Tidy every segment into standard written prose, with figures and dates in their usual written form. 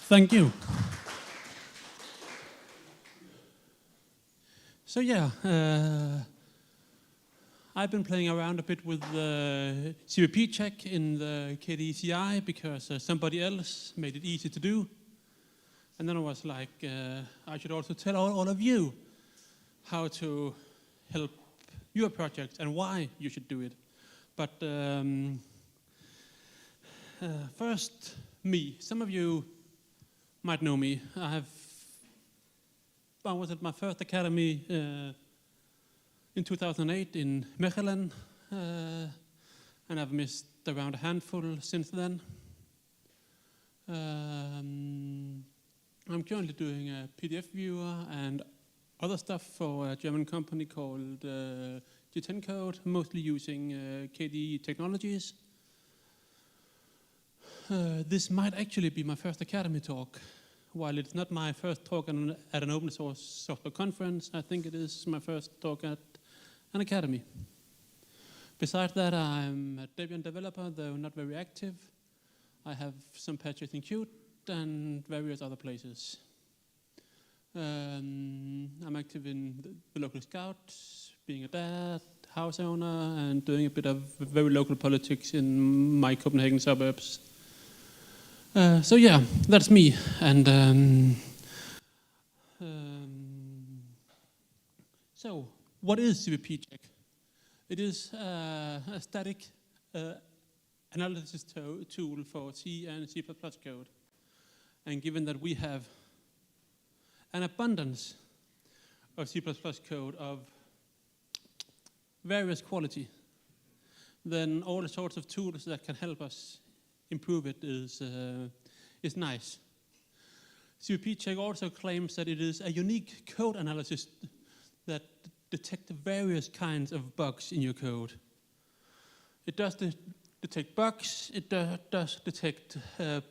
Thank you. So yeah, I've been playing around a bit with the CVP check in the KDE because somebody else made it easy to do. And then I was like, I should also tell all of you how to help your project and why you should do it. But first, me. Some of you might know me. I was at my first Akademy in 2008 in Mechelen, and I've missed around a handful since then. I'm currently doing a PDF viewer and other stuff for a German company called G10 Code, mostly using KDE technologies. This might actually be my first Akademy talk. While it's not my first talk at an open source software conference, I think it is my first talk at an Akademy. Besides that, I'm a Debian developer, though not very active. I have some patches in Qt and various other places. I'm active in the local Scouts, being a dad, house owner, and doing a bit of very local politics in my Copenhagen suburbs. So yeah, that's me. And so, what is CVP check? It is a static analysis tool for C and C++ code. And given that we have an abundance of C++ code of various quality, then all the sorts of tools that can help us improve it is nice. CVP check also claims that it is a unique code analysis that detects various kinds of bugs in your code. It does detect bugs, it does detect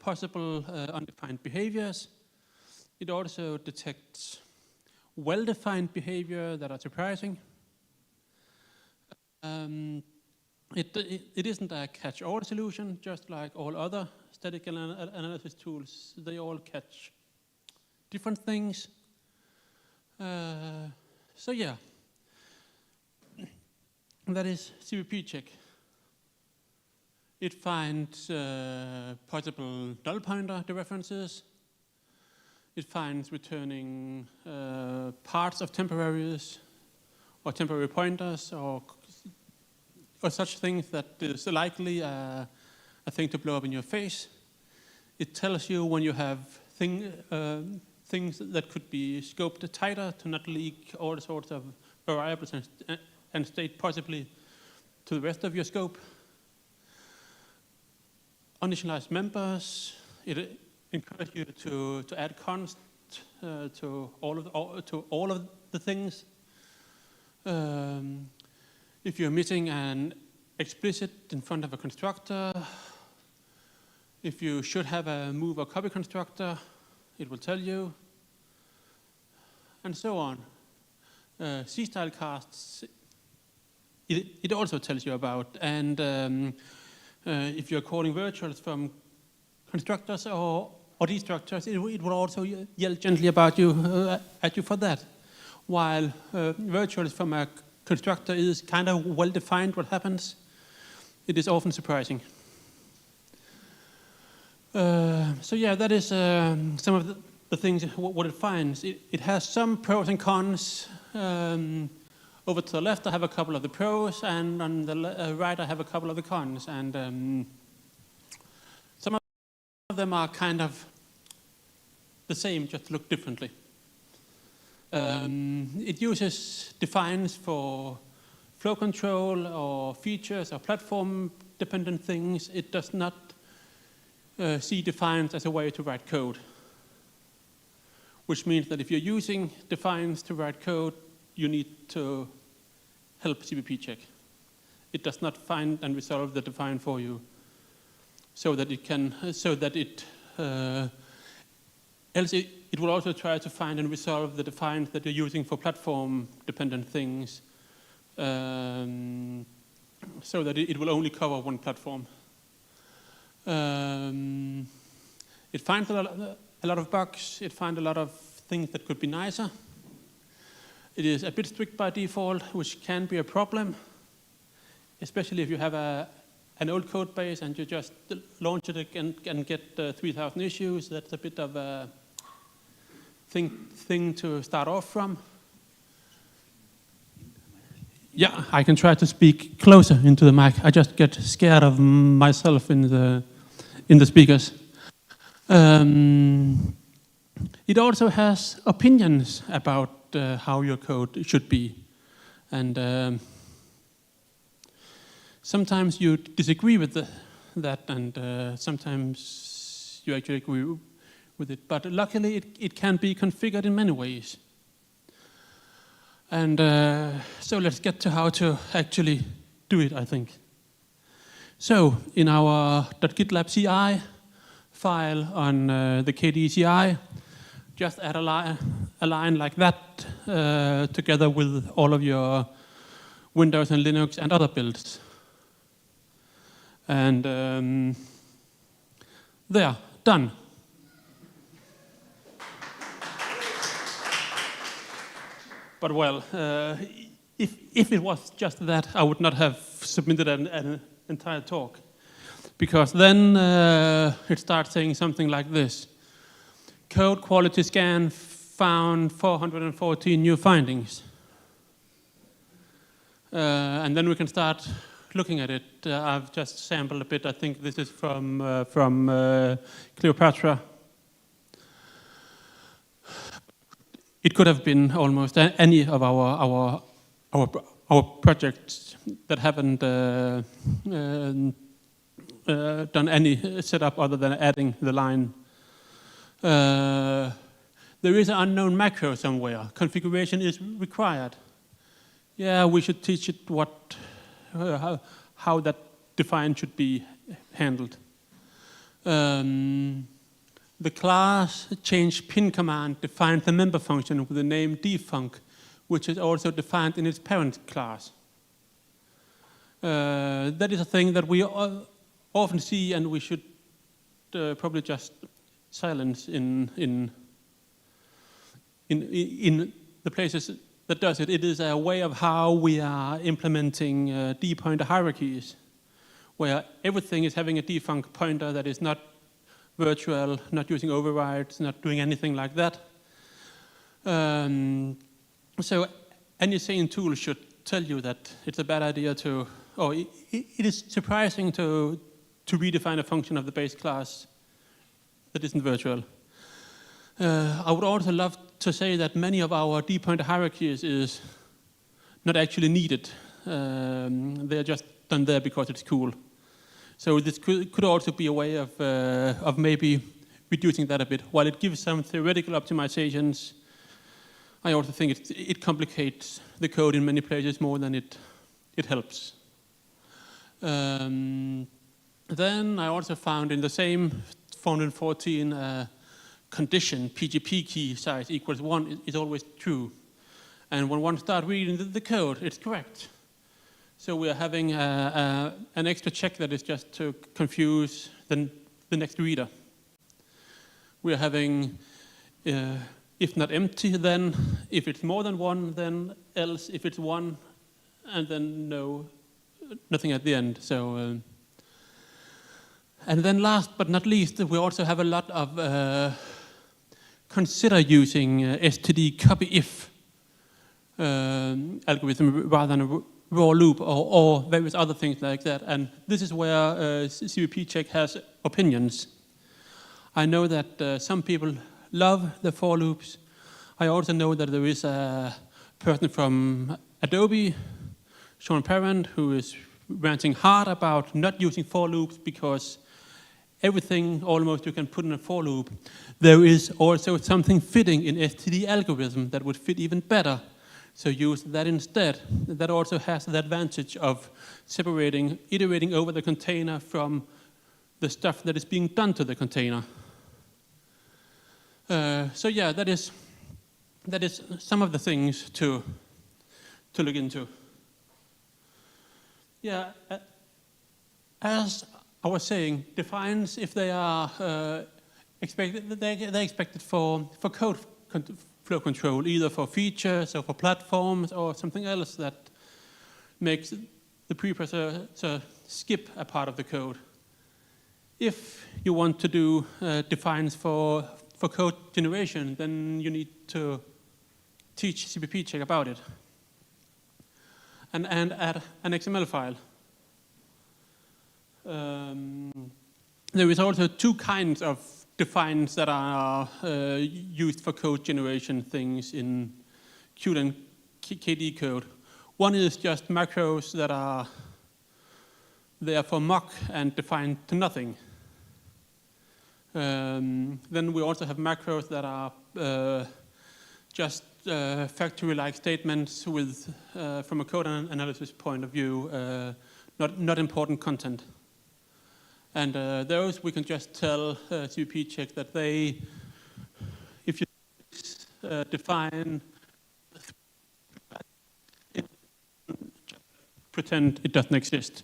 possible undefined behaviors. It also detects well-defined behavior that are surprising. It isn't a catch-all solution, just like all other static analysis tools. They all catch different things. So yeah, that is CVP check. It finds possible null pointer dereferences. It finds returning parts of temporaries or temporary pointers or such things that is likely a thing to blow up in your face. It tells you when you have things that could be scoped tighter to not leak all sorts of variables and state possibly to the rest of your scope. Initialized members, it encourages you to add const to all of the things. If you're missing an explicit in front of a constructor, if you should have a move or copy constructor, it will tell you, and so on. C-style casts, it also tells you about, and if you're calling virtuals from constructors or destructors, it will also yell gently about you at you for that. While virtuals from a constructor is kind of well defined what happens, it is often surprising. So yeah, that is some of the things what it finds. It has some pros and cons. Over to the left, I have a couple of the pros, and on the right, I have a couple of the cons. And some of them are kind of the same, just look differently. It uses defines for flow control or features or platform-dependent things. It does not see defines as a way to write code, which means that if you're using defines to write code, you need to help CVP check. It does not find and resolve the define for you, so that else it will also try to find and resolve the defines that you're using for platform-dependent things, so that it will only cover one platform. It finds a lot of bugs. It finds a lot of things that could be nicer. It is a bit strict by default, which can be a problem, especially if you have an old code base and you just launch it again and get 3,000 issues. That's a bit of a thing to start off from. Yeah, I can try to speak closer into the mic. I just get scared of myself in the speakers. It also has opinions about how your code should be. And sometimes you disagree with that, and sometimes you actually agree with it. But luckily, it can be configured in many ways. And so let's get to how to actually do it, I think. So in our .gitlab CI file on the KDE CI, just add a line like that together with all of your Windows and Linux and other builds. And there, done. But well, if it was just that, I would not have submitted an entire talk. Because then it starts saying something like this. Code quality scan found 414 new findings. And then we can start looking at it. I've just sampled a bit. I think this is from Cleopatra. It could have been almost any of our projects that haven't done any setup other than adding the line. There is an unknown macro somewhere. Configuration is required. Yeah, we should teach it how that define should be handled. The class change pin command defines the member function with the name defunc, which is also defined in its parent class. That is a thing that we often see, and we should probably just silence in the places that does it. It is a way of how we are implementing D-pointer hierarchies, where everything is having a defunct pointer that is not virtual, not using overrides, not doing anything like that. So any sane tool should tell you that it's a bad idea to, or it is surprising to redefine a function of the base class that isn't virtual. I would also love to say that many of our D-pointer hierarchies is not actually needed. They are just done there because it's cool. So this could also be a way of maybe reducing that a bit. While it gives some theoretical optimizations, I also think it complicates the code in many places more than it helps. Then I also found in the same 414 condition, PGP key size equals 1 is always true. And when one starts reading the code, it's correct. So we are having an extra check that is just to confuse the next reader. We are having, if not empty, then if it's more than 1, then else if it's 1, and then nothing at the end. So, and then last but not least, we also have a lot of consider using std copy if algorithm rather than a raw loop or various other things like that. And this is where CVP check has opinions. I know that some people love the for loops. I also know that there is a person from Adobe, Sean Parent, who is ranting hard about not using for loops because everything almost you can put in a for loop. There is also something fitting in std algorithm that would fit even better. So use that instead. That also has the advantage of separating, iterating over the container from the stuff that is being done to the container. So yeah, that is some of the things to look into. Yeah, as I was saying, defines if they are they're expected for code flow control, either for features or for platforms or something else that makes the preprocessor skip a part of the code. If you want to do defines for code generation, then you need to teach CPP check about it and add an XML file. There is also two kinds of defines that are used for code generation things in Qt and KDE code. One is just macros that are there for mock and defined to nothing. Then we also have macros that are just factory-like statements with, from a code analysis point of view, not important content. And those we can just tell CPP check that they, if you define, pretend it doesn't exist.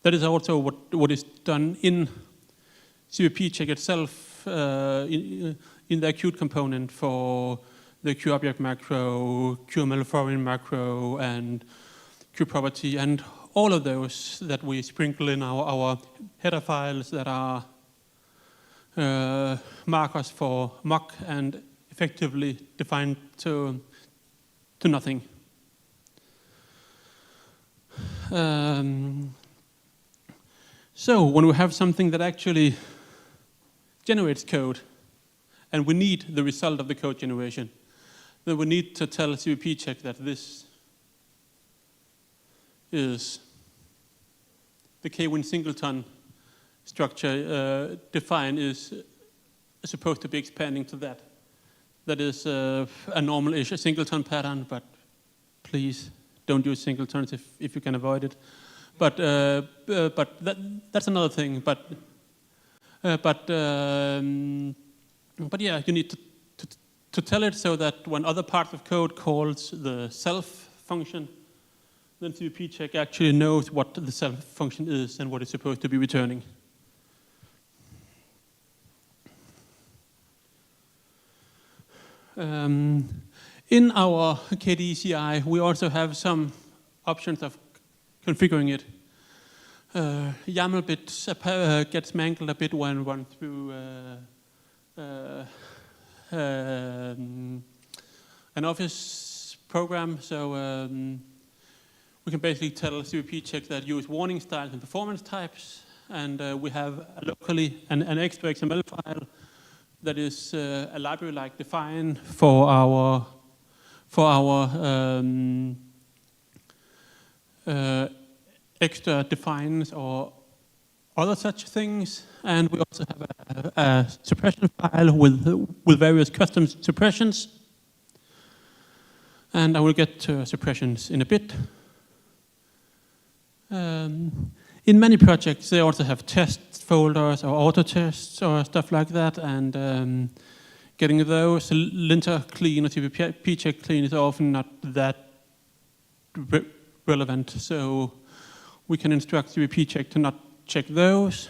That is also what is done in CPP check itself in the Qt component for the QObject macro, QML foreign macro, and QProperty, and all of those that we sprinkle in our header files that are markers for mock and effectively defined to nothing. So when we have something that actually generates code, and we need the result of the code generation, then we need to tell CPP check that this is the K-win singleton structure define is supposed to be expanding to that. That is a normal-ish singleton pattern, but please don't use singletons if you can avoid it. But that's another thing. But yeah, you need to tell it so that when other parts of code calls the self function, then CPP check actually knows what the self function is and what it's supposed to be returning. In our KDE CI, we also have some options of configuring it. YAML bits gets mangled a bit when run through an Office program, so we can basically tell CPP check that use warning styles and performance types, and we have locally an extra XML file that is a library-like define for our extra defines or other such things, and we also have a suppression file with various custom suppressions, and I will get to suppressions in a bit. In many projects, they also have test folders or auto tests or stuff like that, and getting those linter clean or CPP check clean is often not that relevant. So we can instruct CPP check to not check those.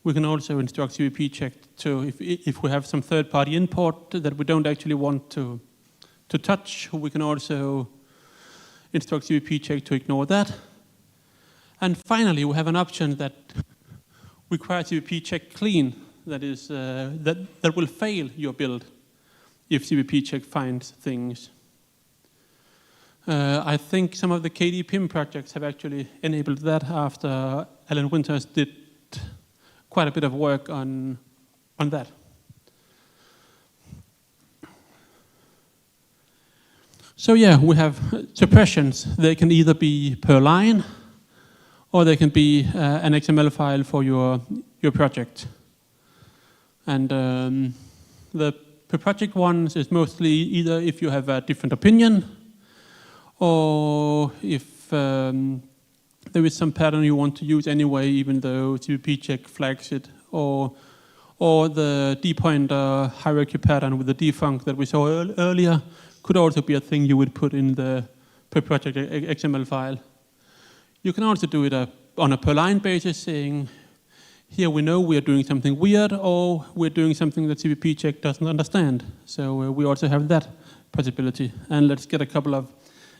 We can also instruct CPP check to, if we have some third-party import that we don't actually want to touch, we can also instruct CPP check to ignore that. And finally, we have an option that requires CPP check clean, that is that will fail your build if CPP check finds things. I think some of the KDE PIM projects have actually enabled that after Alan Winters did quite a bit of work on that. So yeah, we have suppressions. They can either be per line, or they can be an XML file for your project. And the per project ones is mostly either if you have a different opinion, or if there is some pattern you want to use anyway, even though CPP check flags it, or the dpointer hierarchy pattern with the defunct that we saw earlier could also be a thing you would put in the per project XML file. You can also do it on a per line basis, saying Here we know we are doing something weird, or we're doing something that CVP check doesn't understand. So we also have that possibility. And let's get a couple of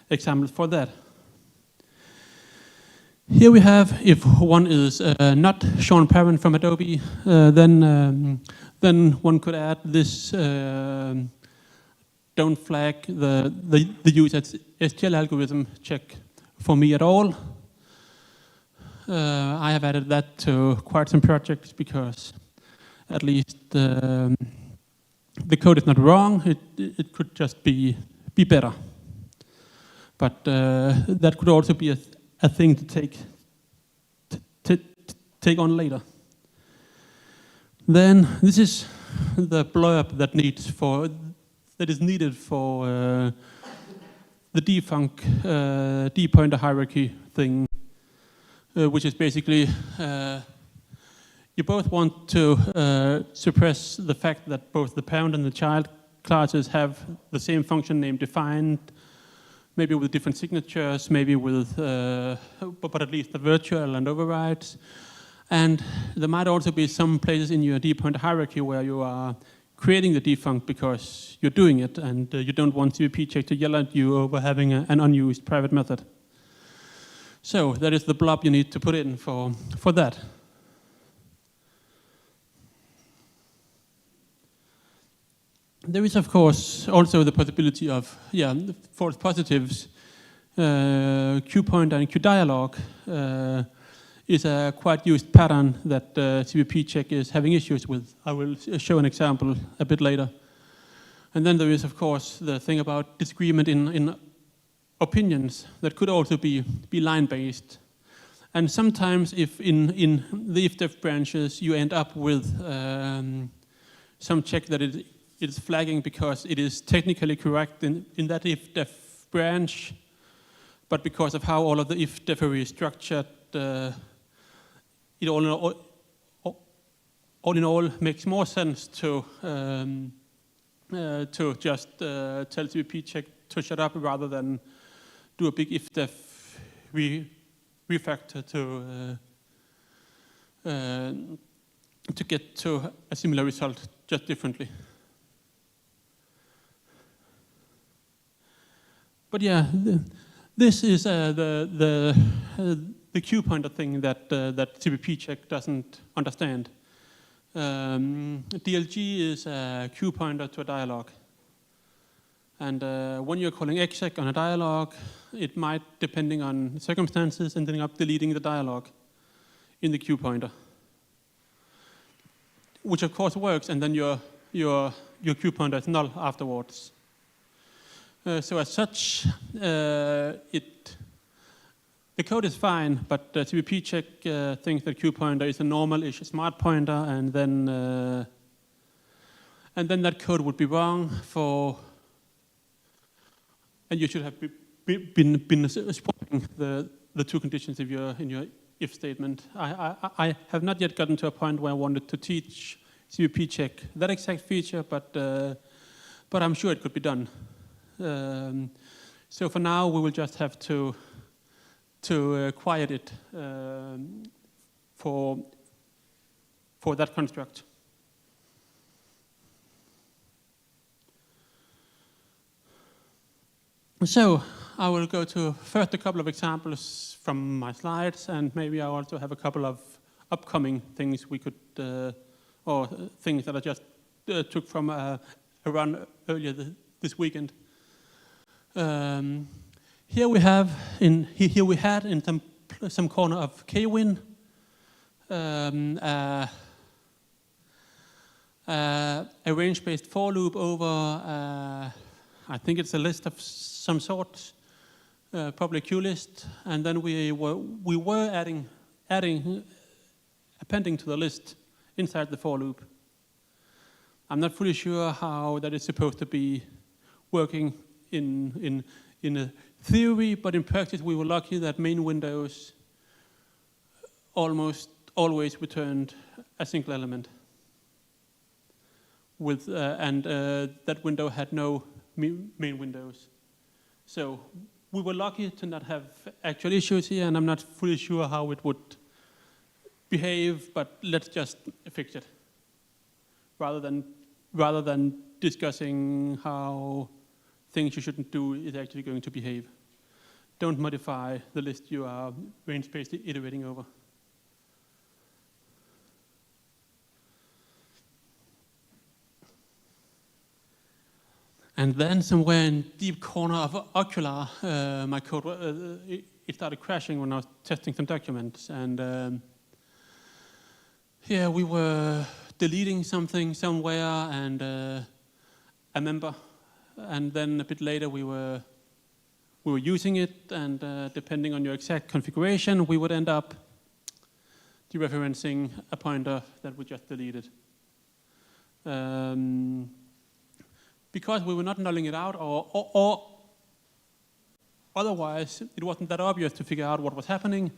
examples for that. Here we have, if one is not Sean Parent from Adobe, then one could add this don't flag the user STL algorithm check for me at all. I have added that to quite some projects because at least the code is not wrong. It could just be better. But that could also be a thing to take on later. Then this is the blurb that is needed for the defunc depointer hierarchy thing, which is basically you both want to suppress the fact that both the parent and the child classes have the same function name defined, maybe with different signatures, maybe with, but at least the virtual and overrides. And there might also be some places in your depointer hierarchy where you are creating the defunct because you're doing it, and you don't want CVP check to yell at you over having an unused private method. So that is the blob you need to put in for that. There is, of course, also the possibility of false positives. QPointer and QDialog is a quite used pattern that CVP check is having issues with. I will show an example a bit later. And then there is, of course, the thing about disagreement in opinions that could also be line-based. And sometimes if in the if-def branches you end up with some check that it is flagging because it is technically correct in that if-def branch, but because of how all of the if-defery is structured, it all in all makes more sense to just tell CVP check to shut up rather than do a big if-def refactor to get to a similar result, just differently. But yeah, this is the Q pointer thing that CVP check doesn't understand. DLG is a Q pointer to a dialog. And when you're calling exec on a dialog, it might, depending on circumstances, ending up deleting the dialog in the Q pointer, which of course works, and then your Q pointer is null afterwards. So as such, the code is fine, but CVP check thinks that Q pointer is a normal-ish smart pointer, and then that code would be wrong for. And you should have been spotting the two conditions if you're in your if statement. I have not yet gotten to a point where I wanted to teach CVP check that exact feature, but I'm sure it could be done. So for now, we will just have to quiet it for that construct. So I will go to first a couple of examples from my slides, and maybe I also have a couple of upcoming things we could, or things that I just took from a run earlier this weekend. Here we had in some corner of KWin a range-based for loop over. I think it's a list of some sort, probably a queue list, and then we were appending to the list inside the for loop. I'm not fully sure how that is supposed to be working in a theory, but in practice we were lucky that main windows almost always returned a single element, with and that window had no main windows. So we were lucky to not have actual issues here, and I'm not fully sure how it would behave, but let's just fix it, rather than discussing how things you shouldn't do is actually going to behave. Don't modify the list you are range-based iterating over. And then somewhere in deep corner of Ocular, my code, it started crashing when I was testing some documents. And yeah, we were deleting something somewhere, and a member. And then a bit later, we were using it, and depending on your exact configuration, we would end up dereferencing a pointer that we just deleted. Because we were not nulling it out, or otherwise it wasn't that obvious to figure out what was happening,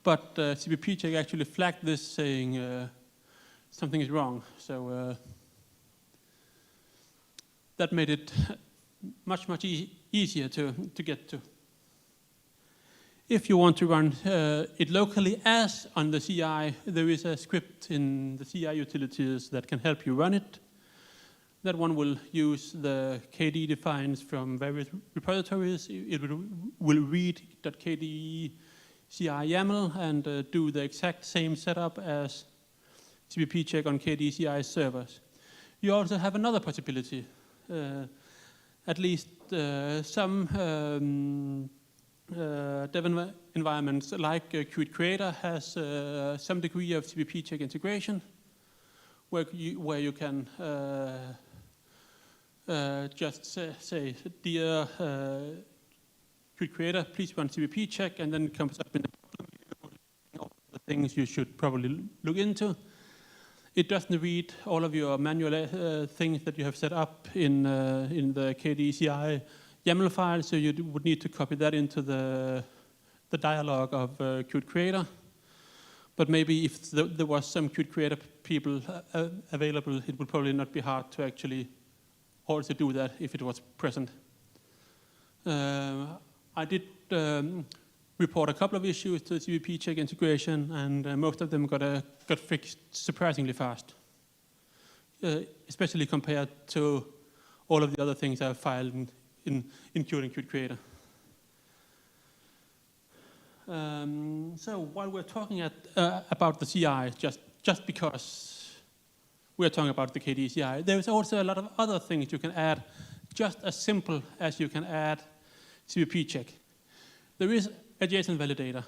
but CPP check actually flagged this saying something is wrong. So that made it much easier to get to. If you want to run it locally as on the CI, there is a script in the CI utilities that can help you run it. That one will use the KDE defines from various repositories. It will read .kde CI YAML and do the exact same setup as CPP check on KDE CI servers. You also have another possibility. At least some dev environments like Qt Creator has some degree of CPP check integration, where you can just say, dear Qt Creator, please run CPP check, and then it comes up in the problem, all the things you should probably look into. It doesn't read all of your manual things that you have set up in the KDE CI YAML file, so you would need to copy that into the dialog of Qt Creator. But maybe if there was some Qt Creator people available, it would probably not be hard to actually also do that if it was present. I did report a couple of issues to CPP check integration, and most of them got fixed surprisingly fast, especially compared to all of the other things I've filed including Qt Creator. So while we're talking about the CI, just because we're talking about the KDE CI, there's also a lot of other things you can add, just as simple as you can add CPP check. There is a JSON validator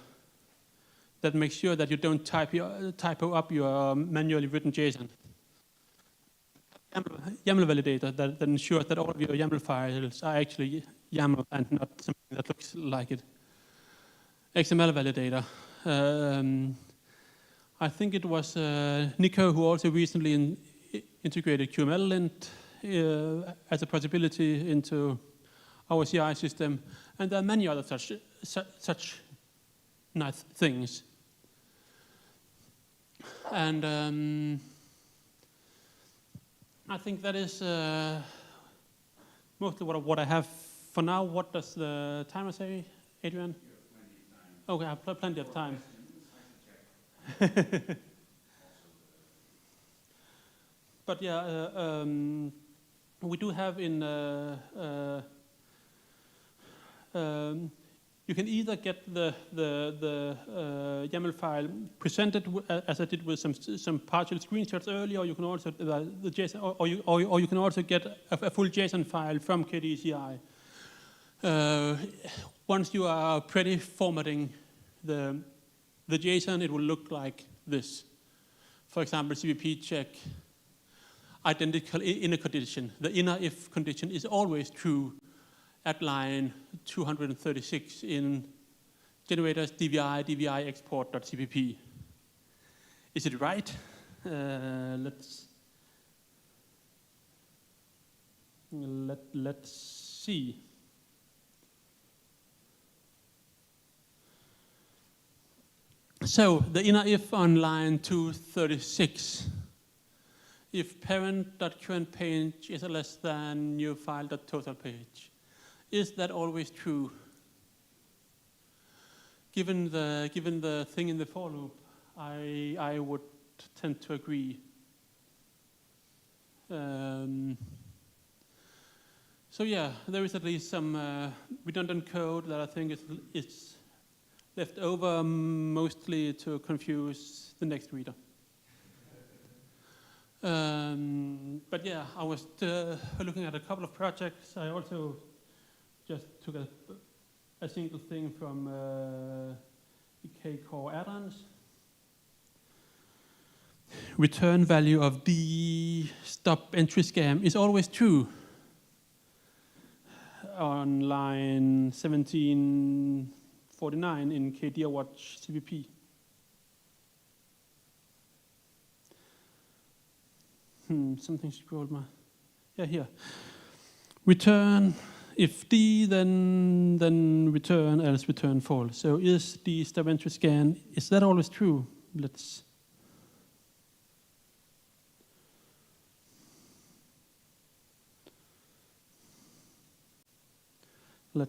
that makes sure that you don't typo up your manually written JSON. YAML validator that ensures that all of your YAML files are actually YAML and not something that looks like it. XML validator. I think it was Nico who also recently integrated QML-lint as a possibility into our CI system, and there are many other such nice things. And I think that is mostly what I have for now. What does the timer say, Adrian? You have plenty of time. Okay, I have plenty of time. But yeah, we do have in you can either get the YAML file presented as I did with some partial screenshots earlier, or you can also the JSON, or you can also get a full JSON file from KDE CI. Once you are pre-formatting the JSON, it will look like this. For example, CPP check identical inner condition. The inner if condition is always true at line 236 in generators dvi export.cpp. Is it right? Let's see. So the inner if on line 236, if parent.current page is less than new file.total page, is that always true? Given the thing in the for loop, I would tend to agree. So yeah, there is at least some redundant code that I think is left over mostly to confuse the next reader. But yeah, I was looking at a couple of projects. I also just took a single thing from K-core add-ons. Return value of the stop entry scam is always true. On line 1749 in KDearWatch CVP. Something scrolled my. Yeah, here. Return if D, then return, else return false. So is the stop entry scan, is that always true? Let's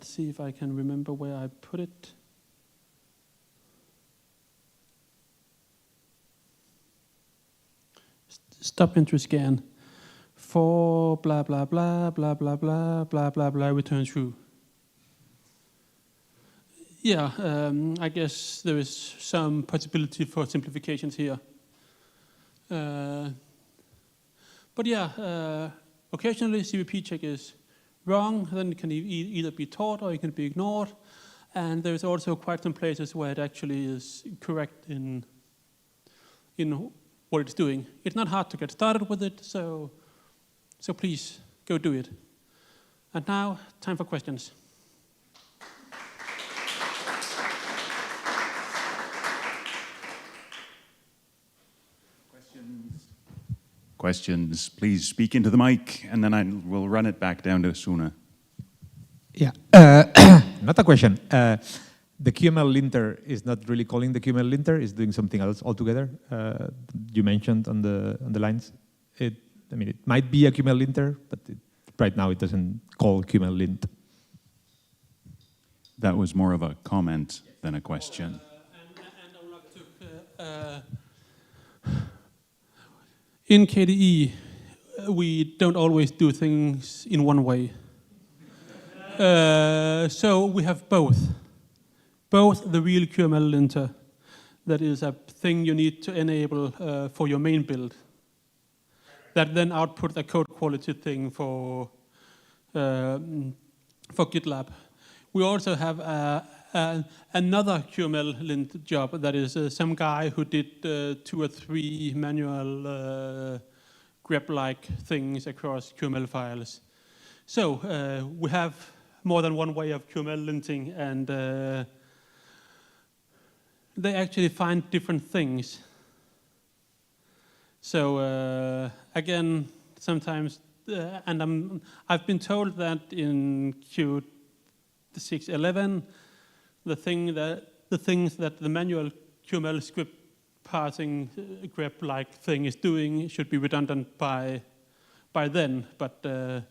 see if I can remember where I put it. Stop entry scan for blah blah blah blah blah blah blah blah blah return true. Yeah, I guess there is some possibility for simplifications here. But yeah, occasionally CVP check is wrong, then it can either be taught or it can be ignored. And there's also quite some places where it actually is correct in what it's doing. It's not hard to get started with it, so please go do it. And now, time for questions. Questions, please speak into the mic, and then I will run it back down to Suna. Yeah, not a question. The QML linter is not really calling the QML linter; it's doing something else altogether. You mentioned on the lines. It might be a QML linter, but right now it doesn't call QML lint. That was more of a comment than a question. And I would like to. In KDE, we don't always do things in one way. So we have both the real QML linter, that is a thing you need to enable for your main build, that then output a code quality thing for GitLab. We also have another QML lint job that is some guy who did 2 or 3 manual grep-like things across QML files. So we have more than one way of QML linting, and they actually find different things. So again, sometimes, and I've been told that in Q611, the things that the manual QML script parsing grep-like thing is doing should be redundant by then. But the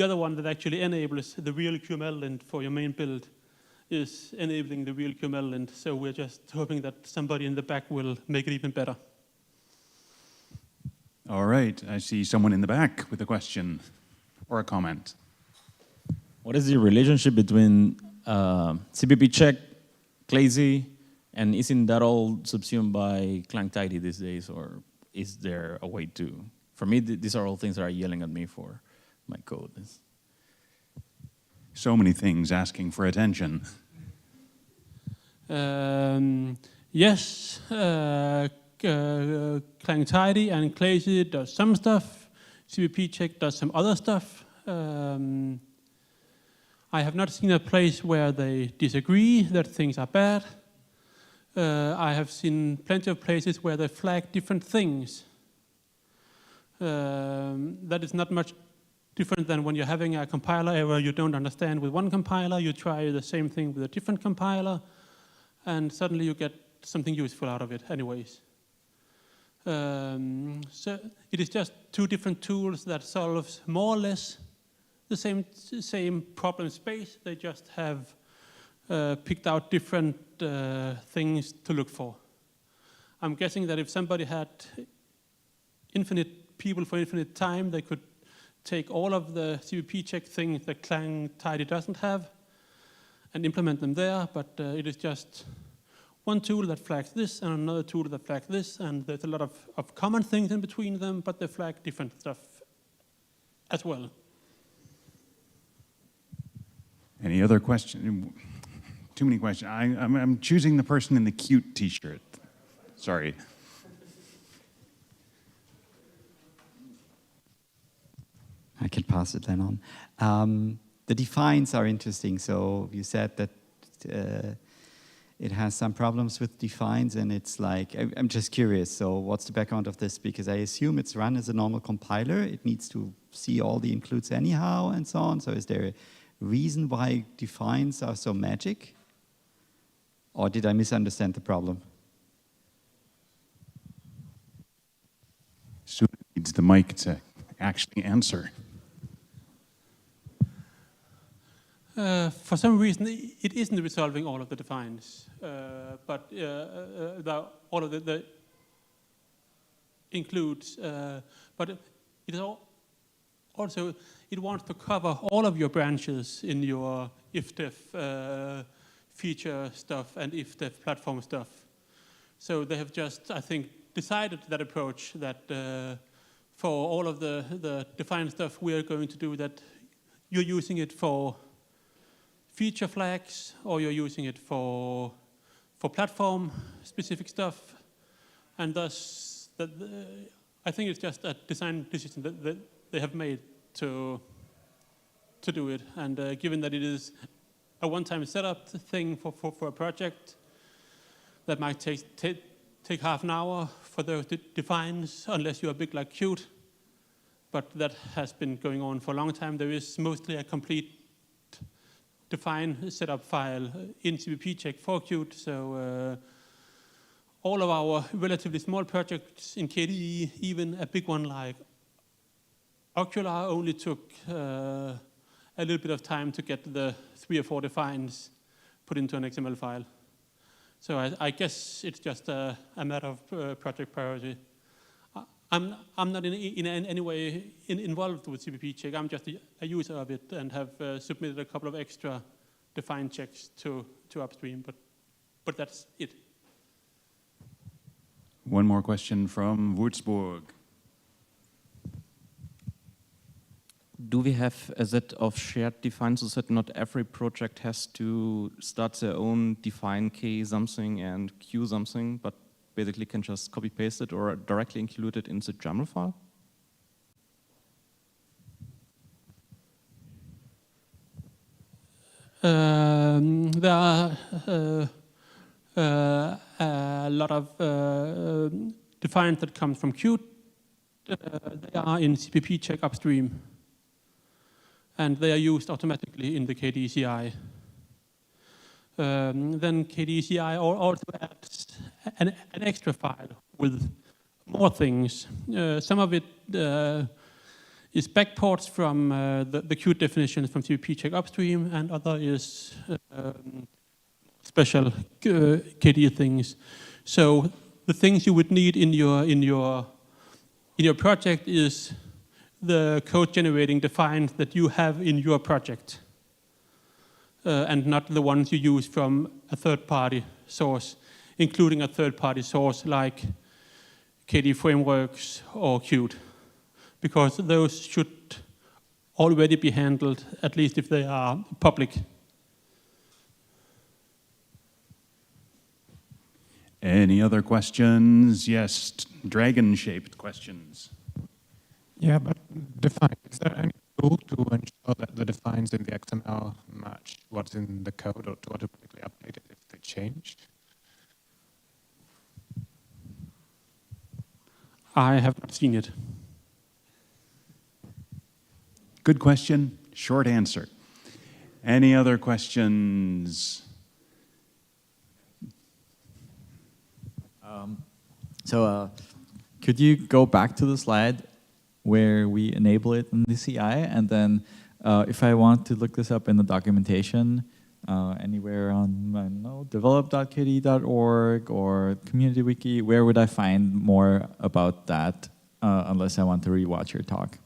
other one that actually enables the real QML lint for your main build is enabling the real QML lint. So we're just hoping that somebody in the back will make it even better. All right, I see someone in the back with a question or a comment. What is the relationship between CPP check, Clazy, and isn't that all subsumed by Clang Tidy these days, or is there a way to? For me, these are all things that are yelling at me for my code. So many things asking for attention. Yes, Clang Tidy and Clazy does some stuff. CPP check does some other stuff. I have not seen a place where they disagree that things are bad. I have seen plenty of places where they flag different things. That is not much different than when you're having a compiler error you don't understand with one compiler, you try the same thing with a different compiler, and suddenly you get something useful out of it anyways. So it is just 2 different tools that solves more or less the same problem space. They just have picked out different things to look for. I'm guessing that if somebody had infinite people for infinite time, they could take all of the CVP check things that Clang Tidy doesn't have and implement them there, but it is just one tool that flags this and another tool that flags this, and there's a lot of common things in between them, but they flag different stuff as well. Any other question? Too many questions. I'm choosing the person in the cute T-shirt. Sorry. I can pass it then on. The defines are interesting. So you said that it has some problems with defines, and it's like, I'm just curious. So what's the background of this? Because I assume it's run as a normal compiler. It needs to see all the includes anyhow and so on. So is there a reason why defines are so magic? Or did I misunderstand the problem? Sue needs the mic to actually answer. For some reason, it isn't resolving all of the defines, but all of the includes, but it also it wants to cover all of your branches in your if-def feature stuff and if-def platform stuff. So they have just, I think, decided that approach that for all of the defined stuff, we are going to do that. You're using it for feature flags, or you're using it for platform specific stuff, and thus I think it's just a design decision that they have made to do it. And given that it is a one-time setup thing for a project that might take half an hour for those defines, unless you're big like Qt, but that has been going on for a long time. There is mostly a complete define setup file in CVP check for Qt. So all of our relatively small projects in KDE, even a big one like Ocular, only took a little bit of time to get the 3 or 4 defines put into an XML file. So I guess it's just a matter of project priority. I'm not in any way involved with CVP check. I'm just a user of it and have submitted a couple of extra define checks to upstream, but that's it. One more question from Würzburg. Do we have a set of shared defines so that not every project has to start their own define K something and Q something, but basically can just copy paste it or directly include it in the YAML file? There are a lot of defines that come from Qt. They are in CPP check upstream, and they are used automatically in the KDE CI. Then KDE CI also adds an extra file with more things. Some of it is backports from the Qt definitions from CPP check upstream, and other is special KDE things. So the things you would need in your project is the code generating defines that you have in your project, and not the ones you use from a third-party source, including a third-party source like KDE Frameworks or Qt, because those should already be handled, at least if they are public. Any other questions? Yes, dragon-shaped questions. Yeah, but define, is there any tool to ensure that the defines in the XML match what's in the code, or to automatically update it if they change? I have not seen it. Good question, short answer. Any other questions? Could you go back to the slide where we enable it in the CI, and then if I want to look this up in the documentation, anywhere on, I don't know, develop.kd.org or community wiki? Where would I find more about that unless I want to rewatch your talk?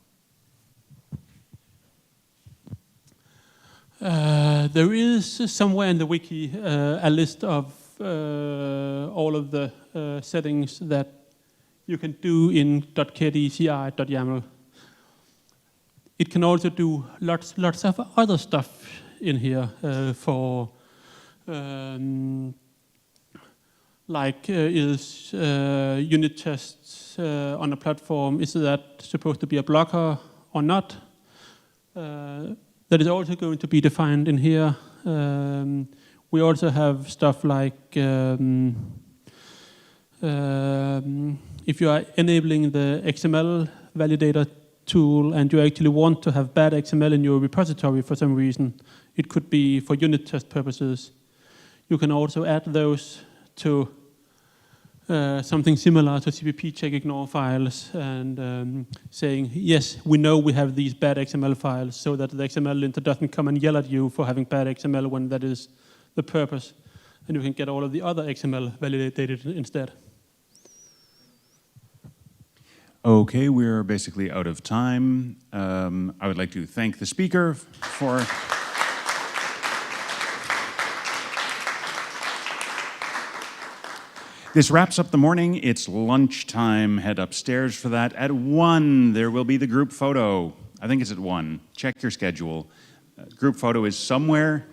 There is somewhere in the wiki a list of all of the settings that you can do in .kdci.yaml. It can also do lots of other stuff in here for is unit tests on a platform, is that supposed to be a blocker or not? That is also going to be defined in here. We also have stuff like if you are enabling the XML validator tool and you actually want to have bad XML in your repository for some reason, it could be for unit test purposes. You can also add those to something similar to CPP check ignore files and saying, yes, we know we have these bad XML files so that the XML linter doesn't come and yell at you for having bad XML when that is the purpose. And you can get all of the other XML validated instead. Okay, we're basically out of time. I would like to thank the speaker for... This wraps up the morning. It's lunchtime. Head upstairs for that. At 1, there will be the group photo. I think it's at 1. Check your schedule. Group photo is somewhere.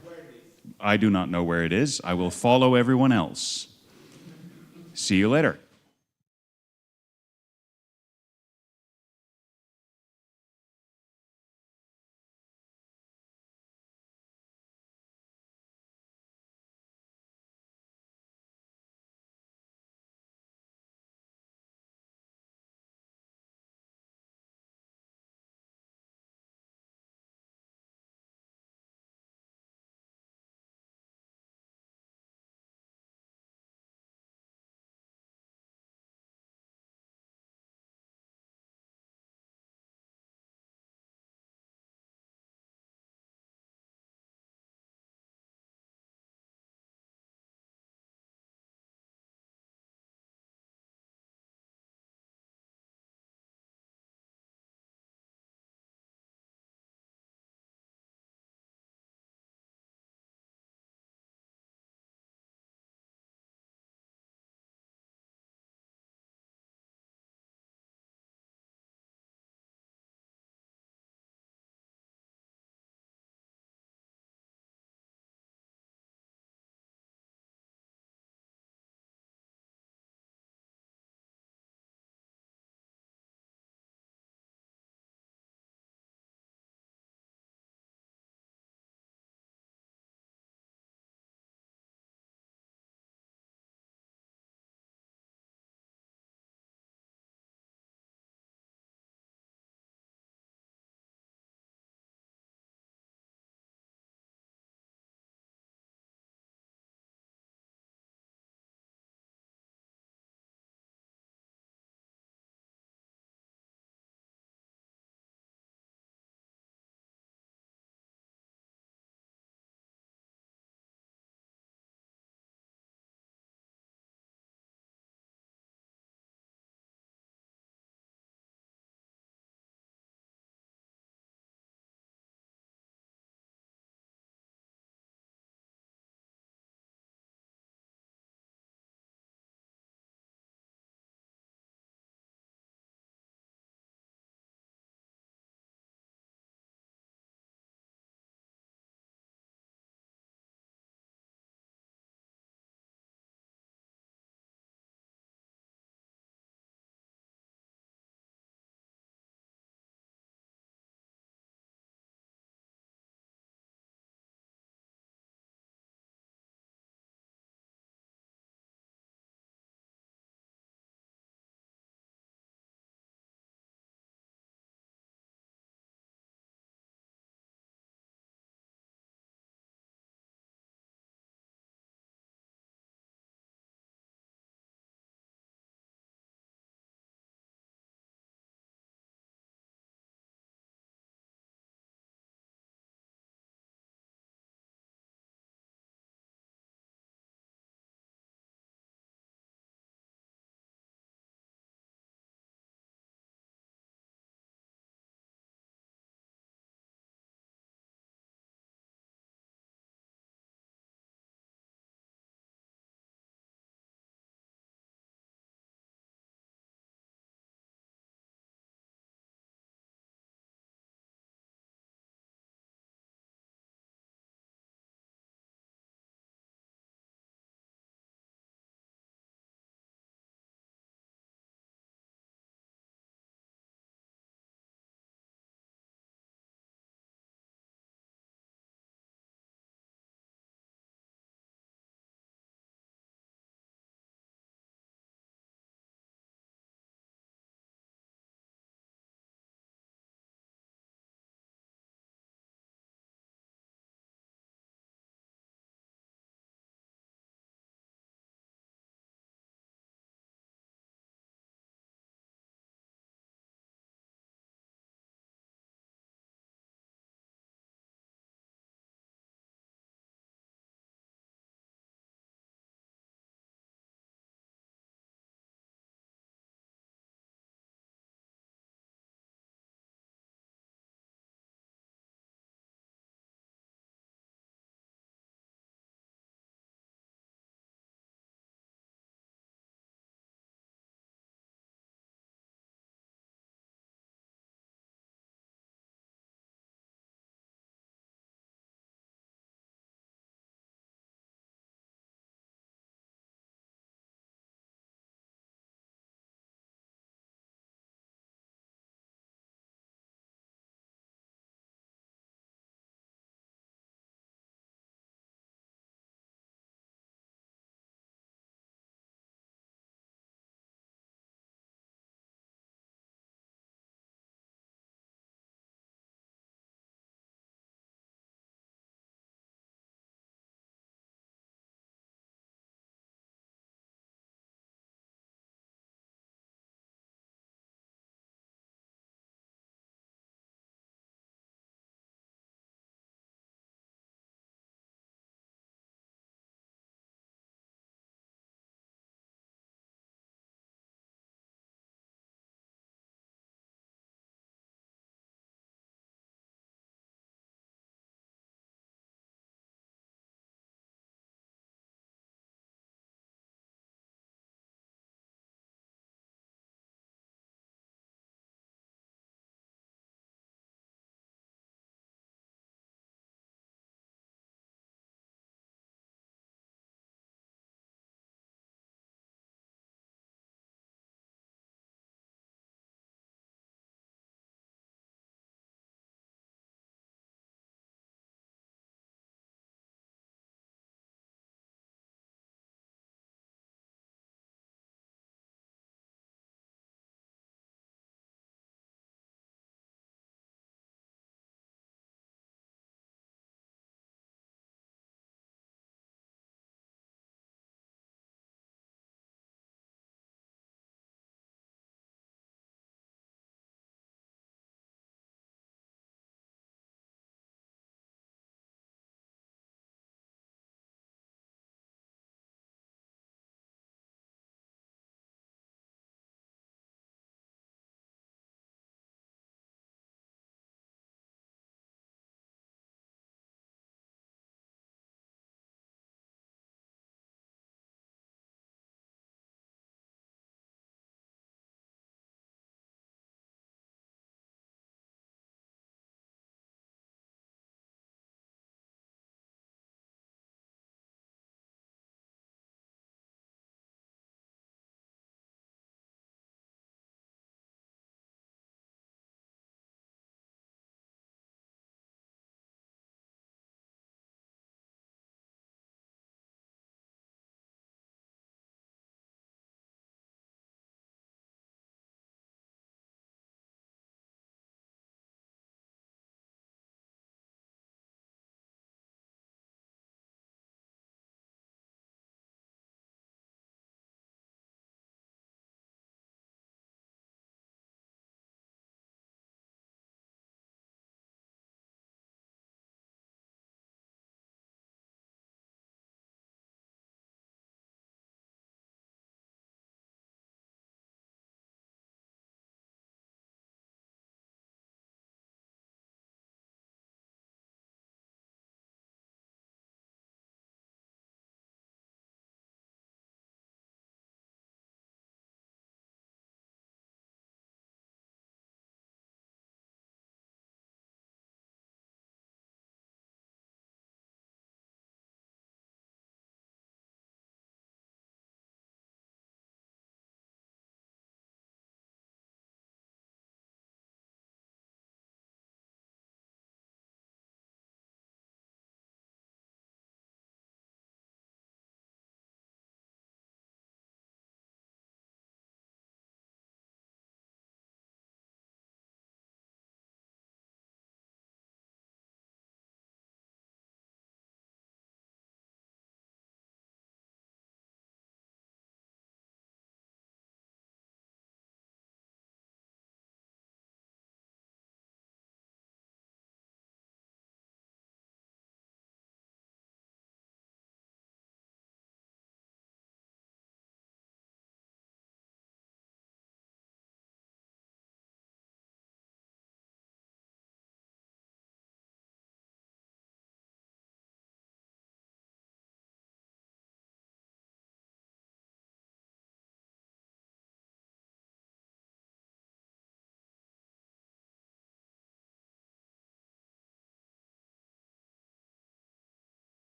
I do not know where it is. I will follow everyone else. See you later.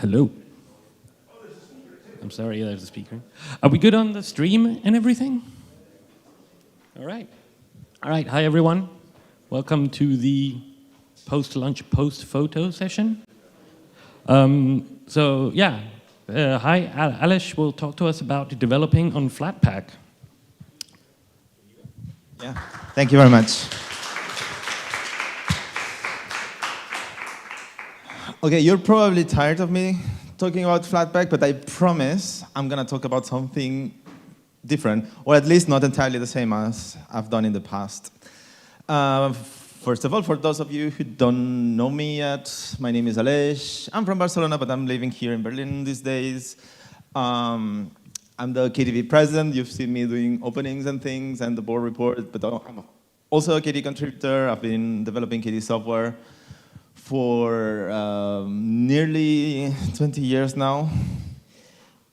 Hello. I'm sorry, there's a speaker. Are we good on the stream and everything? All right. All right, hi everyone. Welcome to the post-lunch, post-photo session. Hi, Alish will talk to us about developing on Flatpak. Yeah, thank you very much. Okay, you're probably tired of me talking about Flatpak, but I promise I'm gonna talk about something different, or at least not entirely the same as I've done in the past. First of all, for those of you who don't know me yet, my name is Aleix. I'm from Barcelona, but I'm living here in Berlin these days. I'm the KDV president. You've seen me doing openings and things and the board report, but I'm also a KD contributor. I've been developing KD software for nearly 20 years now.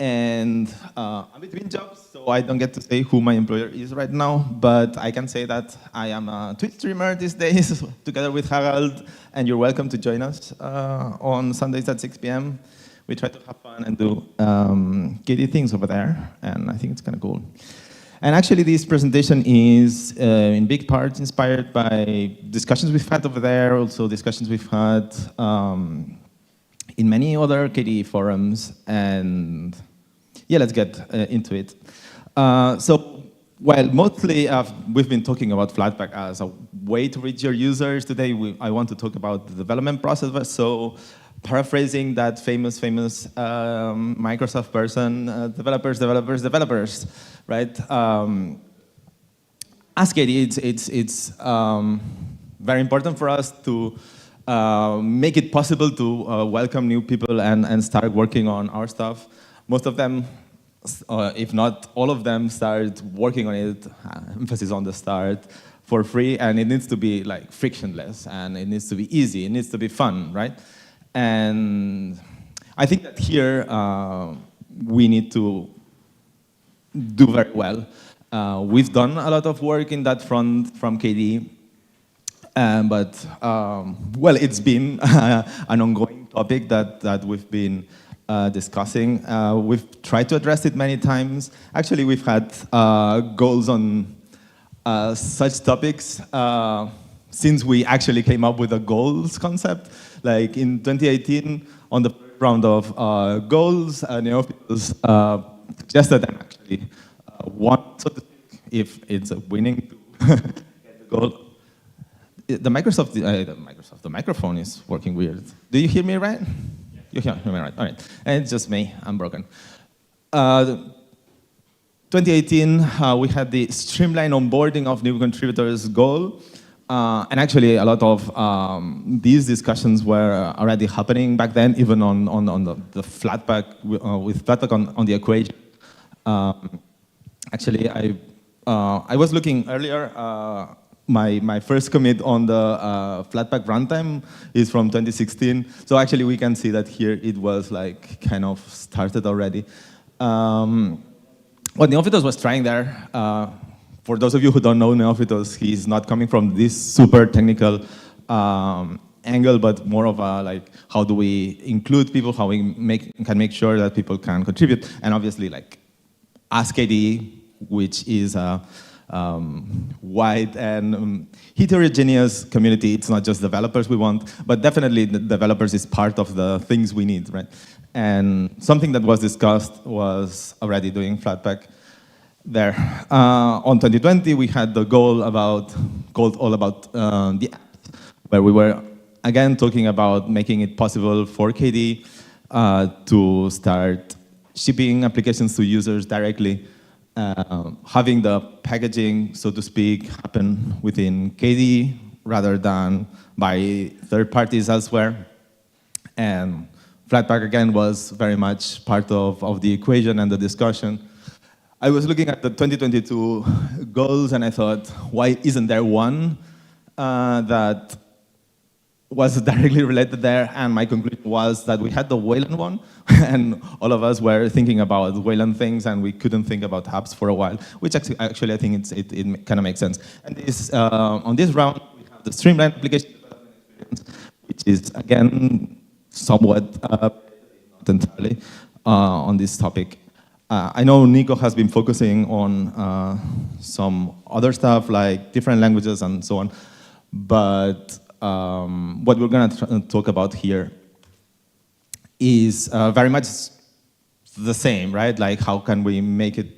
And I'm between jobs, so I don't get to say who my employer is right now, but I can say that I am a Twitch streamer these days, together with Harald, and you're welcome to join us on Sundays at 6 p.m. We try to have fun and do KD things over there, and I think it's kind of cool. And actually, this presentation is in big part inspired by discussions we've had over there, also discussions we've had in many other KD forums, and yeah, let's get into it. Mostly we've been talking about Flatpak as a way to reach your users. Today, I want to talk about the development process. So, paraphrasing that famous Microsoft person, developers, right? As KD, it's very important for us to make it possible to welcome new people and start working on our stuff. Most of them, if not all of them, start working on it, emphasis on the start, for free, and it needs to be like frictionless, and it needs to be easy, it needs to be fun, right? And I think that here we need to do very well. We've done a lot of work in that front from KD, well, it's been an ongoing topic that we've been discussing. We've tried to address it many times. Actually, we've had goals on such topics since we actually came up with a goals concept. Like in 2018, on the round of goals, Neophytos suggested them actually want, so to speak, if it's a winning to get the goal. The microphone is working weird. Do you hear me right? Yes. You hear me right, all right. And it's just me, I'm broken. 2018, we had the streamline onboarding of new contributors goal. And actually, a lot of these discussions were already happening back then, even on the Flatpak, with Flatpak on the equation. Actually, I was looking earlier, my first commit on the Flatpak runtime is from 2016. So actually, we can see that here it was like kind of started already. What Neophytos was trying there, for those of you who don't know Neophytos, he's not coming from this super technical angle, but more of a like, how do we include people, how we can make sure that people can contribute, and obviously like Ask KD, which is a wide and heterogeneous community. It's not just developers we want, but definitely the developers is part of the things we need, right? And something that was discussed was already doing Flatpak there. On 2020, we had the goal called All About the Apps, where we were, again, talking about making it possible for KD to start shipping applications to users directly, having the packaging, so to speak, happen within KD rather than by third parties elsewhere. And Flatpak, again, was very much part of the equation and the discussion. I was looking at the 2022 goals, and I thought, why isn't there one that was directly related there? And my conclusion was that we had the Wayland one, and all of us were thinking about Wayland things, and we couldn't think about apps for a while, which actually I think it kind of makes sense. And this, on this round, we have the streamlined application development experience, which is, again, somewhat entirely on this topic. I know Nico has been focusing on some other stuff like different languages and so on, but what we're going to talk about here is very much the same, right? Like how can we make it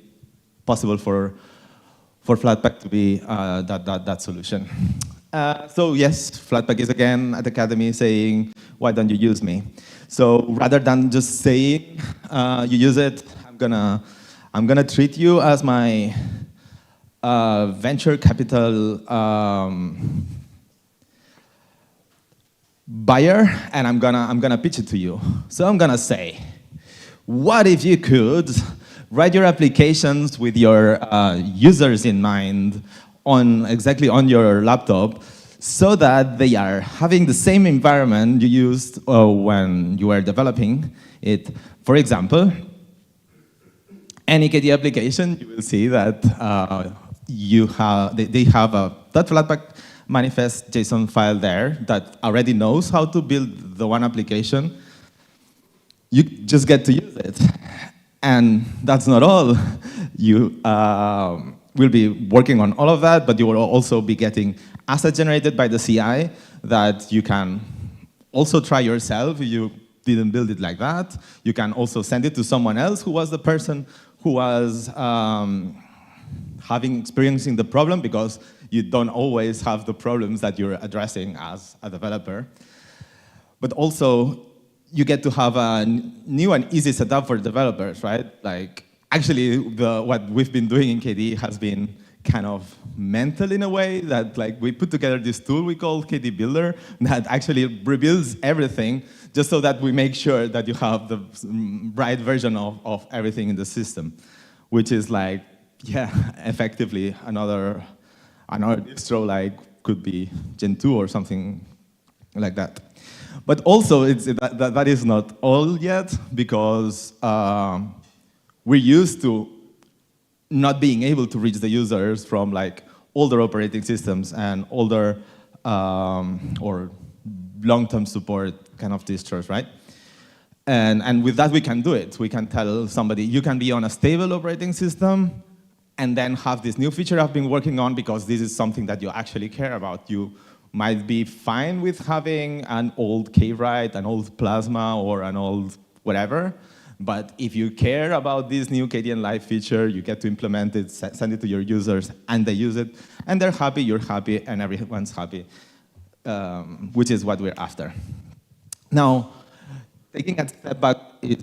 possible for Flatpak to be that solution? So yes, Flatpak is again at Academy saying, why don't you use me? So rather than just saying you use it, I'm gonna treat you as my venture capital buyer, and I'm gonna pitch it to you. So I'm gonna say, what if you could write your applications with your users in mind exactly on your laptop, so that they are having the same environment you used when you were developing it. For example, any KDE application, you will see that they have a .flatpak manifest JSON file there that already knows how to build the one application. You just get to use it. And that's not all. You will be working on all of that, but you will also be getting assets generated by the CI that you can also try yourself if you didn't build it like that. You can also send it to someone else who was the person who was experiencing the problem, because you don't always have the problems that you're addressing as a developer. But also, you get to have a new and easy setup for developers, right? Like, actually, what we've been doing in KDE has been kind of mental in a way, that like we put together this tool we call KDE Builder that actually rebuilds everything just so that we make sure that you have the right version of everything in the system, which is like, yeah, effectively another distro, like could be Gen 2 or something like that. But also, that is not all yet, because we're used to not being able to reach the users from like older operating systems and older or long-term support kind of distros, right? And with that, we can do it. We can tell somebody, you can be on a stable operating system and then have this new feature I've been working on, because this is something that you actually care about. You might be fine with having an old Kwrite, an old Plasma, or an old whatever. But if you care about this new KDE Live feature, you get to implement it, send it to your users, and they use it. And they're happy, you're happy, and everyone's happy, which is what we're after. Now, taking a step back, why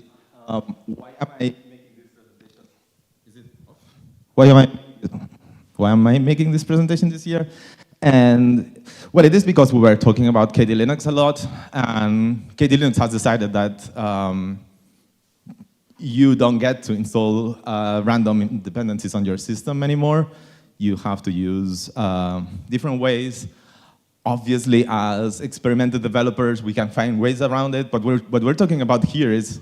am I making this presentation? Is it off? Why am I making this presentation this year? And well, it is because we were talking about KDE Linux a lot, and KDE Linux has decided that you don't get to install random dependencies on your system anymore. You have to use different ways. Obviously, as experimental developers, we can find ways around it, but what we're talking about here is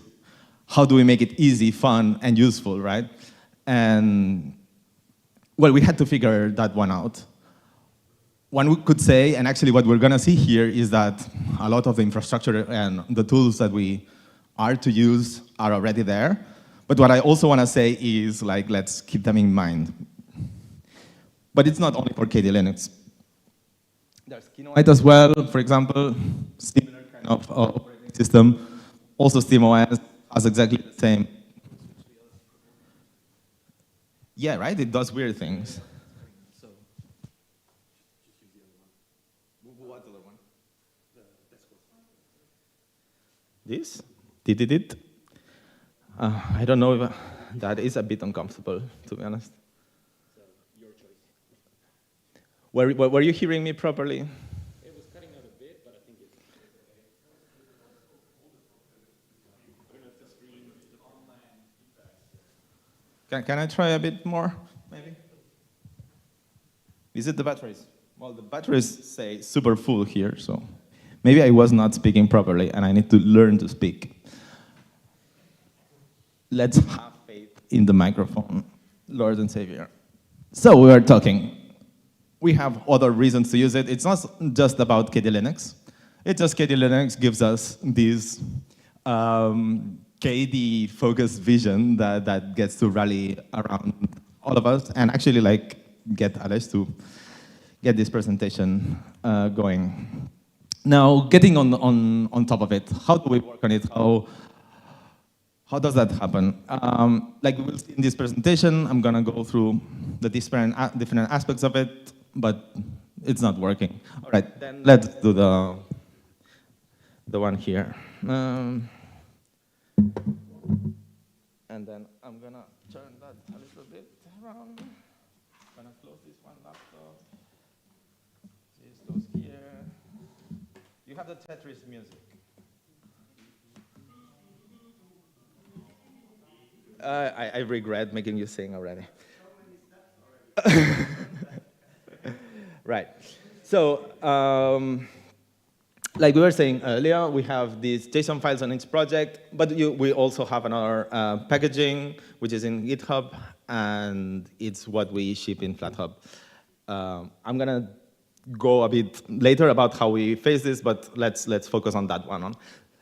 how do we make it easy, fun, and useful, right? And well, we had to figure that one out. One could say, and actually what we're gonna see here, is that a lot of the infrastructure and the tools that we are to use are already there. But what I also wanna say is, like, let's keep them in mind. But it's not only for KDE Linux. There's Kinoite as well, for example, similar kind of operating system. Also SteamOS has exactly the same. Yeah, right, it does weird things. What other one? This? Did it? I don't know if that is a bit uncomfortable, to be honest. So, your choice. Were you hearing me properly? It was cutting out a bit, but I think it's okay. I don't know if the screen is the online feedback. Can I try a bit more, maybe? Is it the batteries? Well, the batteries say super full here, so maybe I was not speaking properly and I need to learn to speak. Let's have faith in the microphone, Lord and Savior. So we are talking. We have other reasons to use it. It's not just about KDE Linux. It's just KDE Linux gives us these KD-focused vision that gets to rally around all of us and actually like get Alex to get this presentation going. Now, getting on top of it, how do we work on it? How does that happen? Like we will see in this presentation, I'm gonna go through the different aspects of it, but it's not working. All right, then let's do the one here. And then I'm gonna turn that a little bit around. I'm gonna close this one laptop. This goes here. You have the Tetris music. I regret making you sing already. Right. So, like we were saying earlier, we have these JSON files on each project, but we also have another packaging, which is in GitHub, and it's what we ship in FlatHub. I'm going to go a bit later about how we face this, but let's focus on that one.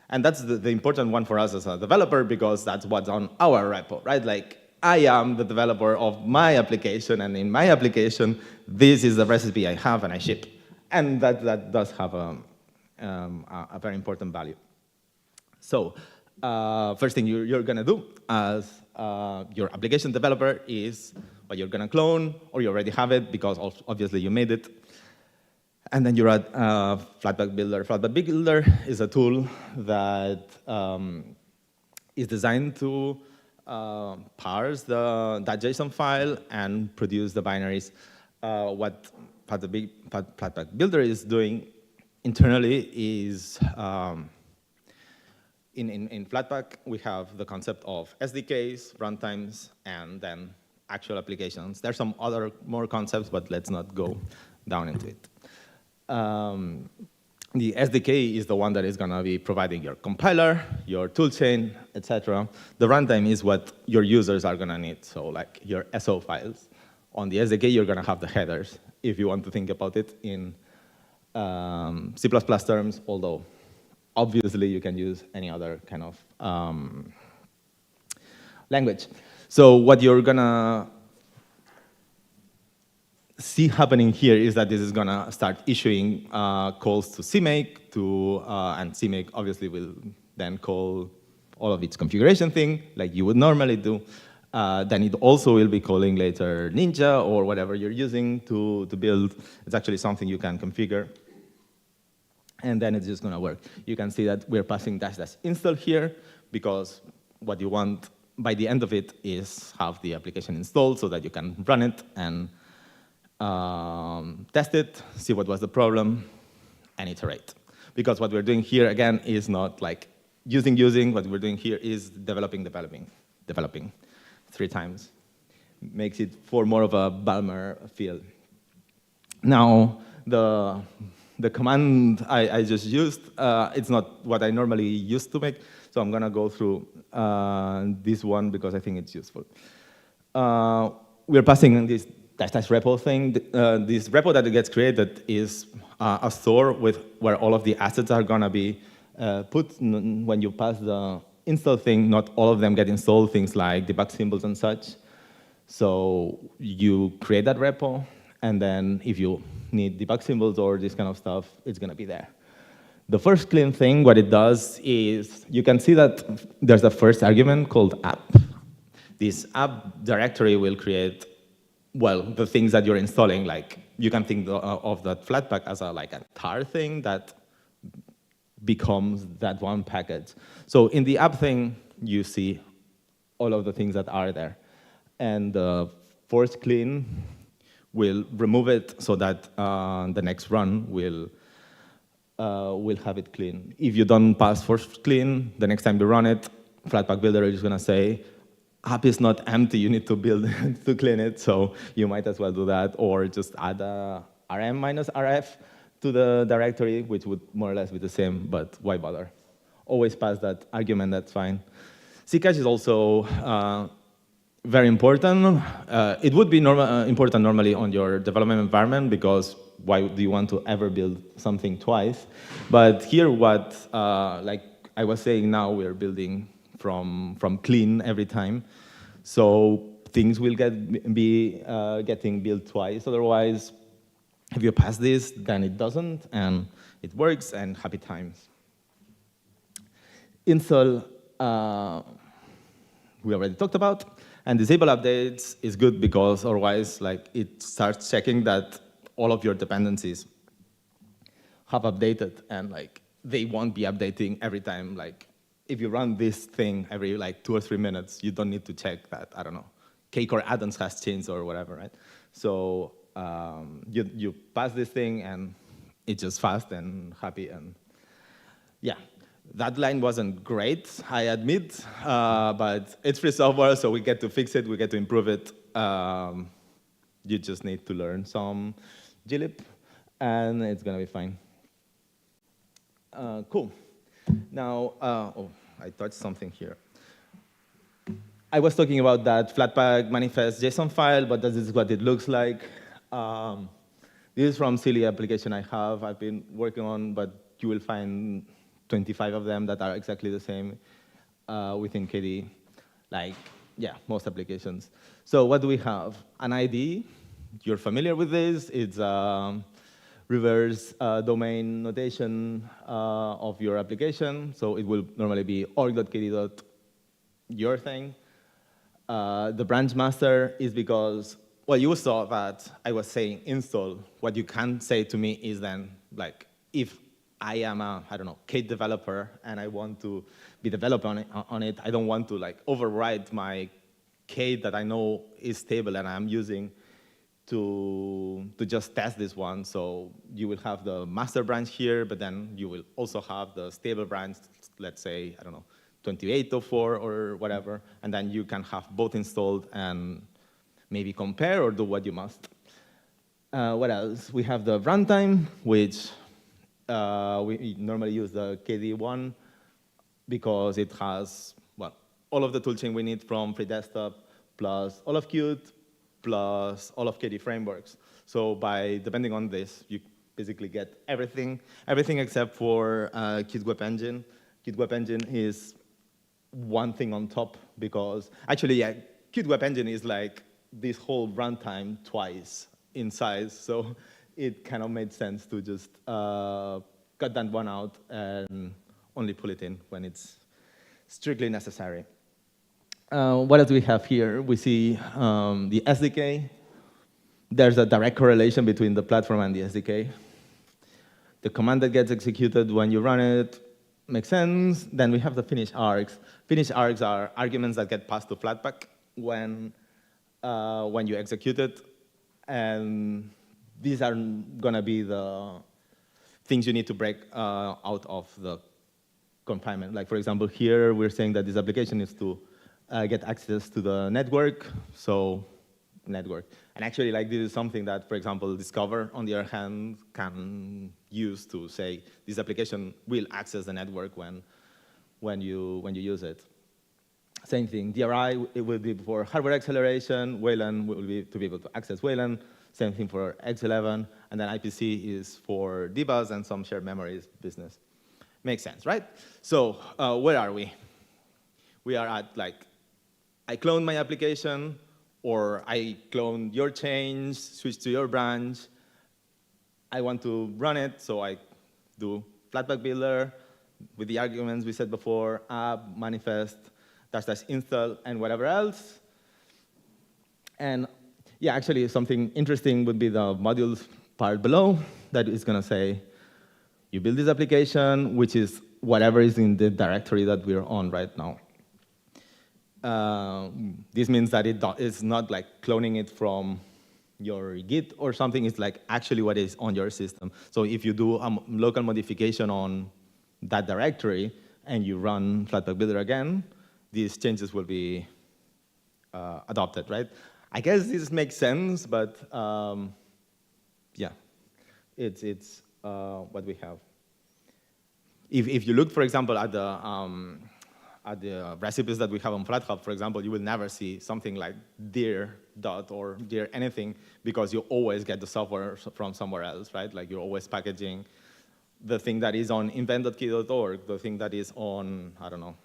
And that's the important one for us as a developer, because that's what's on our repo, right? Like, I am the developer of my application, and in my application, this is the recipe I have and I ship. And that does have a very important value. So, first thing you're going to do as your application developer is what you're going to clone, or you already have it because obviously you made it. And then you add Flatpak Builder. Flatpak Builder is a tool that is designed to parse that JSON file and produce the binaries. What Flatpak Builder is doing internally is, in Flatpak, we have the concept of SDKs, runtimes, and then actual applications. There's some other more concepts, but let's not go down into it. The SDK is the one that is going to be providing your compiler, your toolchain, etc. The runtime is what your users are going to need, so like your SO files. On the SDK, you're going to have the headers, if you want to think about it in C++ terms, although obviously you can use any other kind of language. So what you're going to see happening here is that this is going to start issuing calls to CMake, and CMake obviously will then call all of its configuration thing, like you would normally do. Then it also will be calling later Ninja or whatever you're using to build. It's actually something you can configure. And then it's just going to work. You can see that we're passing -- install here, because what you want by the end of it is have the application installed so that you can run it and test it, see what was the problem, and iterate. Because what we're doing here, again, is not like using. What we're doing here is developing. 3 times. Makes it for more of a Balmer feel. Now, the command I just used, it's not what I normally used to make, so I'm going to go through this one because I think it's useful. We're passing this -- repo thing. This repo that gets created is a store with where all of the assets are going to be put. When you pass the install thing, not all of them get installed, things like debug symbols and such. So you create that repo, and then if you need debug symbols or this kind of stuff, it's going to be there. The first clean thing, what it does is, you can see that there's a first argument called app. This app directory will create, well, the things that you're installing. Like, you can think of that Flatpak as a tar thing that becomes that one package. So in the app thing, you see all of the things that are there. And the force clean will remove it so that the next run will have it clean. If you don't pass force clean, the next time you run it, Flatpak Builder is going to say, app is not empty, you need to build to clean it, so you might as well do that, or just add a rm minus rf to the directory, which would more or less be the same, but why bother? Always pass that argument, that's fine. Ccache is also very important. It would be important normally on your development environment, because why do you want to ever build something twice? But here, what, like I was saying, now we're building from clean every time. So things will be getting built twice. Otherwise, if you pass this, then it doesn't, and it works, and happy times. Install, we already talked about, and disable updates is good because otherwise, like, it starts checking that all of your dependencies have updated, and like they won't be updating every time. Like, if you run this thing every like 2 or 3 minutes, you don't need to check that, I don't know, cake or add-ons has changed or whatever, right? So you pass this thing, and it's just fast and happy, and yeah. That line wasn't great, I admit, but it's free software, so we get to fix it, we get to improve it. You just need to learn some glib, and it's gonna be fine. Cool. Now, oh, I touched something here. I was talking about that Flatpak manifest JSON file, but this is what it looks like. This is from silly application I've been working on, but you will find 25 of them that are exactly the same within KDE. Like, yeah, most applications. So what do we have? An ID. You're familiar with this. It's reverse domain notation of your application. So it will normally be org.kd.your thing. The branch master is because, well, you saw that I was saying install. What you can say to me is then, like, if I am a, I don't know, Kate developer, and I want to be developing on it, I don't want to like override my Kate that I know is stable and I'm using to just test this one. So you will have the master branch here, but then you will also have the stable branch, let's say, I don't know, 2804 or whatever, and then you can have both installed and maybe compare or do what you must. What else? We have the runtime, which we normally use the KDE1 because it has, well, all of the toolchain we need from free desktop, plus all of Qt, plus all of KDE frameworks. So by depending on this, you basically get everything except for Qt Web Engine. Qt Web Engine is one thing on top because, actually, yeah, Qt Web Engine is like this whole runtime twice in size. So it kind of made sense to just cut that one out and only pull it in when it's strictly necessary. What else do we have here? We see the SDK. There's a direct correlation between the platform and the SDK. The command that gets executed when you run it makes sense. Then we have the finish args. Finish args are arguments that get passed to Flatpak when you execute it. And these are going to be the things you need to break out of the confinement. Like, for example, here we're saying that this application is to get access to the network, so network. And actually, like, this is something that, for example, Discover, on the other hand, can use to say this application will access the network when you use it. Same thing, DRI, it will be for hardware acceleration. Wayland will be to be able to access Wayland. Same thing for X11, and then IPC is for dbus and some shared memories business. Makes sense, right? So where are we? We are at, like, I cloned my application, or I cloned your change, switch to your branch. I want to run it, so I do Flatpak builder with the arguments we said before, app, manifest, -- install, and whatever else. And yeah, actually, something interesting would be the modules part below that is going to say, you build this application, which is whatever is in the directory that we're on right now. This means that it's not like cloning it from your Git or something. It's like actually what is on your system. So if you do a local modification on that directory and you run Flatpak builder again, these changes will be adopted, right? I guess this makes sense, but yeah, it's what we have. If you look, for example, at the recipes that we have on FlatHub, for example, you will never see something like dir dot or dir anything because you always get the software from somewhere else, right? Like you're always packaging the thing that is on invent.key.org, the thing that is on, I don't know,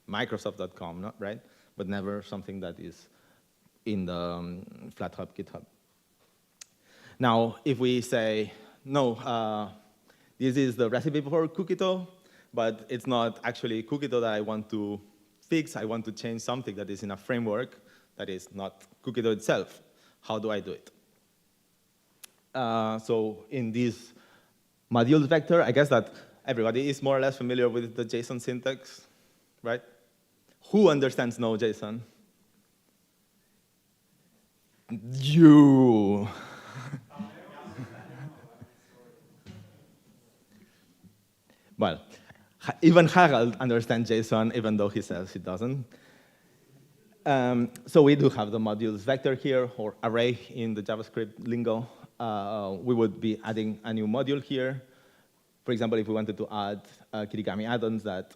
Microsoft.com, right? But never something that is in the FlatHub GitHub. Now, if we say, no, this is the recipe for Cookito, but it's not actually Cookito that I want to fix. I want to change something that is in a framework that is not Cookito itself. How do I do it? So in this modules vector, I guess that everybody is more or less familiar with the JSON syntax, right? Who understands no JSON? You. Well, even Harald understands JSON, even though he says he doesn't. So we do have the modules vector here, or array in the JavaScript lingo. We would be adding a new module here. For example, if we wanted to add Kirigami add-ons, that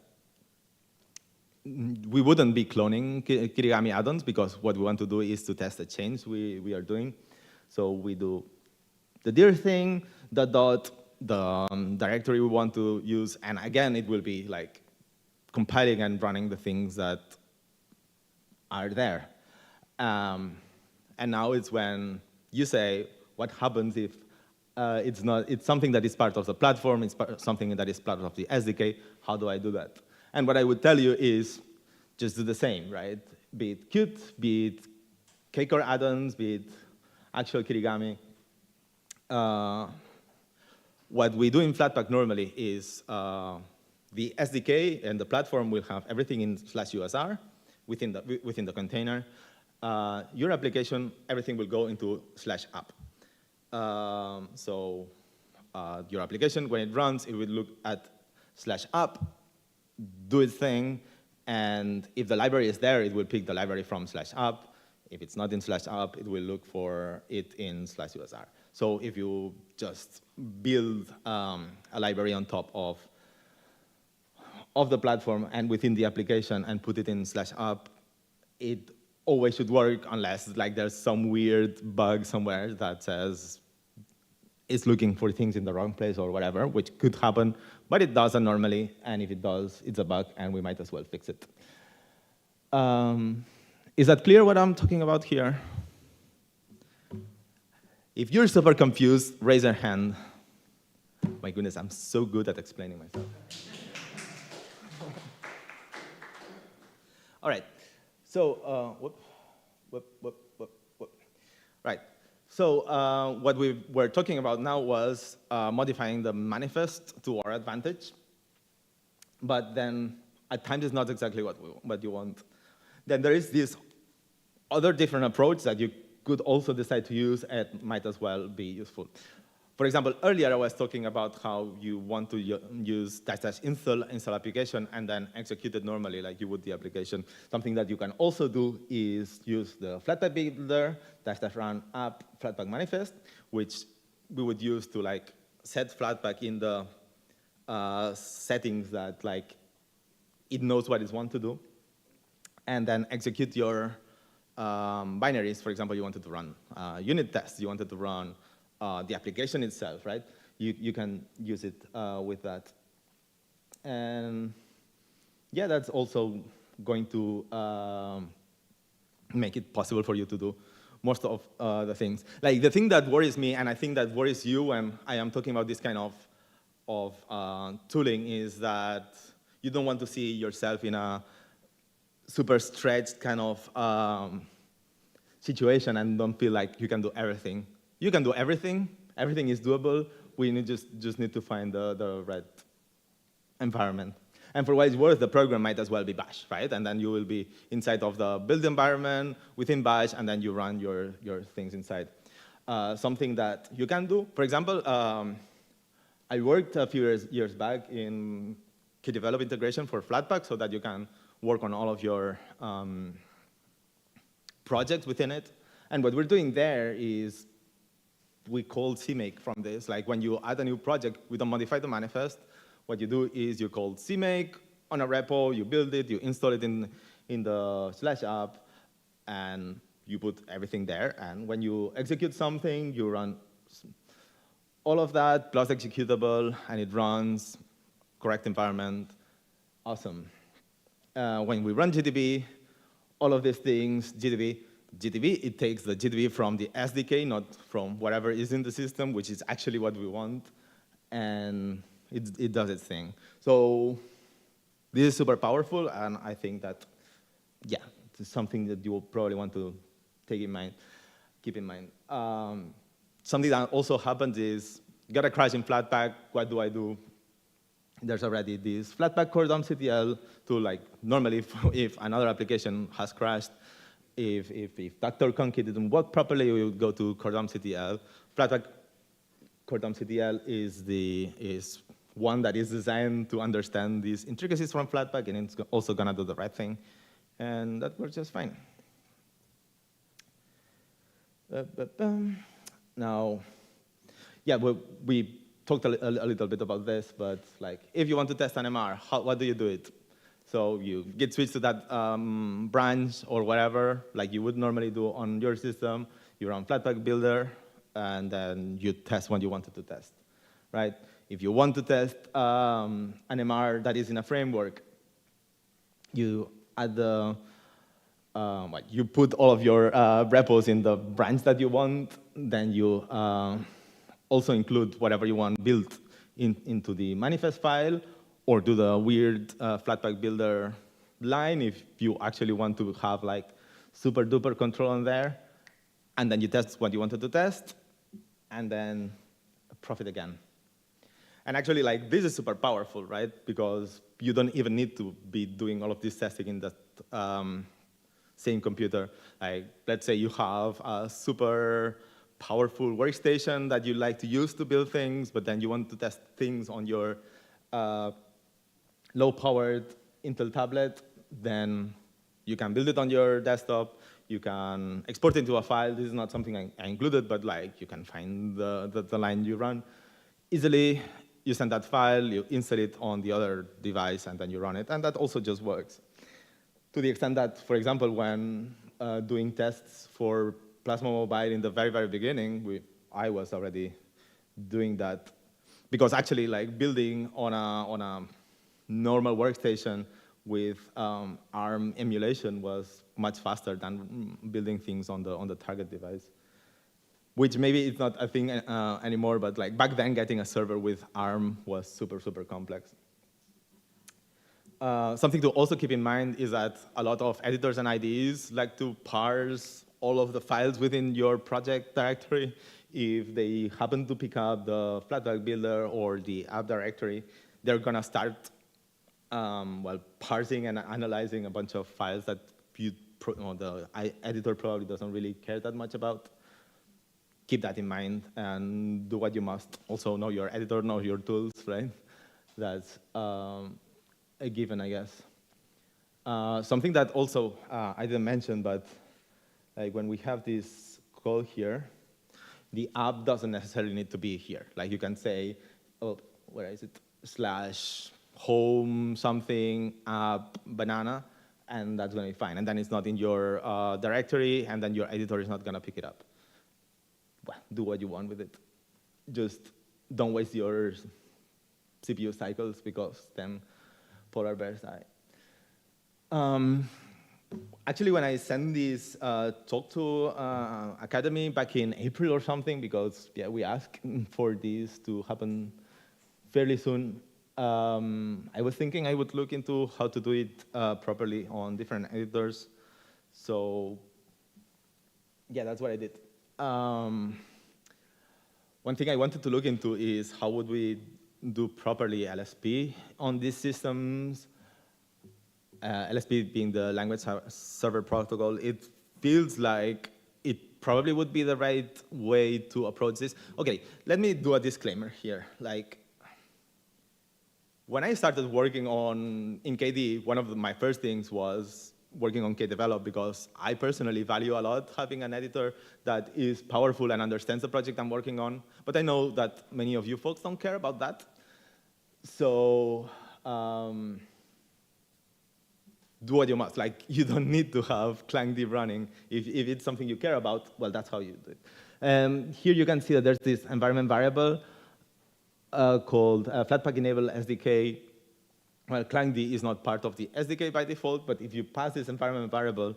we wouldn't be cloning Kirigami add-ons, because what we want to do is to test the change we are doing. So we do the dir thing, the dot, the directory we want to use, and again, it will be like compiling and running the things that are there. And now it's when you say, what happens if it's something that is part of the platform, it's something that is part of the SDK, how do I do that? And what I would tell you is just do the same, right? Be it Qt, be it Kcore add-ons, be it actual Kirigami. What we do in Flatpak normally is the SDK and the platform will have everything in /usr within the container. Your application, everything will go into /app. So your application, when it runs, it will look at /app, do its thing, and if the library is there, it will pick the library from /app. If it's not in /app, it will look for it in /usr. So if you just build a library on top of the platform and within the application and put it in /app, it always should work unless like there's some weird bug somewhere that says it's looking for things in the wrong place or whatever, which could happen, but it doesn't normally, and if it does, it's a bug, and we might as well fix it. Is that clear what I'm talking about here? If you're super confused, raise your hand. My goodness, I'm so good at explaining myself. All right, so, Right, so what we were talking about now was modifying the manifest to our advantage, but then at times it's not exactly what you want. Then there is this other different approach that you could also decide to use and might as well be useful. For example, earlier I was talking about how you want to use --install application and then execute it normally like you would the application. Something that you can also do is use the Flatpak builder, --run app Flatpak manifest, which we would use to like set Flatpak in the settings that like it knows what it wants to do, and then execute your binaries. For example, you wanted to run unit tests, you wanted to run the application itself, right? You can use it with that. And yeah, that's also going to make it possible for you to do most of the things. Like the thing that worries me, and I think that worries you when I am talking about this kind of tooling, is that you don't want to see yourself in a super stretched kind of situation and don't feel like you can do everything. You can do everything. Everything is doable. We just need to find the right environment. And for what it's worth, the program might as well be Bash, right? And then you will be inside of the build environment within Bash, and then you run your things inside. Something that you can do, for example, I worked a few years back in Kdevelop integration for Flatpak so that you can work on all of your projects within it. And what we're doing there is we call CMake from this. Like when you add a new project, we don't modify the manifest. What you do is you call CMake on a repo, you build it, you install it in the /app, and you put everything there. And when you execute something, you run all of that plus executable, and it runs, correct environment, awesome. when we run GDB, all of these things, GDB, it takes the GDB from the SDK, not from whatever is in the system, which is actually what we want, and it does its thing. So this is super powerful, and I think that, yeah, it's something that you will probably want to keep in mind. Something that also happens is, got a crash in Flatpak, what do I do? There's already this Flatpak core dump.ctl to, like, normally if another application has crashed, if Dr. Conky didn't work properly, we would go to core dump.ctl. Flatpak core dump.ctl is one that is designed to understand these intricacies from Flatpak, and it's also gonna do the right thing. And that works just fine. Now, yeah, we talked a little bit about this, but like, if you want to test an MR, what do you do it? So you git switch to that branch or whatever, like you would normally do on your system. You run Flatpak builder, and then you test what you wanted to test, right? If you want to test an MR that is in a framework, you add the, you put all of your repos in the branch that you want, then you also include whatever you want built into the manifest file, or do the weird Flatpak builder line if you actually want to have like super duper control on there, and then you test what you wanted to test, and then profit again. And actually, like, this is super powerful, right? Because you don't even need to be doing all of this testing in that same computer. Like, let's say you have a super powerful workstation that you like to use to build things, but then you want to test things on your low-powered Intel tablet, then you can build it on your desktop. You can export it into a file. This is not something I included, but like, you can find the line you run easily. You send that file, you insert it on the other device, and then you run it. And that also just works. To the extent that, for example, when doing tests for Plasma Mobile in the very, very beginning, I was already doing that. Because actually, like, building on a normal workstation with ARM emulation was much faster than building things on the target device. Which maybe it's not a thing anymore, but like back then, getting a server with ARM was super, super complex. Something to also keep in mind is that a lot of editors and IDEs like to parse all of the files within your project directory. If they happen to pick up the Flatpak builder or the app directory, they're gonna start parsing and analyzing a bunch of files that the editor probably doesn't really care that much about. Keep that in mind and do what you must. Also know your editor, know your tools, right? That's a given, I guess. Something that also I didn't mention, but like when we have this call here, the app doesn't necessarily need to be here. Like you can say, oh, where is it? /home something app banana, and that's gonna be fine. And then it's not in your directory, and then your editor is not gonna pick it up. Well, do what you want with it. Just don't waste your CPU cycles, because then polar bears die. Actually, when I sent this talk to Academy back in April or something, because yeah, we asked for this to happen fairly soon, I was thinking I would look into how to do it properly on different editors. So yeah, that's what I did. One thing I wanted to look into is how would we do properly LSP on these systems. LSP being the language server protocol, it feels like it probably would be the right way to approach this. Okay, let me do a disclaimer here. Like, when I started working in KD, one of my first things was working on KDevelop, because I personally value a lot having an editor that is powerful and understands the project I'm working on. But I know that many of you folks don't care about that. So do what you must. Like, you don't need to have ClankD running. If it's something you care about, well, that's how you do it. Here you can see that there's this environment variable called Flatpak enable SDK well, ClangD is not part of the SDK by default, but if you pass this environment variable,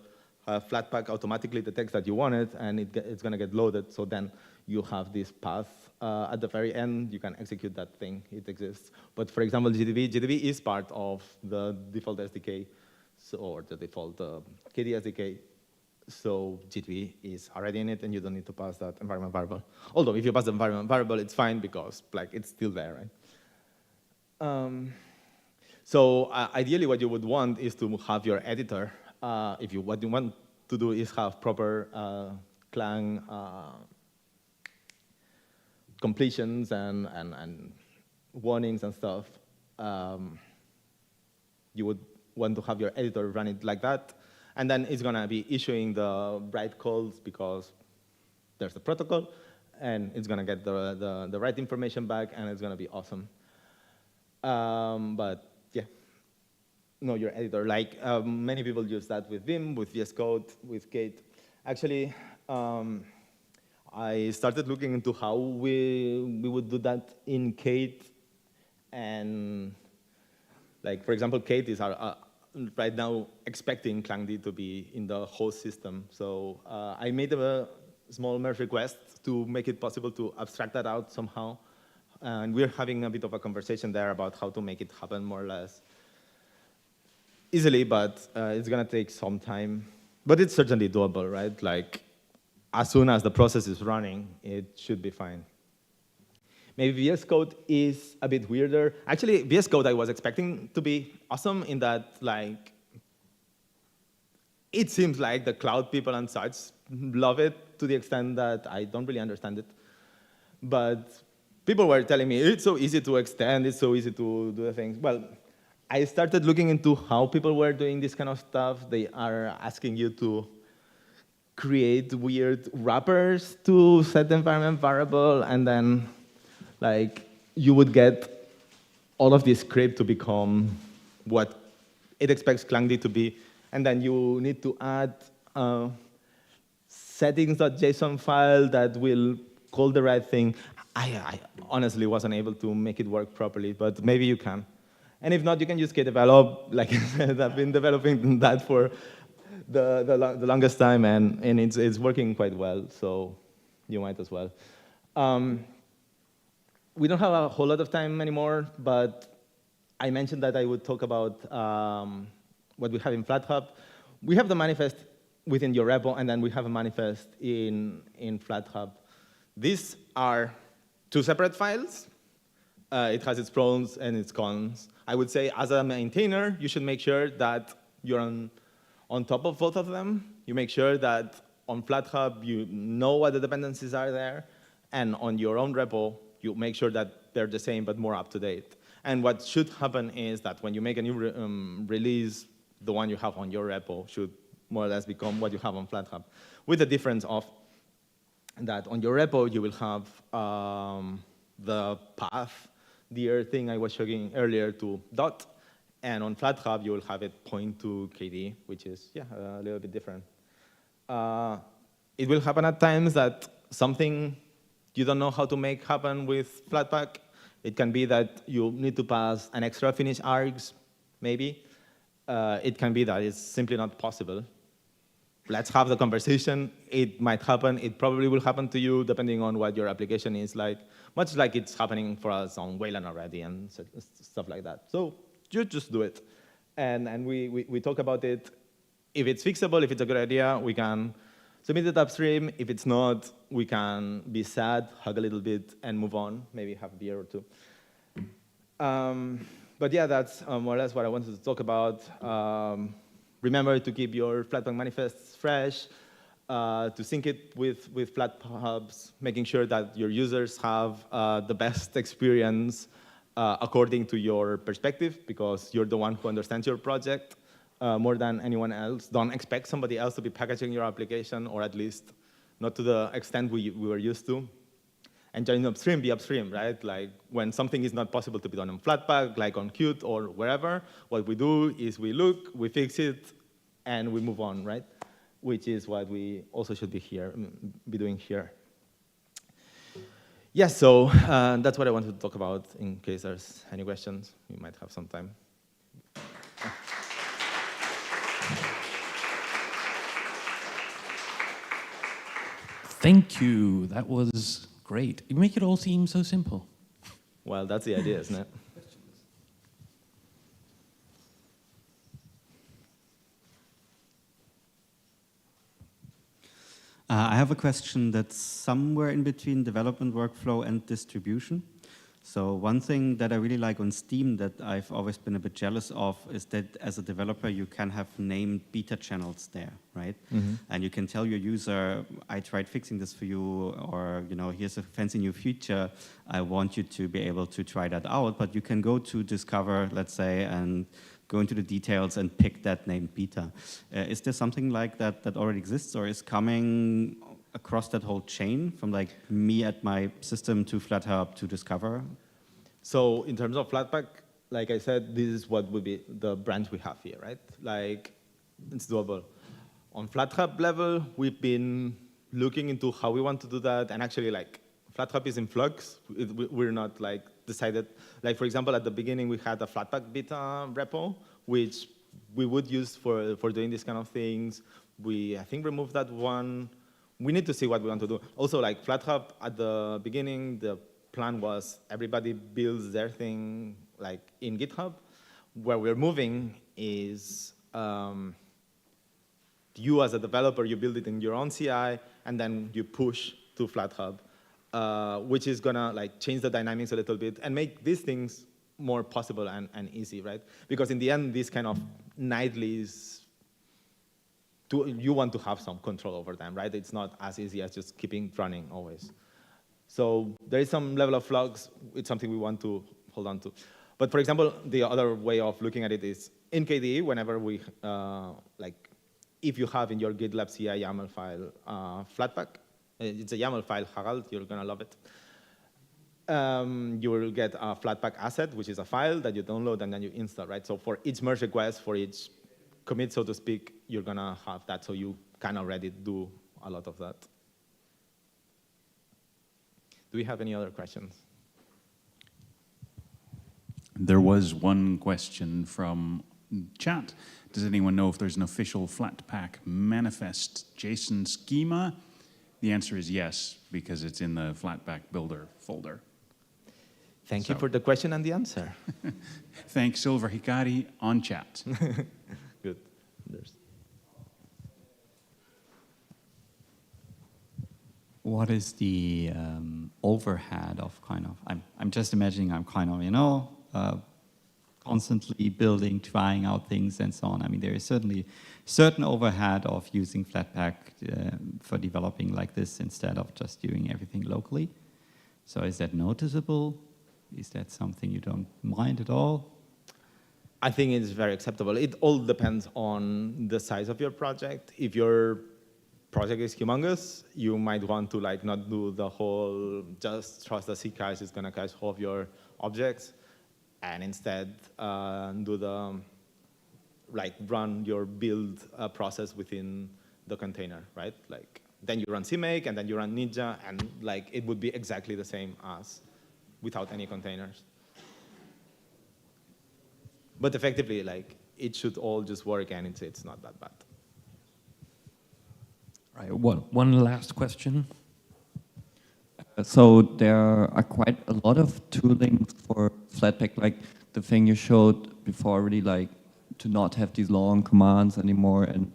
Flatpak automatically detects that you want it, and it's going to get loaded. So then you have this path at the very end. You can execute that thing. It exists. But for example, GDB is part of the default SDK, so, or the default KD SDK. So GDB is already in it, and you don't need to pass that environment variable. Although if you pass the environment variable, it's fine because like it's still there, right? So ideally, what you would want is to have your editor. What you want to do is have proper Clang completions and warnings and stuff. You would want to have your editor run it like that, and then it's going to be issuing the right calls because there's the protocol, and it's going to get the right information back, and it's going to be awesome. But yeah, know your editor. Like many people use that with Vim, with VS Code, with Kate. Actually, I started looking into how we would do that in Kate, and like for example, Kate is right now expecting ClangD to be in the host system. So I made a small merge request to make it possible to abstract that out somehow. And we're having a bit of a conversation there about how to make it happen more or less easily, but it's going to take some time. But it's certainly doable, right? Like, as soon as the process is running, it should be fine. Maybe VS Code is a bit weirder. Actually, VS Code I was expecting to be awesome in that, like, it seems like the cloud people and such love it to the extent that I don't really understand it. But people were telling me, it's so easy to extend, it's so easy to do the things. Well, I started looking into how people were doing this kind of stuff. They are asking you to create weird wrappers to set the environment variable, and then like you would get all of this script to become what it expects ClangD to be, and then you need to add settings.json file that will call the right thing. I honestly wasn't able to make it work properly, but maybe you can. And if not, you can use kdevelop. Like I said, I've been developing that for the longest time, and it's working quite well, so you might as well. We don't have a whole lot of time anymore, but I mentioned that I would talk about what we have in FlatHub. We have the manifest within your repo, and then we have a manifest in FlatHub. These are two separate files. It has its pros and its cons. I would say, as a maintainer, you should make sure that you're on top of both of them. You make sure that on FlatHub, you know what the dependencies are there, and on your own repo, you make sure that they're the same but more up to date. And what should happen is that when you make a new release, the one you have on your repo should more or less become what you have on FlatHub, with the difference of that on your repo, you will have the path, the thing I was showing earlier to dot, and on FlatHub, you will have it point to KD, which is, yeah, a little bit different. It will happen at times that something you don't know how to make happen with Flatpak. It can be that you need to pass an extra finish args, maybe. It can be that it's simply not possible. Let's have the conversation. It might happen. It probably will happen to you, depending on what your application is like, much like it's happening for us on Wayland already and stuff like that. So you just do it. And we talk about it. If it's fixable, if it's a good idea, we can submit it upstream. If it's not, we can be sad, hug a little bit, and move on, maybe have a beer or two. But yeah, that's more or less what I wanted to talk about. Remember to keep your Flatpak manifests fresh, to sync it with FlatHubs, making sure that your users have the best experience according to your perspective, because you're the one who understands your project more than anyone else. Don't expect somebody else to be packaging your application, or at least not to the extent we were used to. And join upstream, be upstream, right? Like when something is not possible to be done on Flatpak, like on Qt or wherever, what we do is we look, we fix it, and we move on, right? Which is what we also should be doing here. Yeah, so that's what I wanted to talk about. In case there's any questions, we might have some time. Thank you. That was great. You make it all seem so simple. Well, that's the idea, isn't it? I have a question that's somewhere in between development workflow and distribution. So one thing that I really like on Steam that I've always been a bit jealous of is that as a developer, you can have named beta channels there, right? And you can tell your user, I tried fixing this for you, or here's a fancy new feature. I want you to be able to try that out, but you can go to Discover, let's say, and go into the details and pick that named beta. Is there something like that that already exists or is coming across that whole chain from like me at my system to FlatHub to Discover? So in terms of Flatpak, like I said, this is what would be the branch we have here, right? Like, it's doable. On FlatHub level, we've been looking into how we want to do that, and actually, like, FlatHub is in flux. We're not like decided. Like, for example, at the beginning, we had a Flatpak beta repo, which we would use for doing these kind of things. We, I think, removed that one. We need to see what we want to do. Also, like FlatHub, at the beginning, the plan was everybody builds their thing like in GitHub. Where we're moving is you as a developer, you build it in your own CI, and then you push to FlatHub, which is gonna like change the dynamics a little bit and make these things more possible and easy, right? Because in the end, these kind of nightlies, you want to have some control over them, right? It's not as easy as just keeping running always. So there is some level of flux. It's something we want to hold on to. But for example, the other way of looking at it is in KDE, whenever we, like, if you have in your GitLab CI YAML file Flatpak, it's a YAML file, Harald, you're gonna love it. You will get a Flatpak asset, which is a file that you download and then you install, right? So for each merge request, for each commit, so to speak, you're gonna have that, so you can already do a lot of that. Do we have any other questions? There was one question from chat. Does anyone know if there's an official Flatpak manifest JSON schema? The answer is yes, because it's in the Flatpak builder folder. Thank you for the question and the answer. Thank Silver Hikari on chat. Good. What is the overhead of kind of, I'm just imagining I'm kind of, constantly building, trying out things and so on. I mean, there is certainly certain overhead of using Flatpak for developing like this instead of just doing everything locally. So is that noticeable? Is that something you don't mind at all? I think it's very acceptable. It all depends on the size of your project. If your project is humongous, you might want to like not do the whole, just trust the C cache is gonna cache all of your objects, and instead do the, like run your build process within the container, right? Like then you run CMake and then you run Ninja, and like it would be exactly the same as without any containers. But effectively, like it should all just work, and it's not that bad. Right. One last question. So there are quite a lot of tooling for Flatpak, like the thing you showed before, really like to not have these long commands anymore and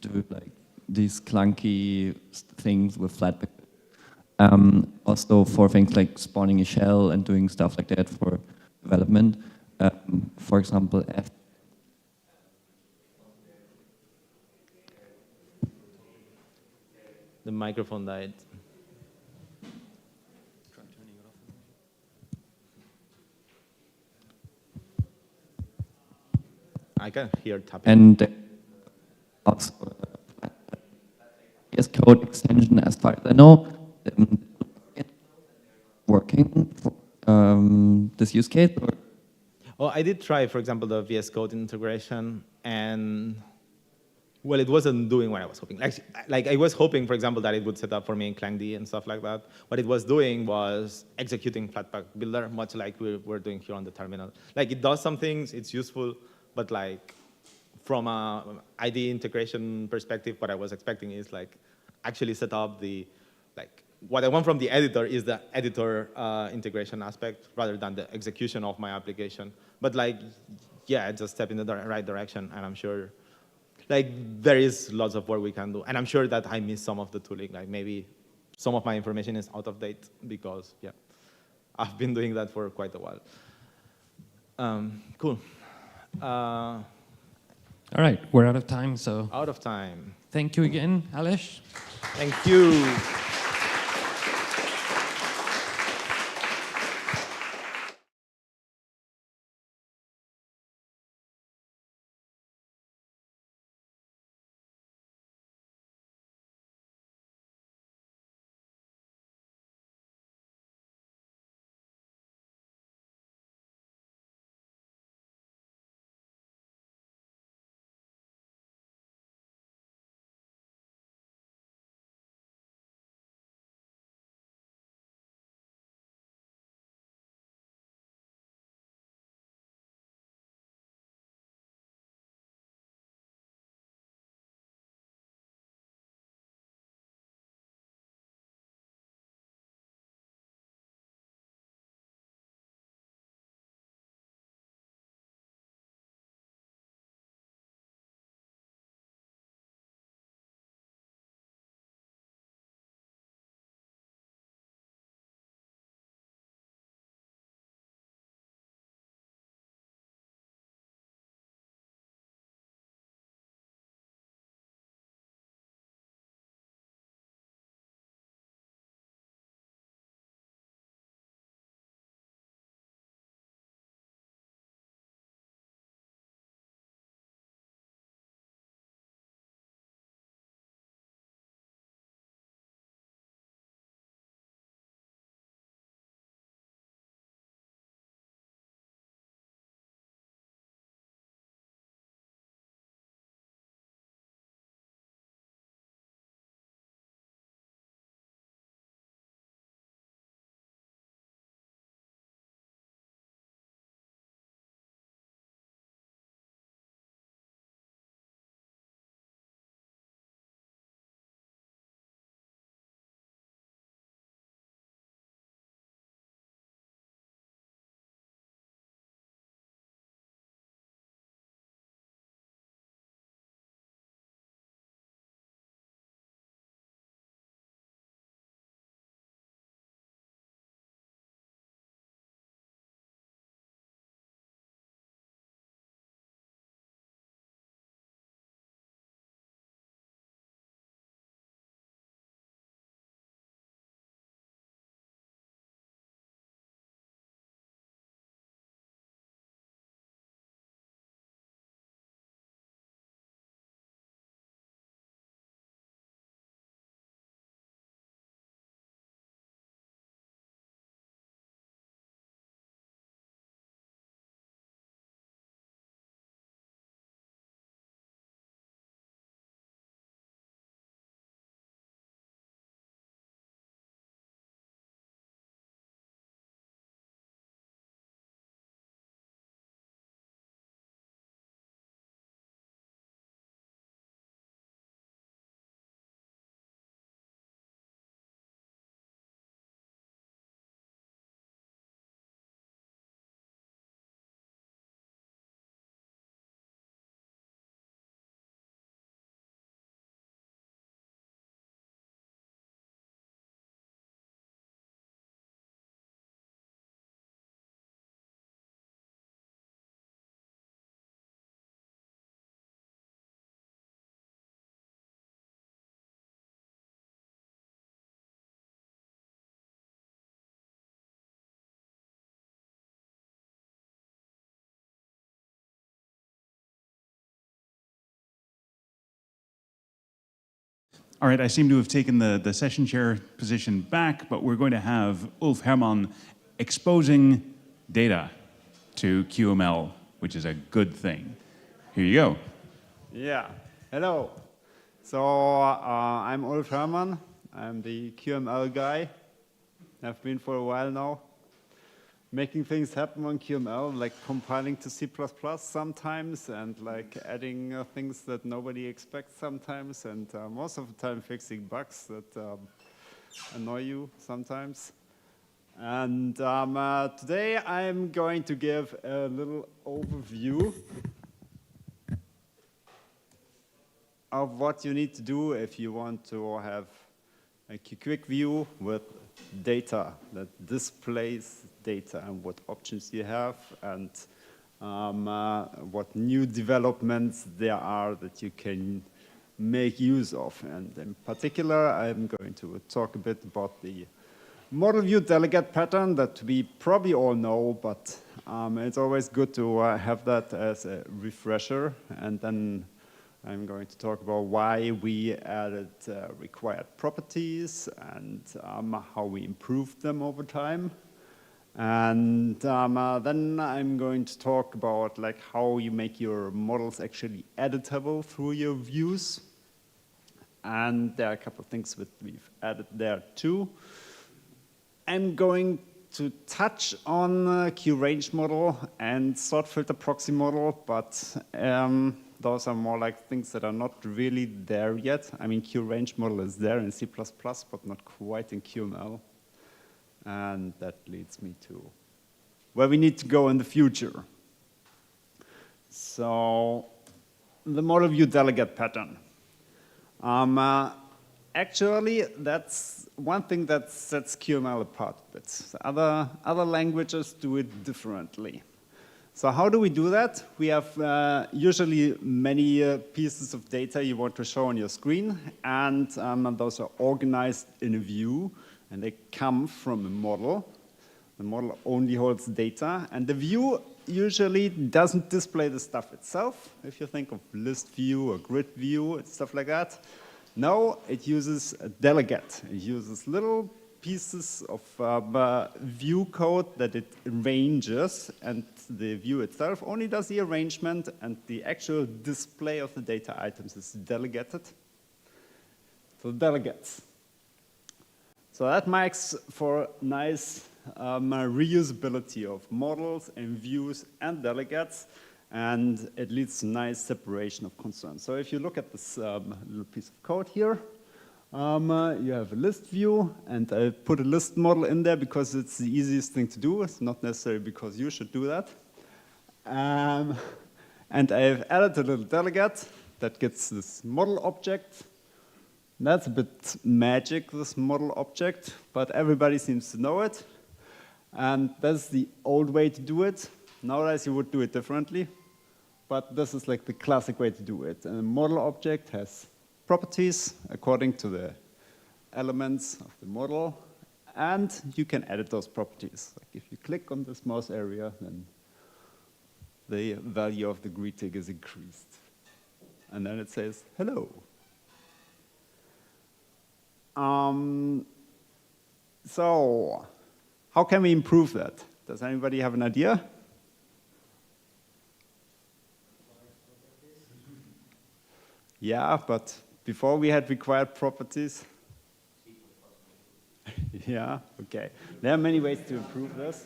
do like these clunky things with Flatpak. Also for things like spawning a shell and doing stuff like that for development. For example, The microphone died. I can hear tapping. And also VS Code extension, as far as I know, working for this use case? Or? Well, I did try, for example, the VS Code integration, and well, it wasn't doing what I was hoping. Like I was hoping, for example, that it would set up for me in ClangD and stuff like that. What it was doing was executing Flatpak builder, much like we're doing here on the terminal. Like it does some things, it's useful, but like from a IDE integration perspective, what I was expecting is like actually set up the like what I want from the editor is the editor integration aspect rather than the execution of my application. But like, yeah, it's a step in the right direction, and I'm sure like there is lots of work we can do. And I'm sure that I missed some of the tooling, like maybe some of my information is out of date because, yeah, I've been doing that for quite a while. Cool. All right, we're out of time, so. Out of time. Thank you again, Alesh. Thank you. All right, I seem to have taken the session chair position back, but we're going to have Ulf Hermann exposing data to QML, which is a good thing. Here you go. Yeah, hello. So I'm Ulf Hermann. I'm the QML guy. I've been for a while now. Making things happen on QML, like compiling to C++ sometimes, and like adding things that nobody expects sometimes, and most of the time fixing bugs that annoy you sometimes. And today I'm going to give a little overview of what you need to do if you want to have a quick view with data that displays data and what options you have and what new developments there are that you can make use of. And in particular, I'm going to talk a bit about the model view delegate pattern that we probably all know, but it's always good to have that as a refresher. And then I'm going to talk about why we added required properties and how we improved them over time. And then I'm going to talk about like how you make your models actually editable through your views. And there are a couple of things that we've added there too. I'm going to touch on Q-range model and sort filter proxy model, but those are more like things that are not really there yet. I mean, Q-range model is there in C++, but not quite in QML. And that leads me to where we need to go in the future. So the model view delegate pattern. Actually, that's one thing that sets QML apart a bit. Other languages do it differently. So how do we do that? We have usually many pieces of data you want to show on your screen, and those are organized in a view, and they come from a model. The model only holds data, and the view usually doesn't display the stuff itself. If you think of list view or grid view and stuff like that, no, it uses a delegate. It uses little pieces of view code that it arranges, and the view itself only does the arrangement, and the actual display of the data items is delegated to delegates. So that makes for nice reusability of models and views and delegates, and it leads to nice separation of concerns. So if you look at this little piece of code here, you have a list view, and I put a list model in there because it's the easiest thing to do. It's not necessarily because you should do that. And I've added a little delegate that gets this model object. That's a bit magic, this model object, but everybody seems to know it. And that's the old way to do it. Nowadays you would do it differently, but this is like the classic way to do it. And a model object has properties according to the elements of the model, and you can edit those properties. Like if you click on this mouse area, then the value of the greeting is increased. And then it says, hello. So how can we improve that? Does anybody have an idea? Yeah, but before we had required properties. Yeah, okay. There are many ways to improve this.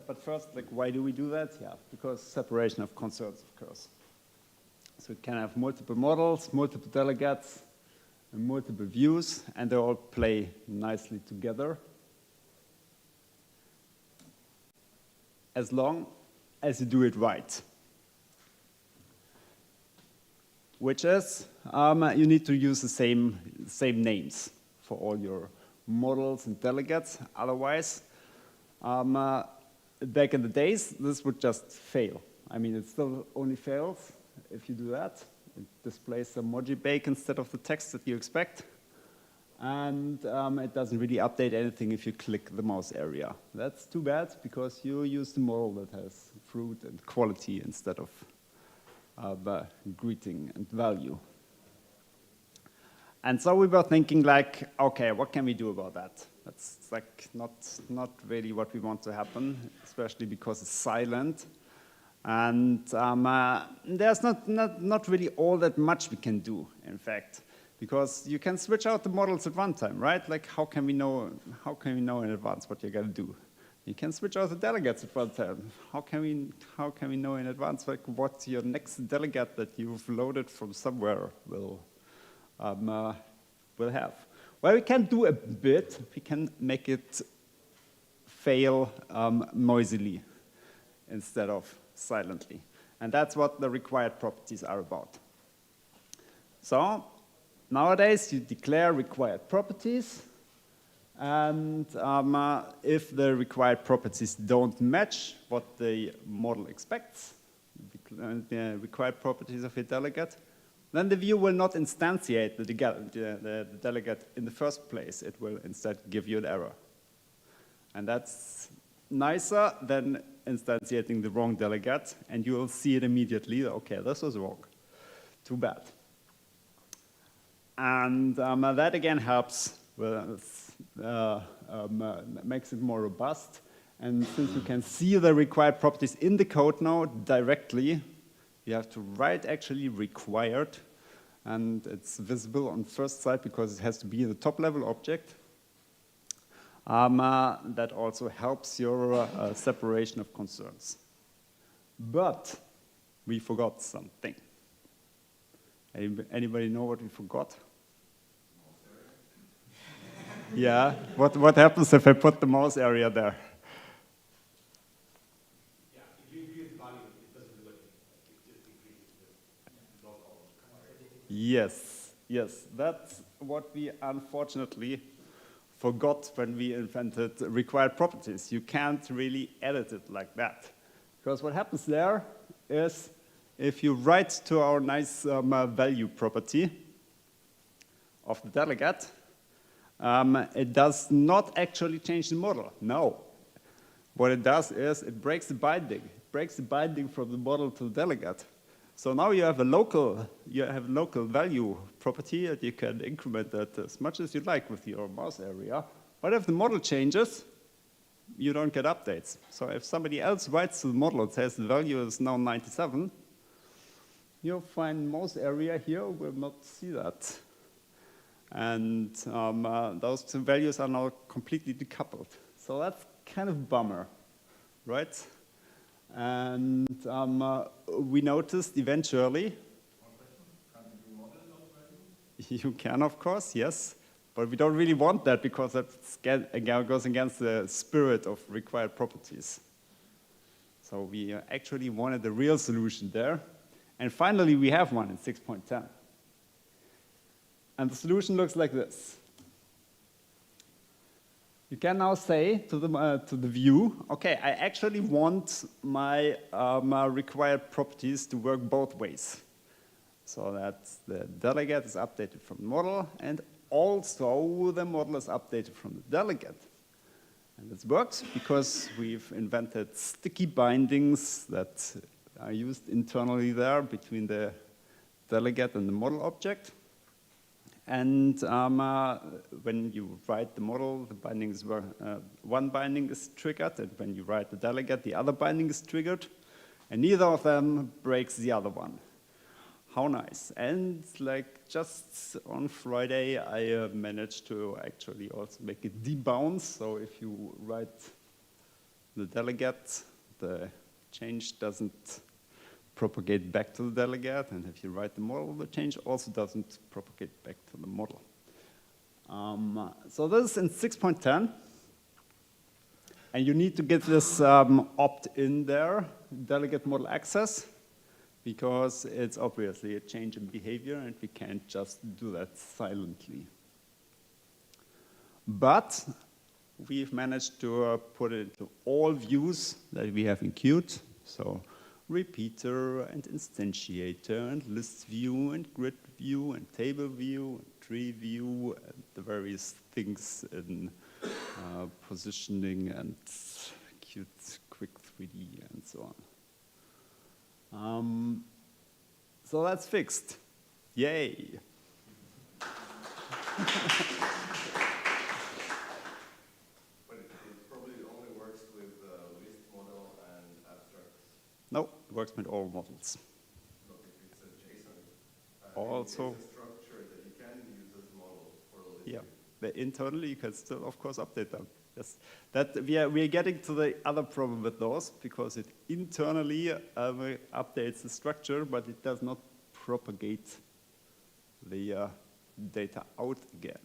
But first, like, why do we do that? Yeah, because separation of concerns, of course. So it can have multiple models, multiple delegates, and multiple views, and they all play nicely together. As long as you do it right. Which is, you need to use the same names for all your models and delegates. Otherwise, back in the days, this would just fail. I mean, it still only fails if you do that. It displays the emoji bake instead of the text that you expect. And it doesn't really update anything if you click the mouse area. That's too bad, because you use the model that has fruit and quality instead of greeting and value. And so we were thinking like, okay, what can we do about that? That's like not really what we want to happen, especially because it's silent. And there's not really all that much we can do, in fact. Because you can switch out the models at runtime, right? Like, how can we know in advance what you're going to do? You can switch out the delegates at one time. How can we know in advance like what your next delegate that you've loaded from somewhere will have? Well, we can do a bit. We can make it fail noisily instead of silently. And that's what the required properties are about. So nowadays, you declare required properties. And if the required properties don't match what the model expects, the required properties of a delegate, then the view will not instantiate the delegate in the first place. It will instead give you an error. And that's nicer than instantiating the wrong delegate, and you will see it immediately. Okay, this was wrong. Too bad. And that again helps with makes it more robust. And since you can see the required properties in the code now directly, you have to write actually required. And it's visible on first sight because it has to be in the top level object. That also helps your separation of concerns. But we forgot something. Anybody know what we forgot? Yeah, what happens if I put the mouse area there? Yeah, if you increase the value, it doesn't do anything. It just increases the local. Yes, that's what we unfortunately forgot when we invented required properties. You can't really edit it like that. Because what happens there is if you write to our nice value property of the delegate, it does not actually change the model. No. What it does is it breaks the binding. It breaks the binding from the model to the delegate. So now you have a local value property that you can increment that as much as you like with your mouse area. But if the model changes, you don't get updates. So if somebody else writes to the model and says the value is now 97, you'll find mouse area here will not see that. And those two values are now completely decoupled. So that's kind of a bummer, right? And we noticed eventually. You can, of course, yes. But we don't really want that because that goes against the spirit of required properties. So we actually wanted a real solution there. And finally, we have one in 6.10. And the solution looks like this. You can now say to the view, okay, I actually want my required properties to work both ways. So that the delegate is updated from the model, and also the model is updated from the delegate. And this works because we've invented sticky bindings that are used internally there between the delegate and the model object. And when you write the model, the bindings one binding is triggered, and when you write the delegate, the other binding is triggered, and neither of them breaks the other one. How nice. And like just on Friday, I managed to actually also make it debounce. So if you write the delegate, the change doesn't propagate back to the delegate, and if you write the model, the change also doesn't propagate back to the model. So this is in 6.10, and you need to get this opt-in there, delegate model access, because it's obviously a change in behavior, and we can't just do that silently. But we've managed to put it into all views that we have in Qt, so repeater and instantiator and list view and grid view and table view and tree view and the various things in positioning and Qt quick 3D and so on. So that's fixed. Yay. No, it works with all models. Look, if it's a JSON, also, it's a structure that you can use as a model for the list. Yeah, but internally you can still, of course, update them. Yes. That we are getting to the other problem with those, because it internally updates the structure, but it does not propagate the data out again.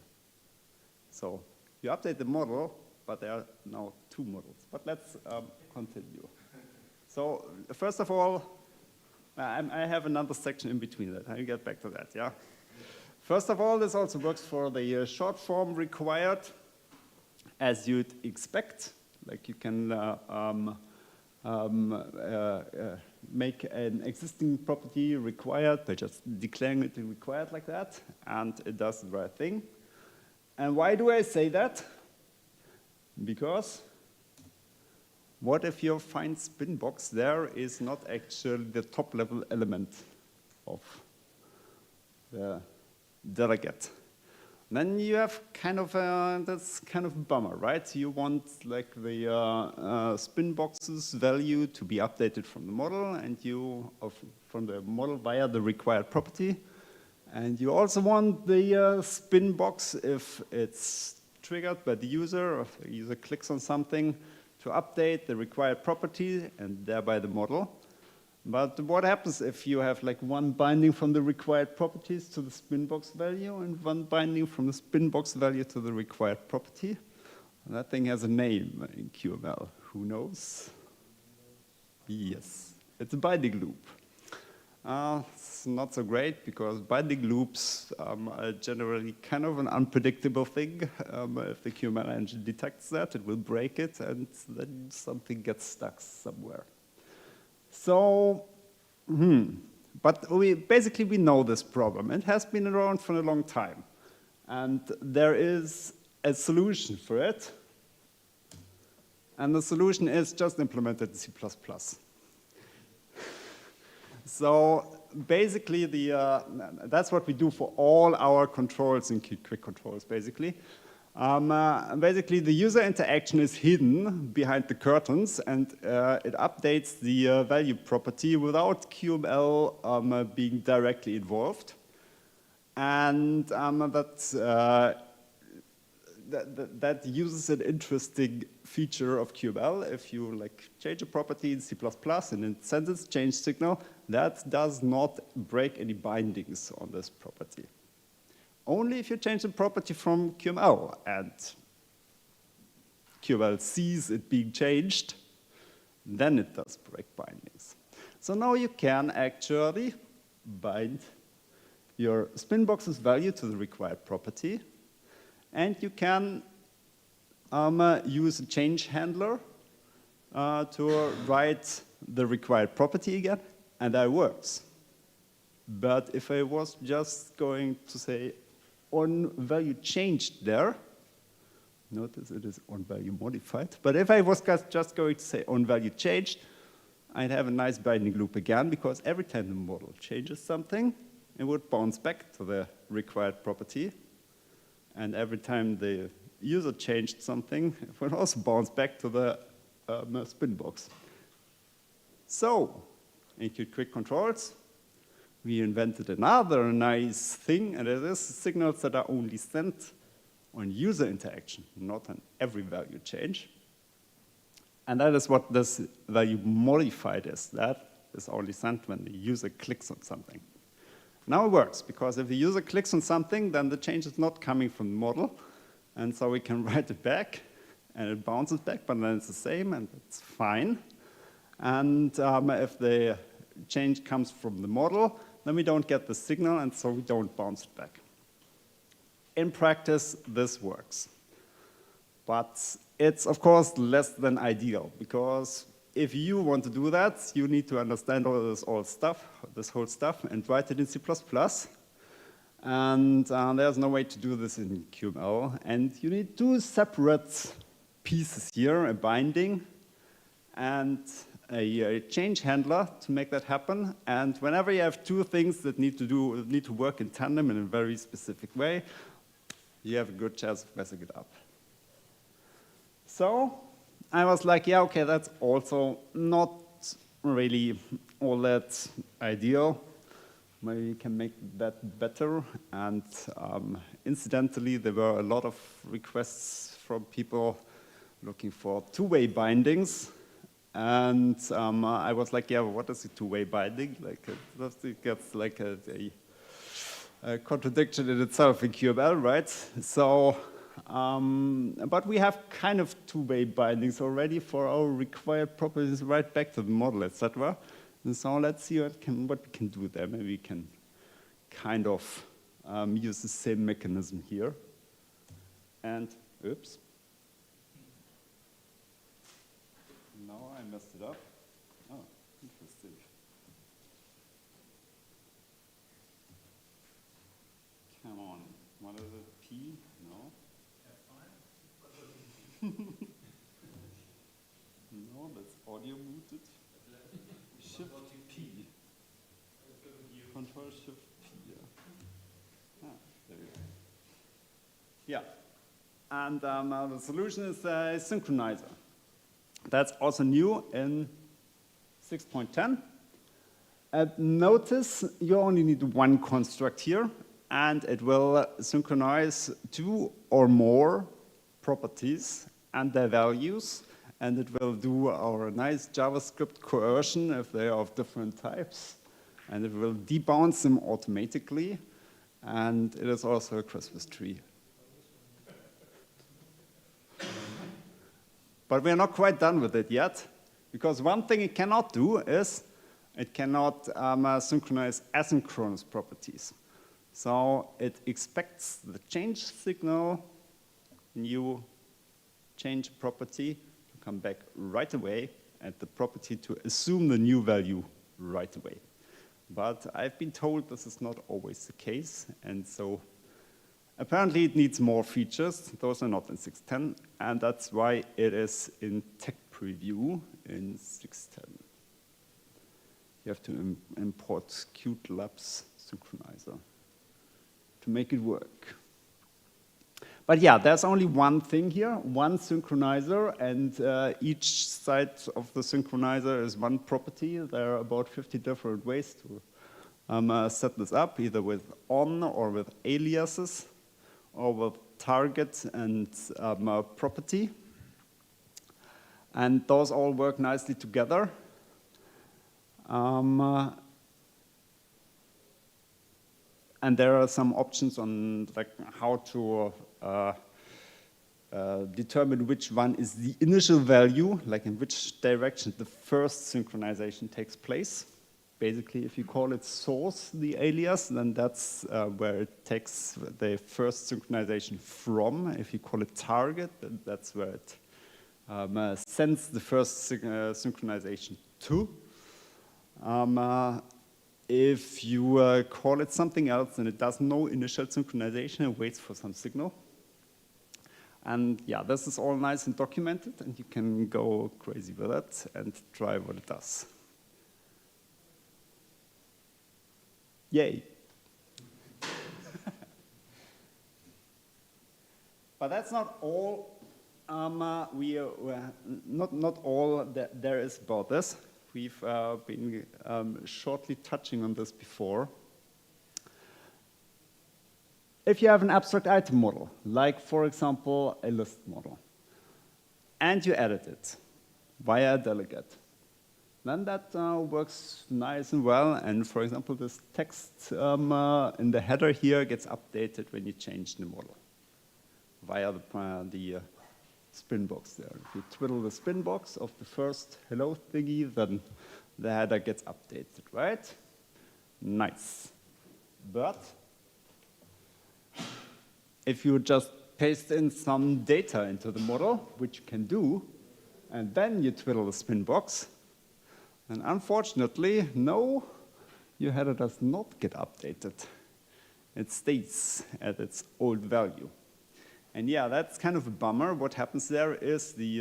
So you update the model, but there are now two models. But let's continue. So first of all, I have another section in between that. I'll get back to that, yeah? First of all, this also works for the short form required, as you'd expect. Like you can make an existing property required by just declaring it required like that, and it does the right thing. And why do I say that? Because what if your find spin box there is not actually the top level element of the delegate? Then you have kind of that's kind of a bummer, right? You want like the spin box's value to be updated from the model, and from the model via the required property, and you also want the spin box, if it's triggered by the user, or if the user clicks on something, to update the required property and thereby the model. But what happens if you have like one binding from the required properties to the spin box value and one binding from the spin box value to the required property? And that thing has a name in QML. Who knows? Yes, it's a binding loop. It's not so great because binding loops are generally kind of an unpredictable thing. If the QML engine detects that, it will break it, and then something gets stuck somewhere. So, but basically we know this problem. It has been around for a long time. And there is a solution for it. And the solution is just implemented in C++. So basically that's what we do for all our controls in quick controls, basically. Basically, the user interaction is hidden behind the curtains, and it updates the value property without QML being directly involved. And that uses an interesting feature of QML. If you like change a property in C++ and in sentence change signal, that does not break any bindings on this property. Only if you change the property from QML and QML sees it being changed, then it does break bindings. So now you can actually bind your spin box's value to the required property, and you can use a change handler to write the required property again, and that works. But if I was just going to say on value changed there, notice it is on value modified, but if I was just going to say on value changed, I'd have a nice binding loop again, because every time the model changes something, it would bounce back to the required property. And every time the user changed something, it would also bounce back to the spin box. So, in quick controls, we invented another nice thing, and it is signals that are only sent on user interaction, not on every value change. And that is what this value modified is. That is only sent when the user clicks on something. Now it works, because if the user clicks on something, then the change is not coming from the model, and so we can write it back, and it bounces back, but then it's the same, and it's fine. And if the change comes from the model, then we don't get the signal, and so we don't bounce it back. In practice, this works. But it's, of course, less than ideal, because if you want to do that, you need to understand all this whole stuff, and write it in C++. And there's no way to do this in QML. And you need two separate pieces here, a binding and a change handler to make that happen. And whenever you have two things that need to work in tandem in a very specific way, you have a good chance of messing it up. So I was like, yeah, okay, that's also not really all that ideal. Maybe we can make that better. And incidentally, there were a lot of requests from people looking for two-way bindings. And I was like, yeah, what is a two-way binding? Like, it gets like a contradiction in itself in QML, right? So, but we have kind of two-way bindings already for our required properties right back to the model, etc. And so let's see what we can do there. Maybe we can kind of use the same mechanism here. And, oops. No, I messed it up. Oh, interesting. Come on. What is it? P? No. No, that's audio muted. Shift P. Control Shift P. Yeah. There we go. Yeah. And the solution is a synchronizer. That's also new in 6.10. And notice you only need one construct here, and it will synchronize two or more properties and their values, and it will do our nice JavaScript coercion if they are of different types, and it will debounce them automatically, and it is also a Christmas tree. But we're not quite done with it yet, because one thing it cannot do is it cannot synchronize asynchronous properties. So it expects the change signal, new change property, to come back right away, and the property to assume the new value right away. But I've been told this is not always the case, and so apparently it needs more features. Those are not in 6.10, and that's why it is in tech preview in 6.10. You have to import Qt Labs synchronizer to make it work. But yeah, there's only one thing here, one synchronizer, and each side of the synchronizer is one property. There are about 50 different ways to set this up, either with on or with aliases, or with target and property. And those all work nicely together. And there are some options on like how to determine which one is the initial value, like in which direction the first synchronization takes place. Basically, if you call it source, the alias, then that's where it takes the first synchronization from. If you call it target, then that's where it sends the first synchronization to. If you call it something else, then it does no initial synchronization, it waits for some signal. And yeah, this is all nice and documented, and you can go crazy with it and try what it does. Yay. But that's not all. Not all that there is about this. We've been shortly touching on this before. If you have an abstract item model, like for example a list model, and you edit it via a delegate, then that works nice and well. And for example, this text in the header here gets updated when you change the model via the spin box there. If you twiddle the spin box of the first hello thingy, then the header gets updated, right? Nice. But if you just paste in some data into the model, which you can do, and then you twiddle the spin box, and unfortunately, no, your header does not get updated. It stays at its old value. And yeah, that's kind of a bummer. What happens there is the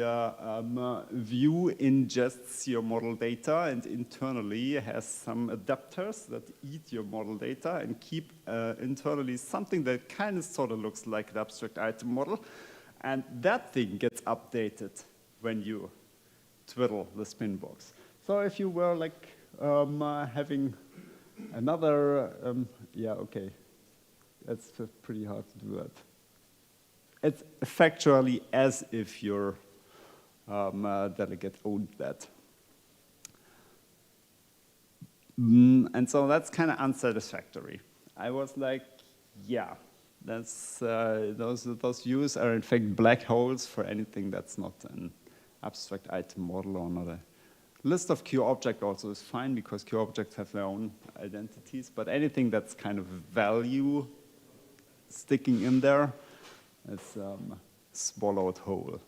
view ingests your model data and internally has some adapters that eat your model data and keep internally something that kind of sort of looks like an abstract item model. And that thing gets updated when you twiddle the spin box. So if you were like having another, yeah, okay, that's pretty hard to do that. It's factually as if your delegate owned that. And so that's kind of unsatisfactory. I was like, yeah, that's, those views are in fact black holes for anything that's not an abstract item model or not a list of QObject also is fine because QObjects have their own identities, but anything that's kind of value sticking in there is swallowed whole.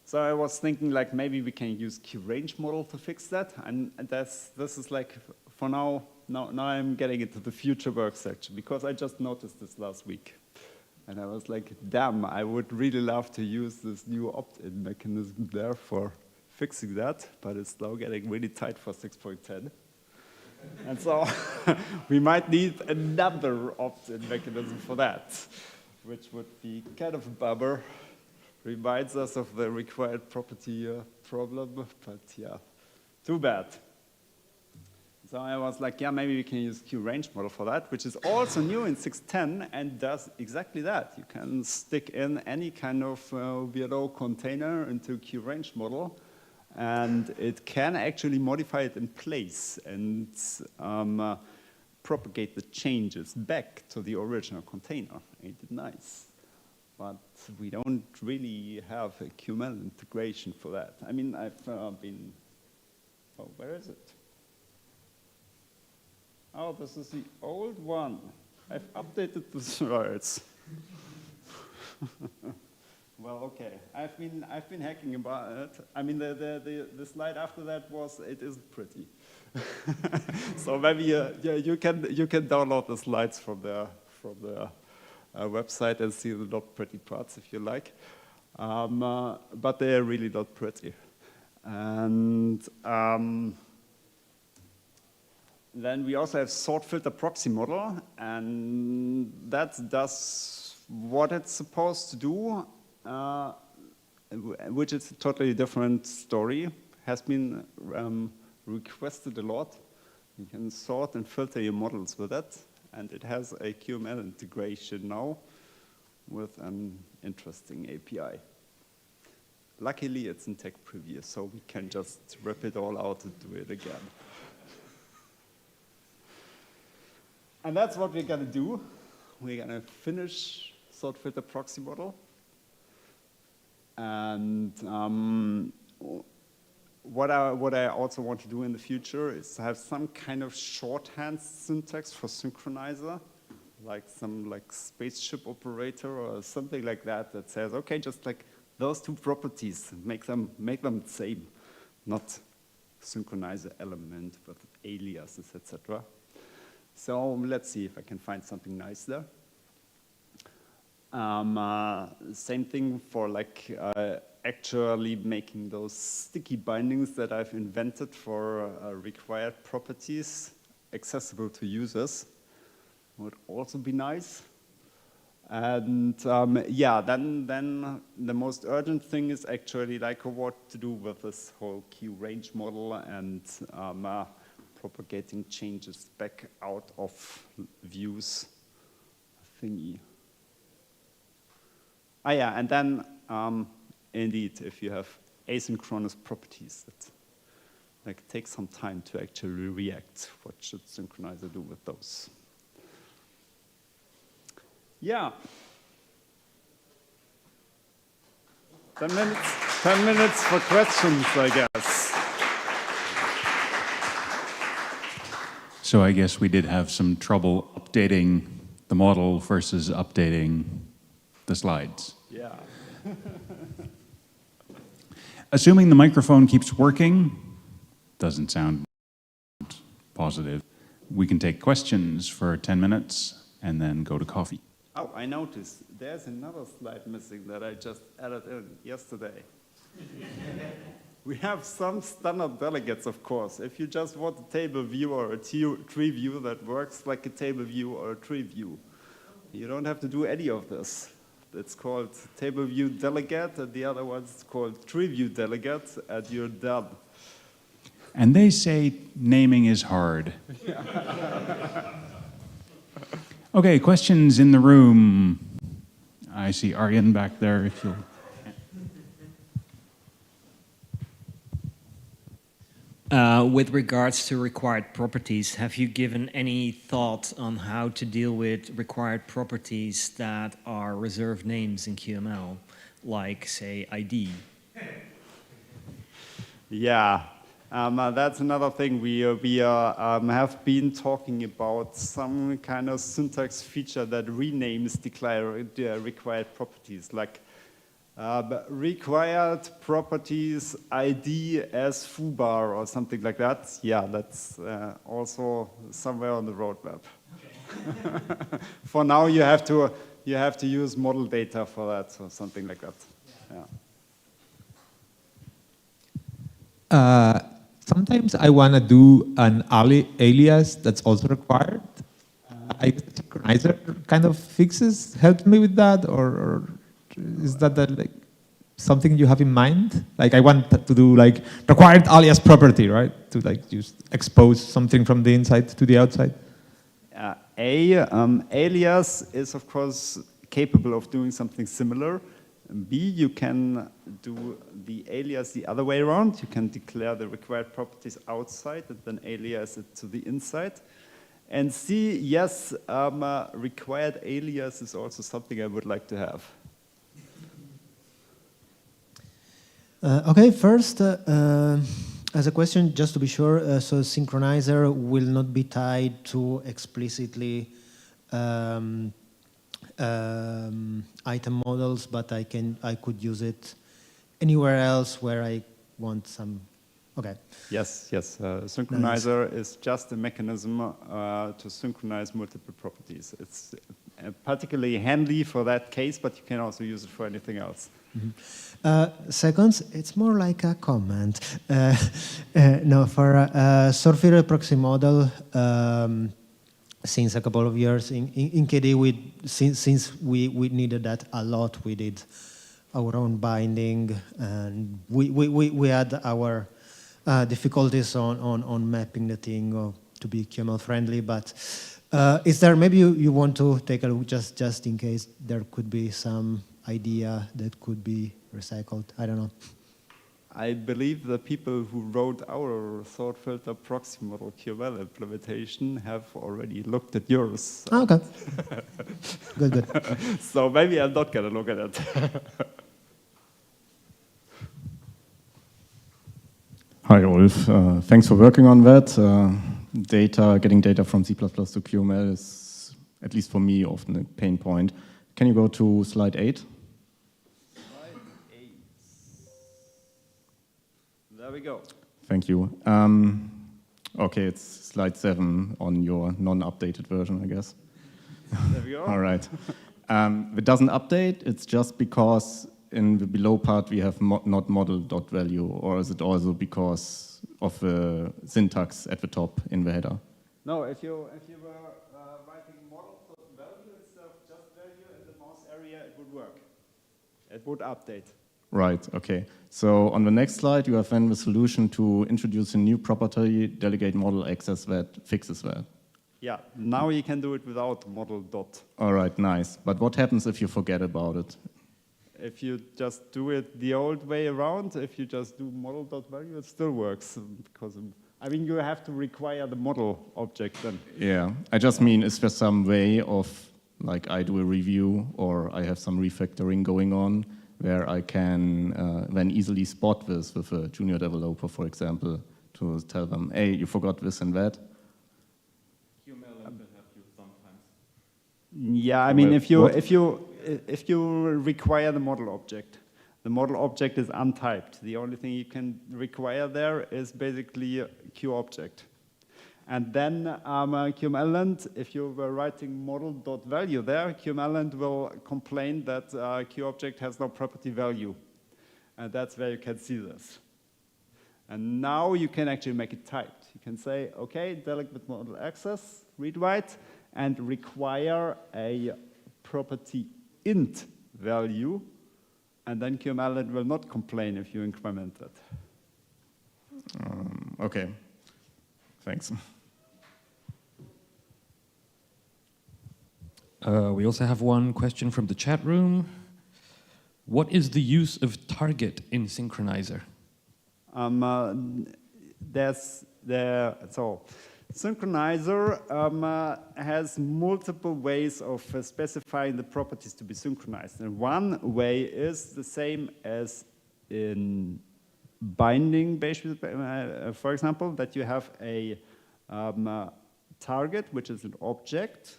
So I was thinking like maybe we can use QRange model to fix that, and this is like for now I'm getting into the future work section because I just noticed this last week. And I was like, damn, I would really love to use this new opt-in mechanism there for fixing that, but it's now getting really tight for 6.10. And so we might need another opt-in mechanism for that, which would be kind of a bummer. Reminds us of the required property problem, but yeah, too bad. So I was like, yeah, maybe we can use QRange model for that, which is also new in 6.10 and does exactly that. You can stick in any kind of weirdo container into QRange model, and it can actually modify it in place and propagate the changes back to the original container. Ain't it nice? But we don't really have a QML integration for that. I mean, I've been, oh, where is it? Oh, this is the old one. I've updated the slides. Well, okay. I've been hacking about it. I mean, the slide after that was it isn't pretty. So maybe yeah, you can download the slides from the website and see the not pretty parts if you like, but they are really not pretty. And then we also have sort filter proxy model, and that does what it's supposed to do, which is a totally different story. Has been requested a lot. You can sort and filter your models with it, and it has a QML integration now with an interesting API. Luckily, it's in tech preview, so we can just rip it all out and do it again. And that's what we're going to do. We're going to finish sort filter proxy model. And what I also want to do in the future is to have some kind of shorthand syntax for synchronizer, like some spaceship operator or something like that that says, okay, just like those two properties, make them the same, not synchronize the element with aliases, etc. So let's see if I can find something nice there. Same thing for actually making those sticky bindings that I've invented for required properties accessible to users. Would also be nice. And yeah, then the most urgent thing is actually what to do with this whole QRange model and propagating changes back out of views thingy. Ah, yeah, and then indeed, if you have asynchronous properties that take some time to actually react, what should synchronizer do with those? Yeah. 10 minutes for questions, I guess. So I guess we did have some trouble updating the model versus updating the slides. Yeah. Assuming the microphone keeps working, doesn't sound positive, we can take questions for 10 minutes and then go to coffee. Oh, I noticed there's another slide missing that I just added in yesterday. We have some standard delegates, of course. If you just want a table view or a tree view that works like a table view or a tree view, you don't have to do any of this. It's called table view delegate, and the other one's called tree view delegate, and you're done. And they say naming is hard. Okay, questions in the room. I see Aryan back there, if you'll With regards to required properties, have you given any thought on how to deal with required properties that are reserved names in QML, like, say, ID? Yeah, that's another thing. We have been talking about some kind of syntax feature that renames the required properties, like required properties ID as foobar or something like that. Yeah, that's also somewhere on the roadmap. Okay. For now, you have to use model data for that or something like that. Yeah. Sometimes I want to do an alias that's also required. I guess the synchronizer kind of helps me with that, or is that like something you have in mind? Like I want to do like required alias property, right? To like just expose something from the inside to the outside. Alias is of course capable of doing something similar. B, you can do the alias the other way around. You can declare the required properties outside and then alias it to the inside. And C, yes, required alias is also something I would like to have. Okay, first, as a question, just to be sure, so synchronizer will not be tied to explicitly item models, but I could use it anywhere else where I want some. Okay. Yes. Synchronizer is just a mechanism to synchronize multiple properties. It's particularly handy for that case, but you can also use it for anything else. Mm-hmm. Second, it's more like a comment. No, for a sort-filtered proxy model, since a couple of years in KDE, since we needed that a lot, we did our own binding, and we had our difficulties on mapping the thing to be QML friendly. But is there, maybe you want to take a look just in case there could be some idea that could be recycled? I don't know. I believe the people who wrote our sort filter proxy model QML implementation have already looked at yours. Oh, okay. Good. So maybe I'm not going to look at it. Hi, Ulf. Thanks for working on that. Getting data from C++ to QML is, at least for me, often a pain point. Can you go to slide 8? There we go. Thank you. Okay, it's slide 7 on your non-updated version, I guess. There we go. All right. It doesn't update. It's just because in the below part we have not model.value, or is it also because of the syntax at the top in the header? No, if you were writing model.value instead of just value in the mouse area, it would work. It would update. Right, okay. So on the next slide, you have then the solution to introduce a new property, delegate model access, that fixes that. Yeah, now you can do it without model dot. All right, nice. But what happens if you forget about it? If you just do it the old way around, if you just do model.value, it still works. Because, I mean, you have to require the model object then. Yeah, I just mean, is there some way of, like, I do a review or I have some refactoring going on where I can then easily spot this with a junior developer, for example, to tell them, hey, you forgot this and that? QML will help you sometimes. Yeah, I mean, if you require the model object is untyped. The only thing you can require there is basically QObject. And then QMLand, if you were writing model.value there, QMLand will complain that QObject has no property value. And that's where you can see this. And now you can actually make it typed. You can say, okay, delegate model access, read write, and require a property int value. And then QMLand will not complain if you increment that. Okay, thanks. We also have one question from the chat room. What is the use of target in Synchronizer? so synchronizer has multiple ways of specifying the properties to be synchronized. And one way is the same as in binding, for example, that you have a target, which is an object,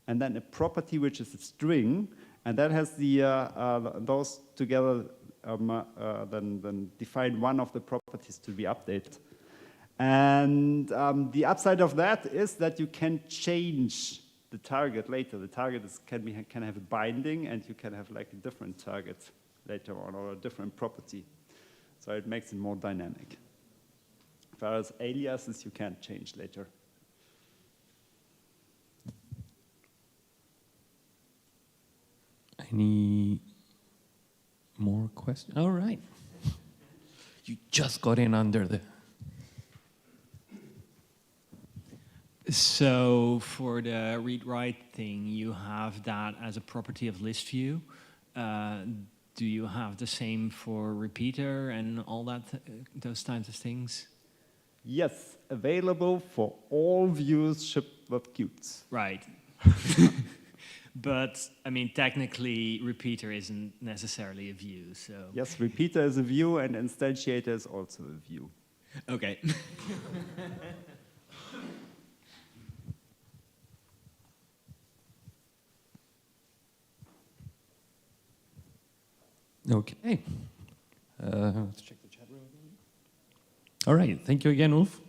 and then a property, which is a string, and that has those together then define one of the properties to be updated. And the upside of that is that you can change the target later. The target can have a binding, and you can have like a different target later on, or a different property. So it makes it more dynamic. Whereas aliases you can't change later. Any more questions? All right. You just got in under the... So for the read-write thing, you have that as a property of list view. Do you have the same for repeater and all that, those kinds of things? Yes, available for all views shipped with Qt. Right. But, I mean, technically, repeater isn't necessarily a view, so... Yes, repeater is a view, and instantiator is also a view. Okay. Okay. Let's check the chat room again. All right. Thank you again, Ulf.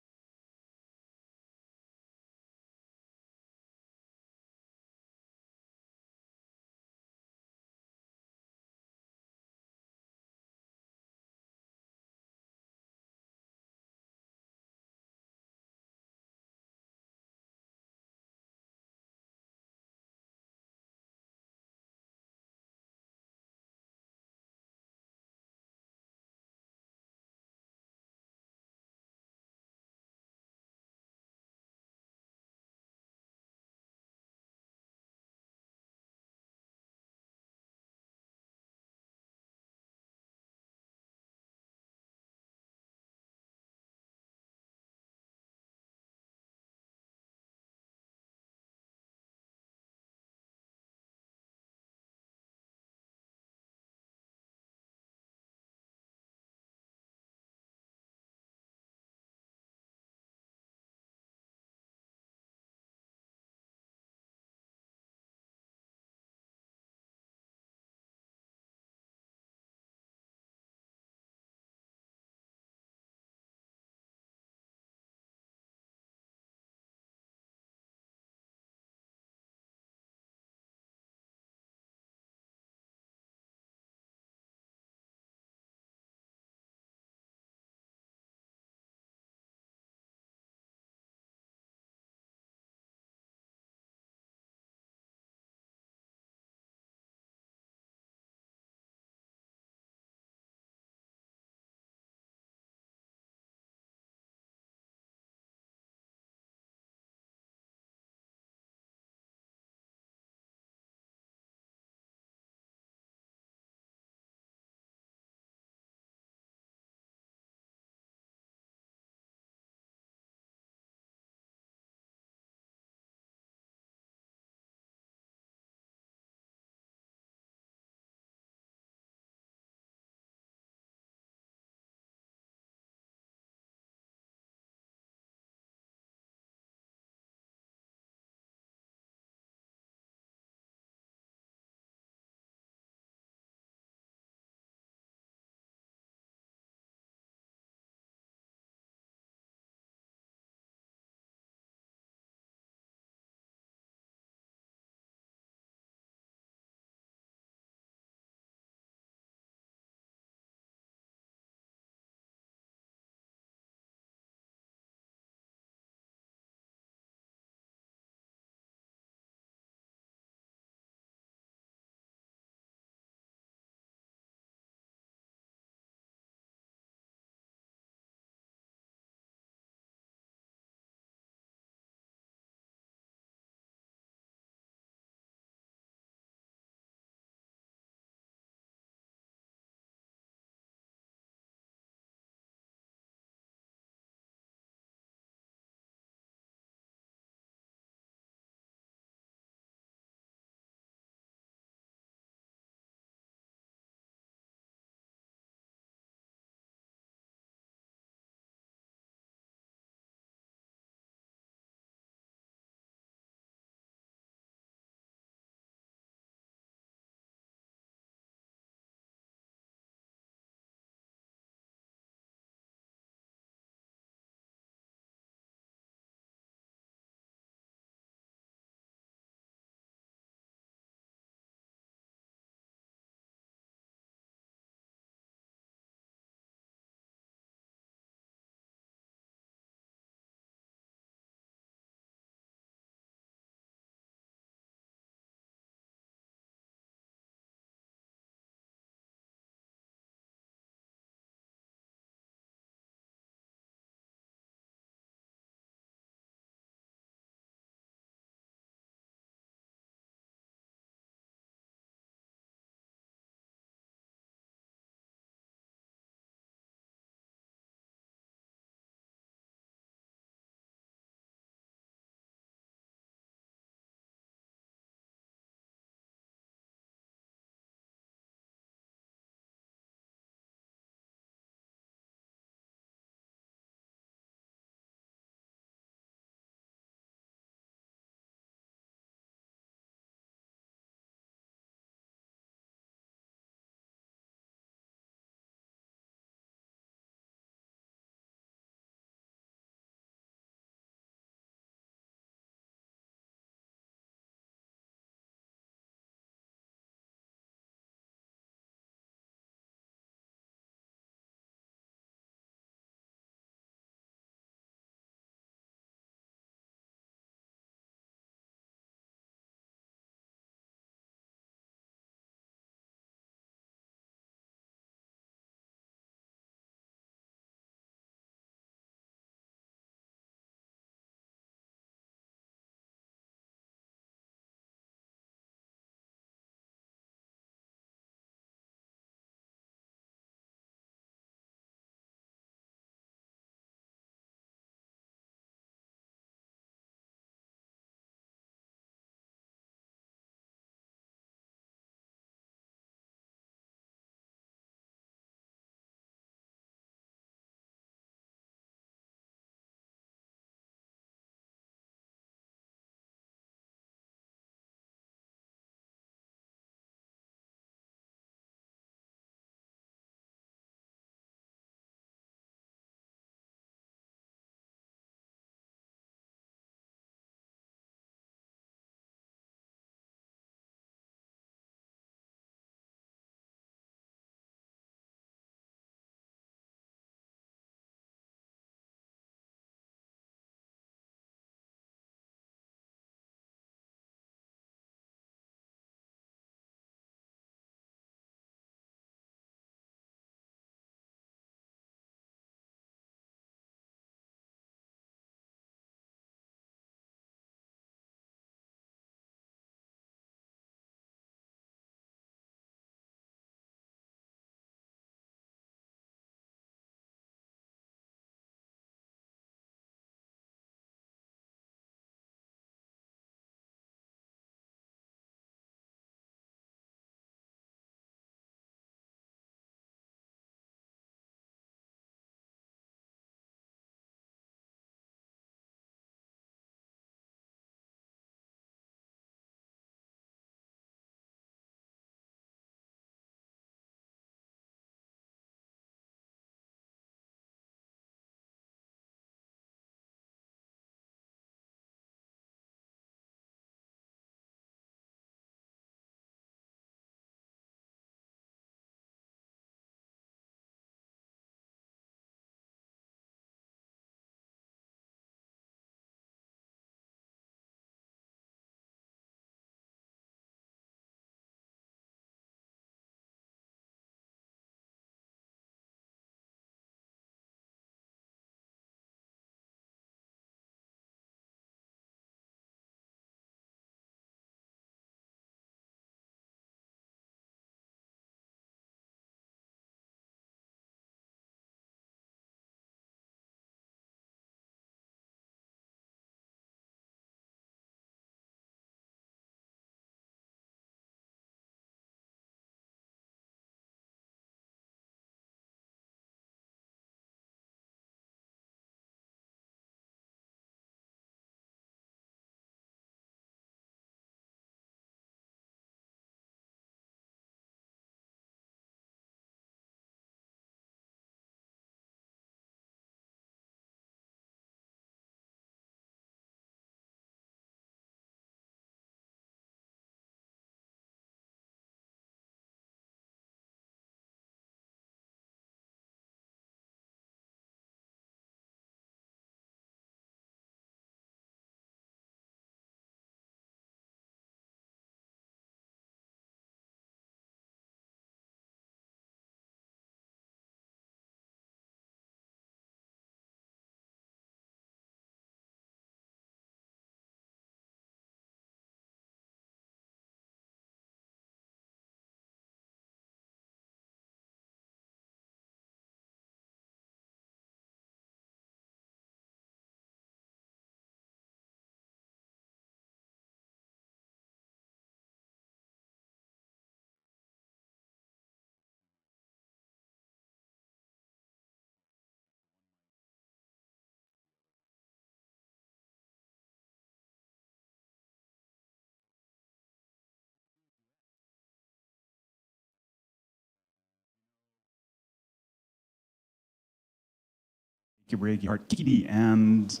Breaky Heart, Kiki, and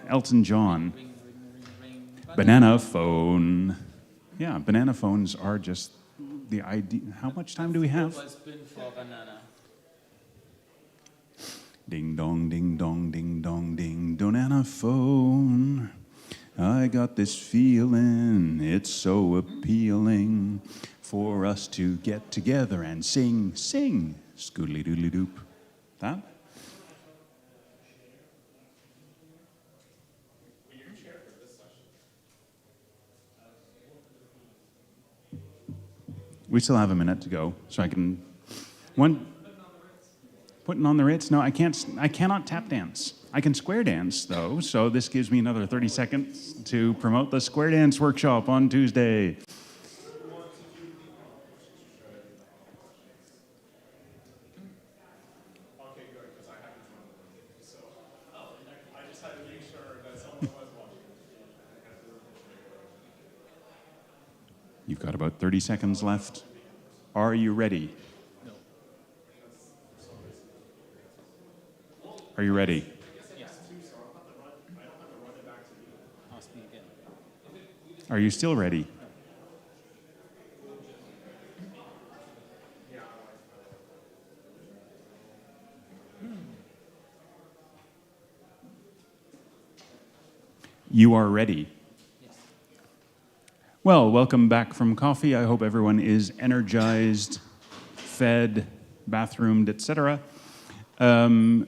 Elton John. Banana phone. Yeah, banana phones are just the idea. How much time do we have? Ding dong, ding dong, ding dong, ding, banana phone. I got this feeling, it's so appealing for us to get together and sing, sing, scoodly doodly doop. That? We still have a minute to go, so I can. Putting on the Ritz? No, I can't. I cannot tap dance. I can square dance though, so this gives me another 30 seconds to promote the square dance workshop on Tuesday. You've got about 30 seconds left. Are you ready? No. Are you ready? Yes. Ask me again. Are you still ready? You are ready. Well, welcome back from coffee. I hope everyone is energized, fed, bathroomed, etc. We're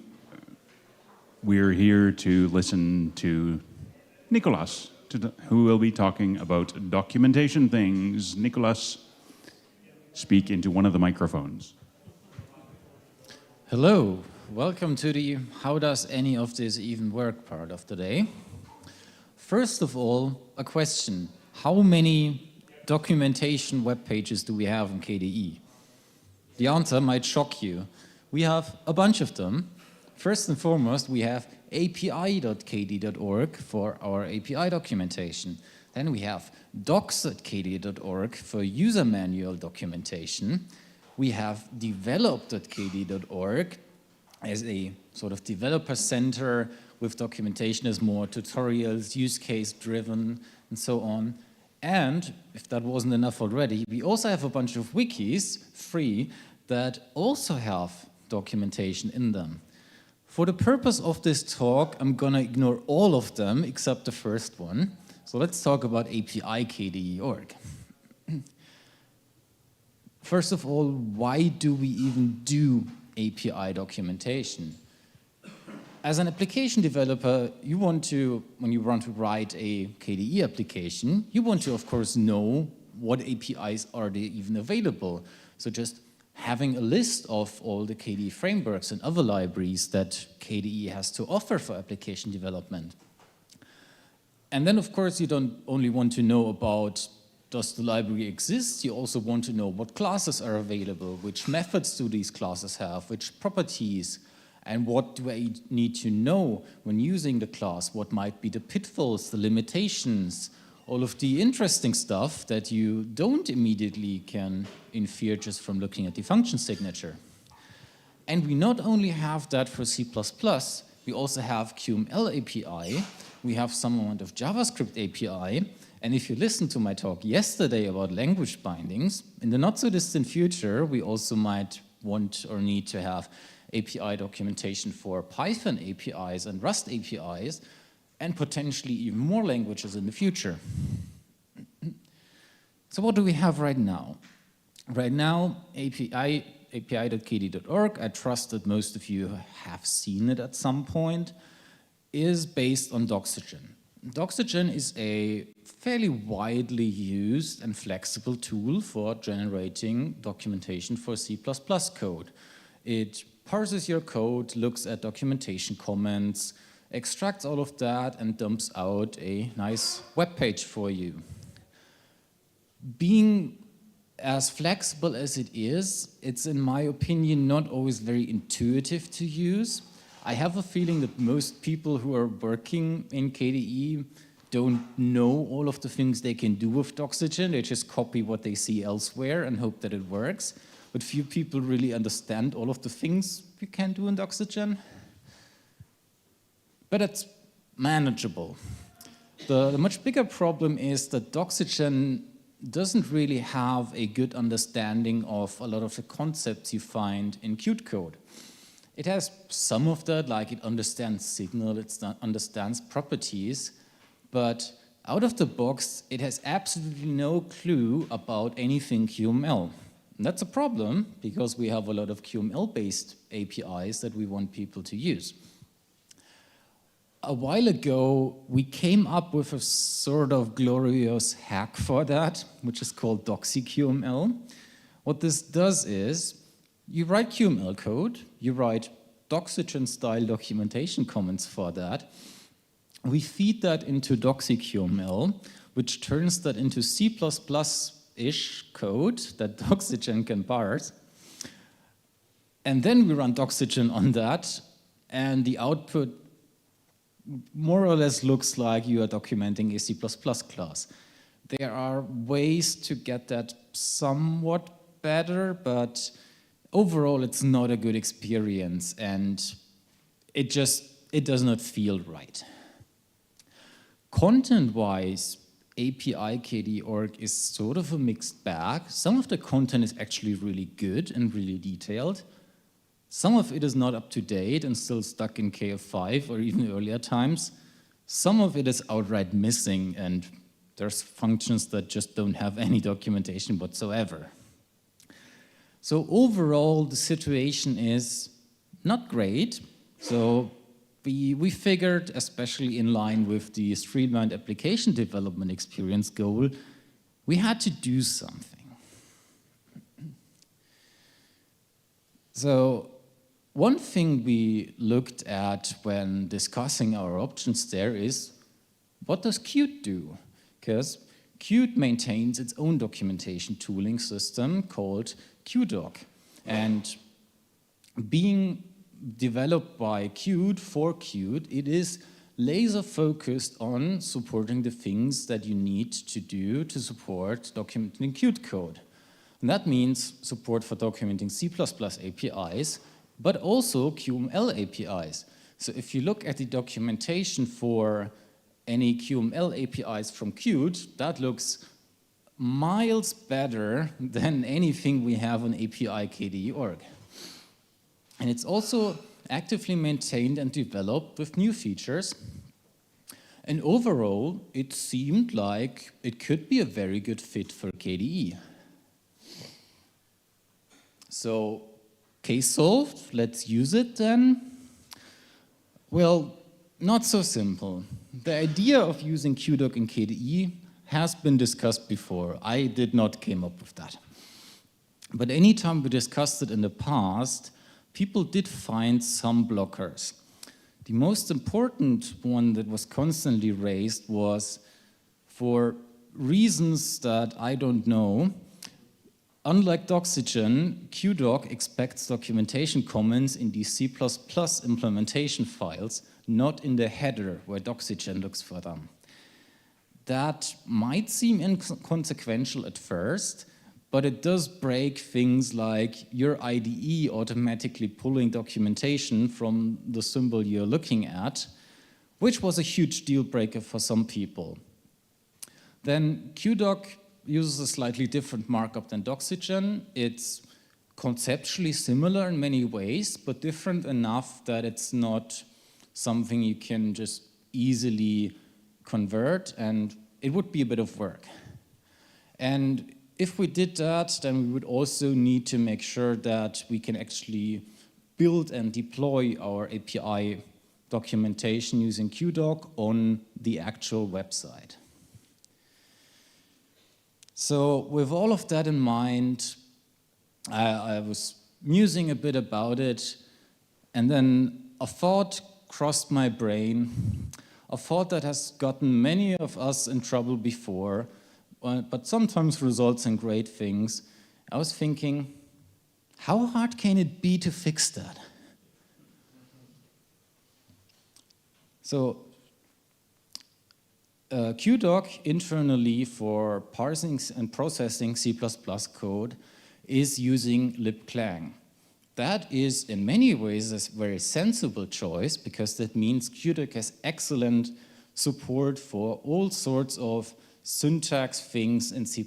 here to listen to Nicolas, who will be talking about documentation things. Nicolas, speak into one of the microphones. Hello, welcome to the how does any of this even work part of the day. First of all, a question. How many documentation web pages do we have in KDE? The answer might shock you. We have a bunch of them. First and foremost, we have api.kde.org for our API documentation. Then we have docs.kde.org for user manual documentation. We have develop.kde.org as a sort of developer center with documentation as more tutorials, use case driven, and so on. And if that wasn't enough already, we also have a bunch of wikis, free, that also have documentation in them. For the purpose of this talk, I'm gonna ignore all of them except the first one. So let's talk about API.kde.org. First of all, why do we even do API documentation? As an application developer, you want to, when you want to write a KDE application, you want to, of course, know what APIs are there even available. So just having a list of all the KDE frameworks and other libraries that KDE has to offer for application development. And then, of course, you don't only want to know about does the library exist, you also want to know what classes are available, which methods do these classes have, which properties, and what do I need to know when using the class? What might be the pitfalls, the limitations, all of the interesting stuff that you don't immediately can infer just from looking at the function signature. And we not only have that for C++, we also have QML API, we have some amount of JavaScript API, and if you listened to my talk yesterday about language bindings, in the not so distant future, we also might want or need to have API documentation for Python APIs and Rust APIs, and potentially even more languages in the future. So what do we have right now? Right now, api.kde.org, I trust that most of you have seen it at some point, is based on Doxygen. Doxygen is a fairly widely used and flexible tool for generating documentation for C++ code. It parses your code, looks at documentation comments, extracts all of that, and dumps out a nice web page for you. Being as flexible as it is, it's, in my opinion, not always very intuitive to use. I have a feeling that most people who are working in KDE don't know all of the things they can do with Doxygen. They just copy what they see elsewhere and hope that it works. But few people really understand all of the things you can do in Doxygen. but it's manageable. The much bigger problem is that Doxygen doesn't really have a good understanding of a lot of the concepts you find in Qt code. It has some of that, like it understands signal, it understands properties, but out of the box, it has absolutely no clue about anything QML. And that's a problem, because we have a lot of QML-based APIs that we want people to use. A while ago, we came up with a sort of glorious hack for that, which is called DoxyQML. What this does is, you write QML code, you write Doxygen-style documentation comments for that. We feed that into DoxyQML, which turns that into C++-ish code that Doxygen can parse. And then we run Doxygen on that, and the output more or less looks like you are documenting a C++ class. There are ways to get that somewhat better, but overall it's not a good experience, and it does not feel right. Content-wise, API KDE.org is sort of a mixed bag. Some of the content is actually really good and really detailed. Some of it is not up to date and still stuck in KF5 or even earlier times. Some of it is outright missing, and there's functions that just don't have any documentation whatsoever. So overall, the situation is not great. So we figured, especially in line with the streamlined application development experience goal, we had to do something. So one thing we looked at when discussing our options there is, what does Qt do? Because Qt maintains its own documentation tooling system called QDoc. And being developed by Qt for Qt, it is laser focused on supporting the things that you need to do to support documenting Qt code. And that means support for documenting C++ APIs, but also QML APIs. So if you look at the documentation for any QML APIs from Qt, that looks miles better than anything we have on API KDE.org. And it's also actively maintained and developed with new features. And overall, it seemed like it could be a very good fit for KDE. So, case solved, let's use it then. Well, not so simple. The idea of using QDoc in KDE has been discussed before. I did not come up with that. But anytime we discussed it in the past, people did find some blockers. The most important one that was constantly raised was, for reasons that I don't know, unlike Doxygen, QDoc expects documentation comments in the C++ implementation files, not in the header where Doxygen looks for them. That might seem inconsequential at first, but it does break things like your IDE automatically pulling documentation from the symbol you're looking at, which was a huge deal breaker for some people. Then QDoc uses a slightly different markup than Doxygen. It's conceptually similar in many ways, but different enough that it's not something you can just easily convert, and it would be a bit of work. And if we did that, then we would also need to make sure that we can actually build and deploy our API documentation using QDoc on the actual website. So with all of that in mind, I was musing a bit about it, and then a thought crossed my brain, a thought that has gotten many of us in trouble before, but sometimes results in great things. I was thinking, how hard can it be to fix that? So QDoc internally for parsing and processing C++ code is using libclang. That is in many ways a very sensible choice, because that means QDoc has excellent support for all sorts of syntax things in C++.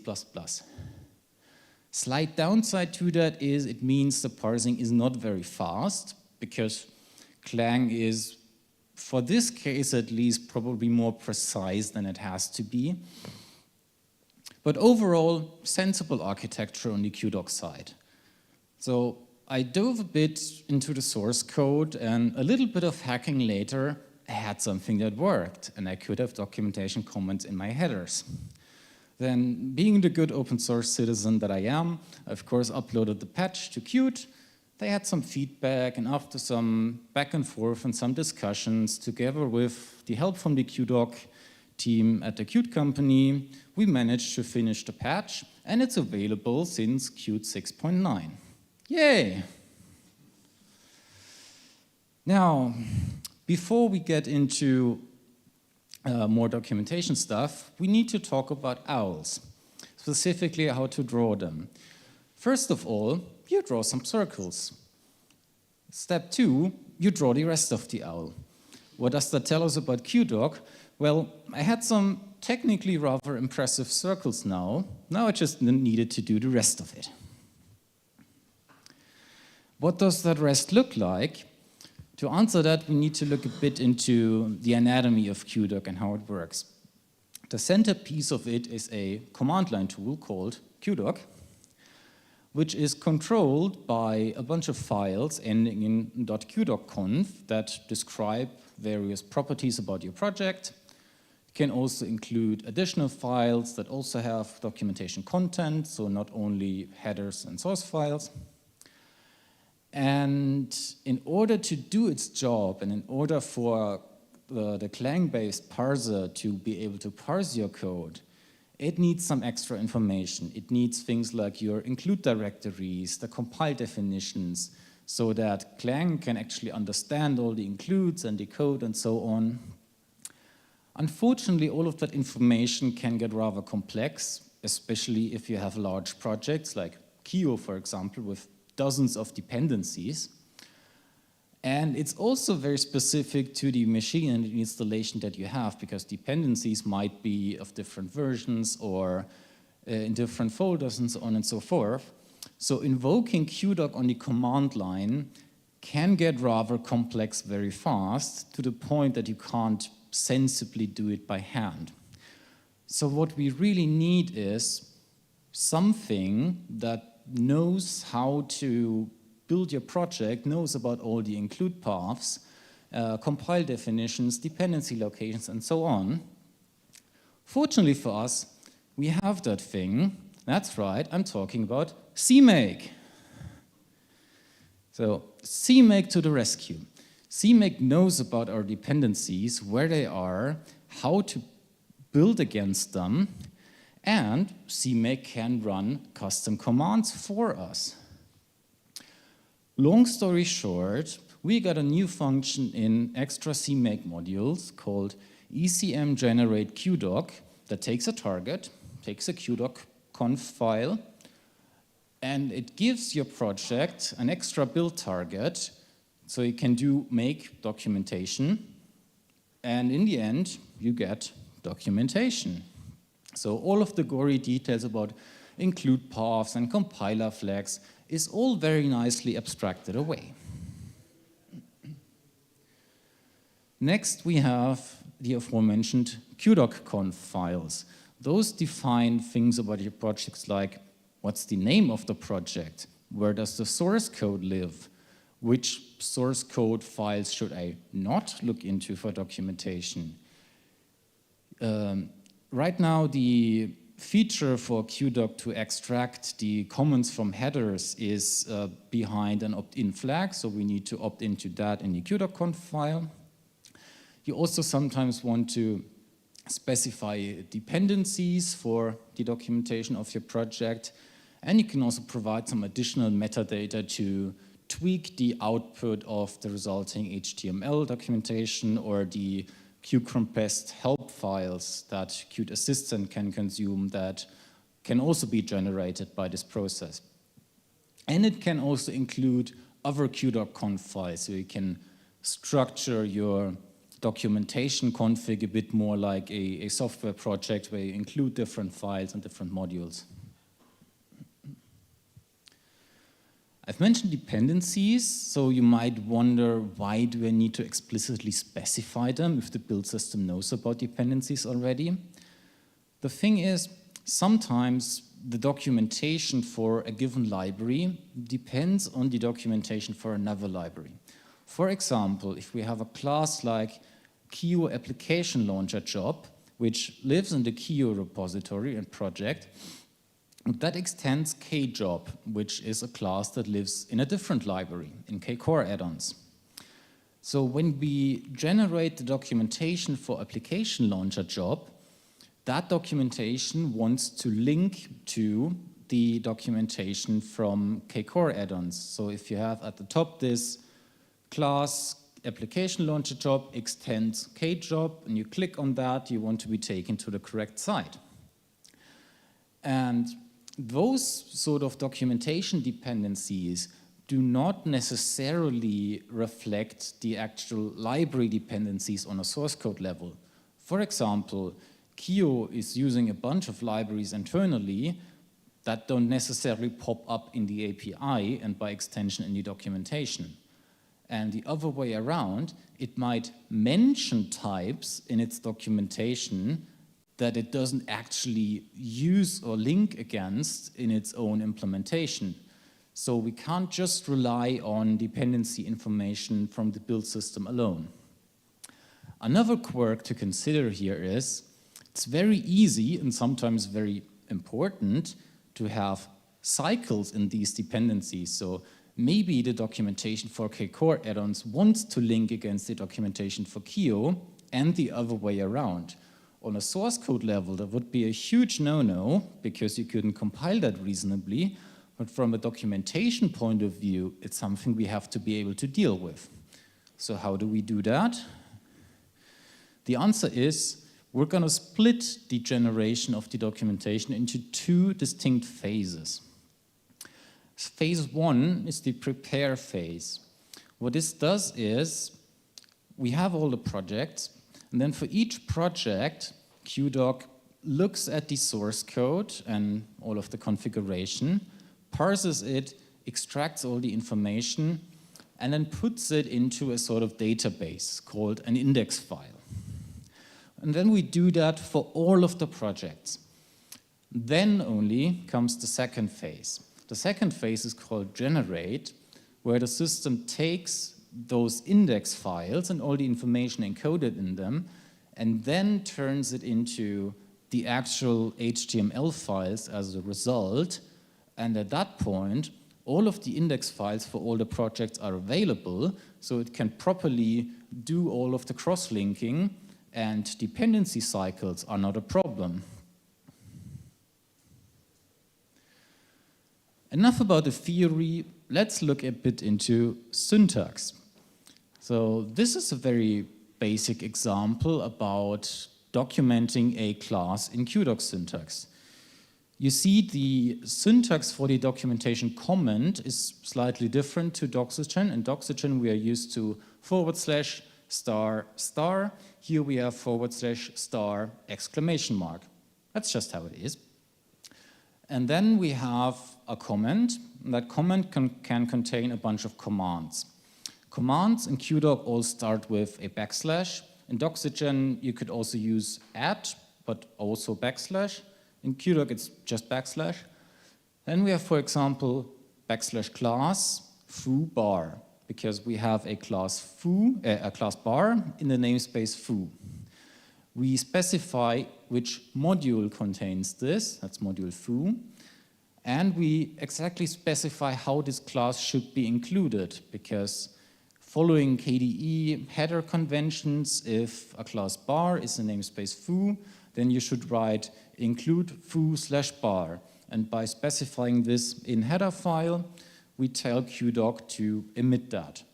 Slight downside to that is it means the parsing is not very fast, because Clang is, for this case at least, probably more precise than it has to be. But overall, sensible architecture on the QDoc side. So I dove a bit into the source code, and a little bit of hacking later, I had something that worked, and I could have documentation comments in my headers. Then, being the good open source citizen that I am, I of course uploaded the patch to Qt. They had some feedback, and after some back and forth and some discussions, together with the help from the QDoc team at the Qt company, we managed to finish the patch, and it's available since Qt 6.9. Yay! Now, before we get into more documentation stuff, we need to talk about owls, specifically how to draw them. First of all, you draw some circles. Step 2, you draw the rest of the owl. What does that tell us about QDoc? Well, I had some technically rather impressive circles now. Now I just needed to do the rest of it. What does that rest look like? To answer that, we need to look a bit into the anatomy of QDoc and how it works. The centerpiece of it is a command line tool called QDoc, which is controlled by a bunch of files ending in .qdocconf that describe various properties about your project. It can also include additional files that also have documentation content, so not only headers and source files. And in order to do its job, and in order for the Clang-based parser to be able to parse your code, it needs some extra information. It needs things like your include directories, the compile definitions, so that Clang can actually understand all the includes and decode and so on. Unfortunately, all of that information can get rather complex, especially if you have large projects like Kio, for example, with dozens of dependencies. And it's also very specific to the machine and the installation that you have, because dependencies might be of different versions or in different folders and so on and so forth. So invoking QDoc on the command line can get rather complex very fast, to the point that you can't sensibly do it by hand. So what we really need is something that knows how to build your project, knows about all the include paths, compile definitions, dependency locations, and so on. Fortunately for us, we have that thing. That's right, I'm talking about CMake. So CMake to the rescue. CMake knows about our dependencies, where they are, how to build against them, and CMake can run custom commands for us. Long story short, we got a new function in extra CMake modules called ECM generate QDoc that takes a target, takes a QDoc conf file, and it gives your project an extra build target so you can make documentation, and in the end, you get documentation. So all of the gory details about include paths and compiler flags is all very nicely abstracted away. Next, we have the aforementioned QDocConf files. Those define things about your projects like what's the name of the project, where does the source code live, which source code files should I not look into for documentation. Right now, the feature for QDoc to extract the comments from headers is behind an opt-in flag, so we need to opt into that in the QDocConf file. You also sometimes want to specify dependencies for the documentation of your project, and you can also provide some additional metadata to tweak the output of the resulting HTML documentation or the QCompest help files that Qt Assistant can consume that can also be generated by this process. And it can also include other qdoc.conf files, so you can structure your documentation config a bit more like a software project where you include different files and different modules. I've mentioned dependencies, so you might wonder, why do I need to explicitly specify them if the build system knows about dependencies already? The thing is, sometimes the documentation for a given library depends on the documentation for another library. For example, if we have a class like Kio application launcher job, which lives in the Kio repository and project, that extends kjob, which is a class that lives in a different library, in kcore add-ons. So when we generate the documentation for application launcher job, that documentation wants to link to the documentation from kcore add-ons. So if you have at the top this class application launcher job extends kjob, and you click on that, you want to be taken to the correct site. And those sort of documentation dependencies do not necessarily reflect the actual library dependencies on a source code level. For example, Kio is using a bunch of libraries internally that don't necessarily pop up in the API and by extension in the documentation. And the other way around, it might mention types in its documentation that it doesn't actually use or link against in its own implementation. So we can't just rely on dependency information from the build system alone. Another quirk to consider here is it's very easy and sometimes very important to have cycles in these dependencies. So maybe the documentation for kcore add-ons wants to link against the documentation for Kio and the other way around. On a source code level, that would be a huge no-no because you couldn't compile that reasonably. But from a documentation point of view, it's something we have to be able to deal with. So how do we do that? The answer is we're going to split the generation of the documentation into two distinct phases. Phase one is the prepare phase. What this does is we have all the projects, and then for each project, qdoc looks at the source code and all of the configuration, parses it, extracts all the information, and then puts it into a sort of database called an index file. And then we do that for all of the projects. Then only comes the second phase. The second phase is called generate, where the system takes those index files and all the information encoded in them, and then turns it into the actual HTML files as a result. And at that point, all of the index files for all the projects are available, so it can properly do all of the cross-linking, and dependency cycles are not a problem. Enough about the theory, let's look a bit into syntax. So this is a very basic example about documenting a class in qdoc syntax. You see the syntax for the documentation comment is slightly different to Doxygen. In Doxygen we are used to /**. Here we have /**!! That's just how it is. And then we have a comment. That comment can contain a bunch of commands. Commands in qdoc all start with a backslash. In Doxygen you could also use @ but also backslash. In qdoc it's just backslash. Then we have, for example, \class foo bar, because we have a class foo, a class bar in the namespace foo. We specify which module contains this, that's module foo, and we exactly specify how this class should be included, because following KDE header conventions, if a class bar is a namespace foo, then you should write include foo/bar. And by specifying this in header file, we tell qdoc to emit that.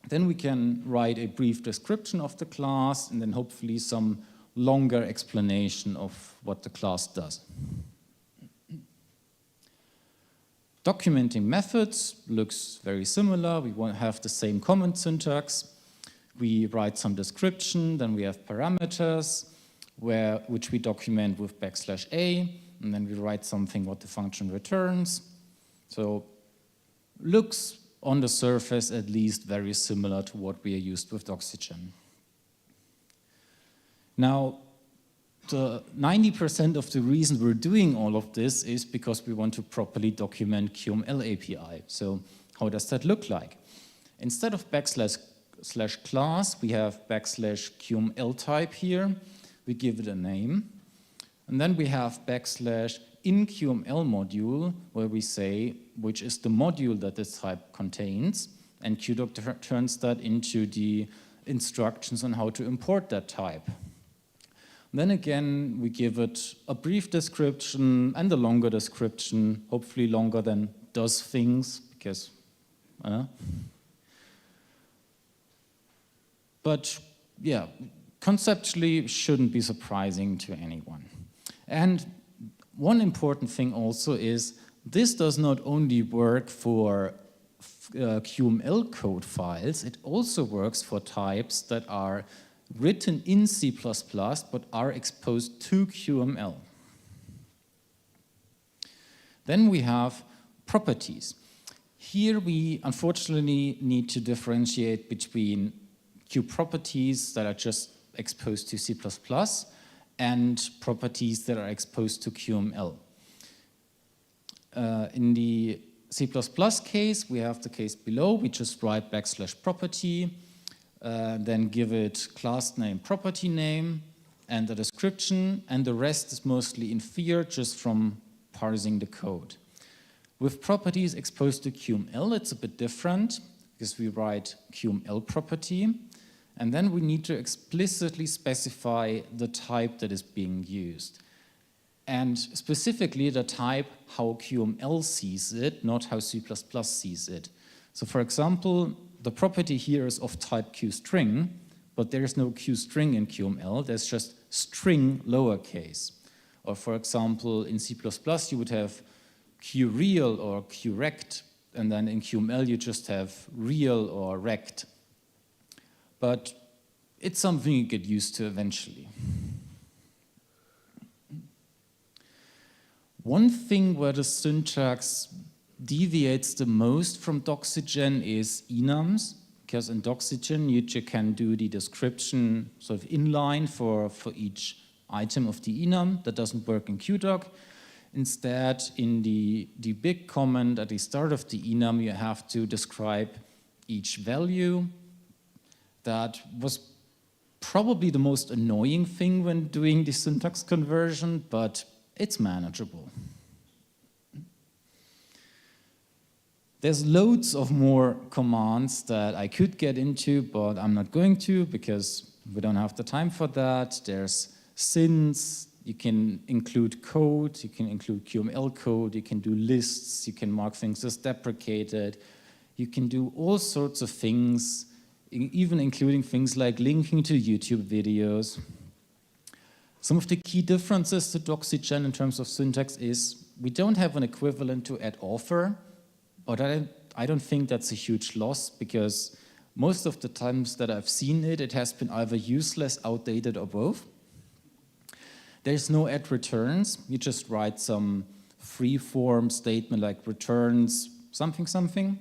Then we can write a brief description of the class and then hopefully some longer explanation of what the class does. Documenting methods looks very similar. We want to have the same comment syntax. We write some description, then we have parameters, which we document with \a, and then we write something what the function returns. So looks on the surface at least very similar to what we are used with Doxygen. Now, the 90% of the reason we're doing all of this is because we want to properly document QML API. So how does that look like? Instead of \class, we have \QML type here. We give it a name. And then we have \in QML module, where we say which is the module that this type contains. And QDoc turns that into the instructions on how to import that type. Then again, we give it a brief description and a longer description, hopefully longer than does things, because, but yeah, conceptually shouldn't be surprising to anyone. And one important thing also is this does not only work for QML code files, it also works for types that are written in C++ but are exposed to QML. Then we have properties. Here we unfortunately need to differentiate between QProperties that are just exposed to C++ and properties that are exposed to QML. In the C++ case, we have the case below. We just write \property, then give it class name, property name, and the description, and the rest is mostly infer just from parsing the code. With properties exposed to QML, it's a bit different because we write QML property, and then we need to explicitly specify the type that is being used. And specifically the type how QML sees it, not how C++ sees it. So for example, the property here is of type QString, but there is no QString in QML, there's just string lowercase. Or for example, in C++ you would have QReal or QRect, and then in QML you just have real or rect. But it's something you get used to eventually. One thing where the syntax deviates the most from Doxygen is enums, because in Doxygen you can do the description sort of inline for each item of the enum. That doesn't work in QDoc. Instead, in the big comment at the start of the enum, you have to describe each value. That was probably the most annoying thing when doing the syntax conversion, but it's manageable. There's loads of more commands that I could get into, but I'm not going to because we don't have the time for that. There's sins, you can include code, you can include QML code, you can do lists, you can mark things as deprecated, you can do all sorts of things, even including things like linking to YouTube videos. Some of the key differences to Doxygen in terms of syntax is we don't have an equivalent to @author, but I don't think that's a huge loss because most of the times that I've seen it, it has been either useless, outdated, or both. There's no @returns. You just write some free-form statement like returns something something.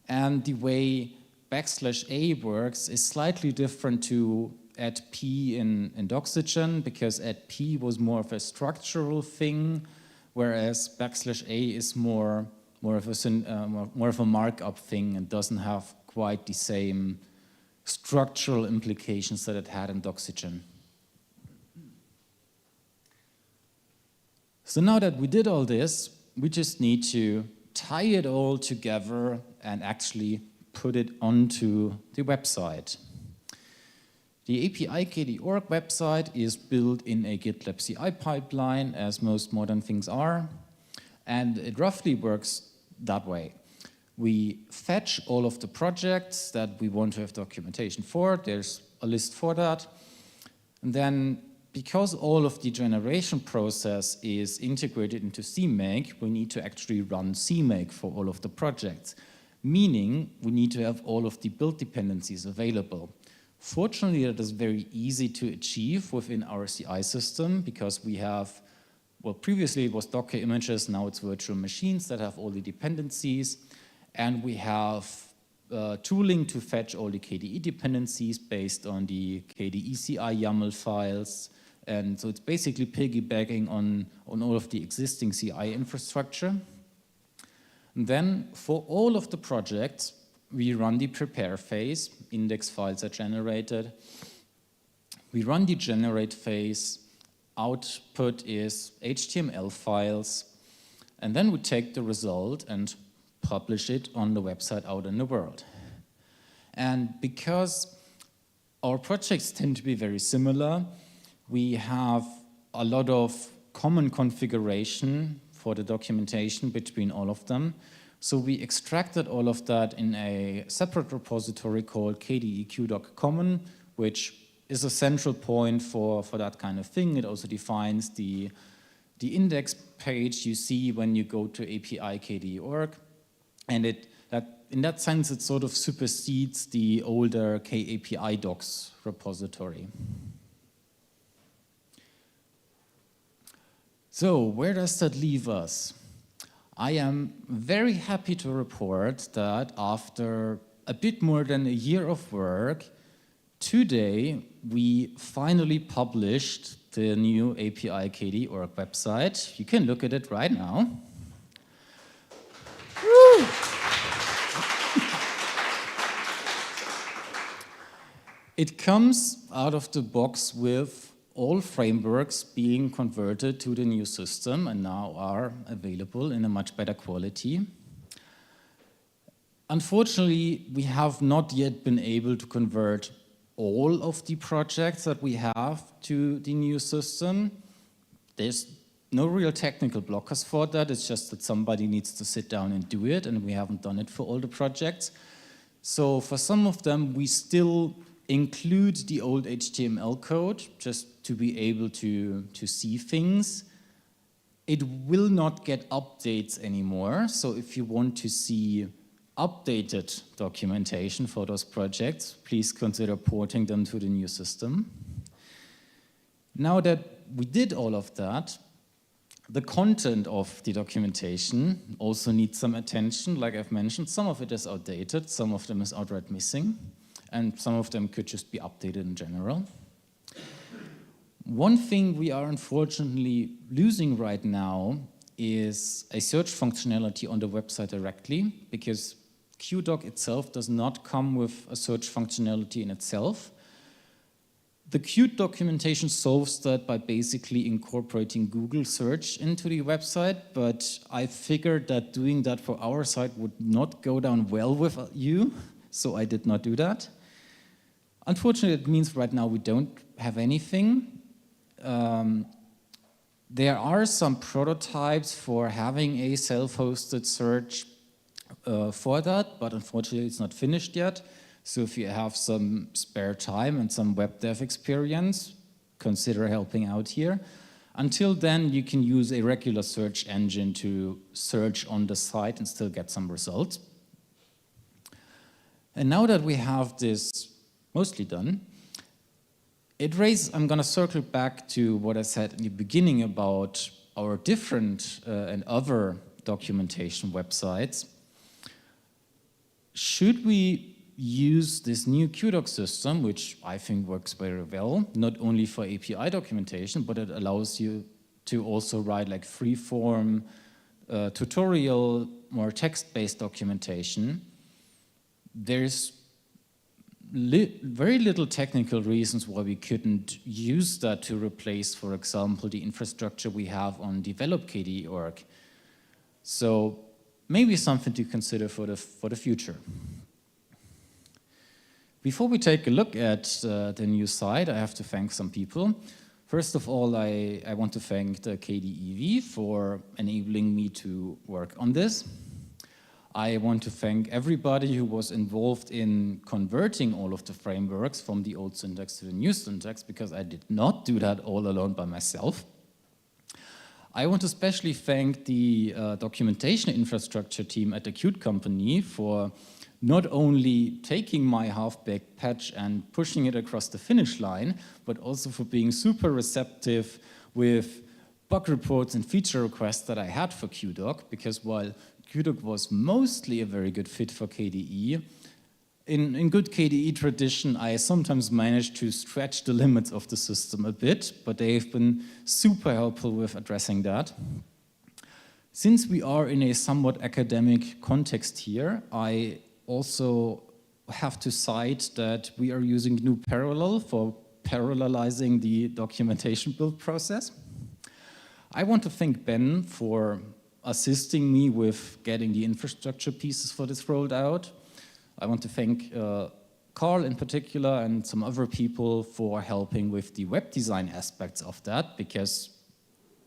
And the way \a works is slightly different to @p in Doxygen because @p was more of a structural thing, whereas \a is more of a markup thing and doesn't have quite the same structural implications that it had in Doxygen. So now that we did all this, we just need to tie it all together and actually put it onto the website. The API KD.org website is built in a GitLab CI pipeline, as most modern things are, and it roughly works that way. We fetch all of the projects that we want to have documentation for. There's a list for that. And then because all of the generation process is integrated into CMake, we need to actually run CMake for all of the projects, meaning we need to have all of the build dependencies available. Fortunately, that is very easy to achieve within our CI system because we have, well, previously it was Docker images, now it's virtual machines that have all the dependencies, and we have tooling to fetch all the KDE dependencies based on the KDE CI YAML files. And so it's basically piggybacking on all of the existing CI infrastructure. And then for all of the projects, we run the prepare phase, index files are generated. We run the generate phase, output is HTML files, and then we take the result and publish it on the website out in the world. And because our projects tend to be very similar, we have a lot of common configuration for the documentation between all of them. So we extracted all of that in a separate repository called KDE QDoc Common, which is a central point for that kind of thing. It also defines the index page you see when you go to API KDE.org. And in that sense, it sort of supersedes the older KAPI docs repository. So where does that leave us? I am very happy to report that after a bit more than a year of work, today we finally published the new API KDE.org website. You can look at it right now. Woo! It comes out of the box with all frameworks being converted to the new system and now are available in a much better quality. Unfortunately, we have not yet been able to convert all of the projects that we have to the new system. There's no real technical blockers for that. It's just that somebody needs to sit down and do it, and we haven't done it for all the projects. So for some of them, we still include the old HTML code just to be able to see things. It will not get updates anymore. So if you want to see updated documentation for those projects, please consider porting them to the new system. Now that we did all of that, the content of the documentation also needs some attention. Like I've mentioned, some of it is outdated, some of them is outright missing, and some of them could just be updated in general. One thing we are unfortunately losing right now is a search functionality on the website directly, because QDoc itself does not come with a search functionality in itself. The Qt documentation solves that by basically incorporating Google search into the website, but I figured that doing that for our site would not go down well with you, so I did not do that. Unfortunately, it means right now we don't have anything. There are some prototypes for having a self-hosted search for that, but unfortunately it's not finished yet. So if you have some spare time and some web dev experience, consider helping out here. Until then, you can use a regular search engine to search on the site and still get some results. And now that we have this mostly done, I'm going to circle back to what I said in the beginning about our different and other documentation websites. Should we use this new QDoc system, which I think works very well, not only for API documentation, but it allows you to also write like free-form tutorial, more text-based documentation. There's very little technical reasons why we couldn't use that to replace, for example, the infrastructure we have on develop KDE.org. So maybe something to consider for the future. Before we take a look at the new site, I have to thank some people. First of all, I want to thank the KDEV for enabling me to work on this. I want to thank everybody who was involved in converting all of the frameworks from the old syntax to the new syntax, because I did not do that all alone by myself. I want to especially thank the documentation infrastructure team at the Qt company for not only taking my half-baked patch and pushing it across the finish line, but also for being super receptive with bug reports and feature requests that I had for QDoc, because while QDoc was mostly a very good fit for KDE, in good KDE tradition, I sometimes managed to stretch the limits of the system a bit, but they've been super helpful with addressing that. Since we are in a somewhat academic context here, I also have to cite that we are using GNU Parallel for parallelizing the documentation build process. I want to thank Ben for assisting me with getting the infrastructure pieces for this rolled out. I want to thank Carl in particular and some other people for helping with the web design aspects of that, because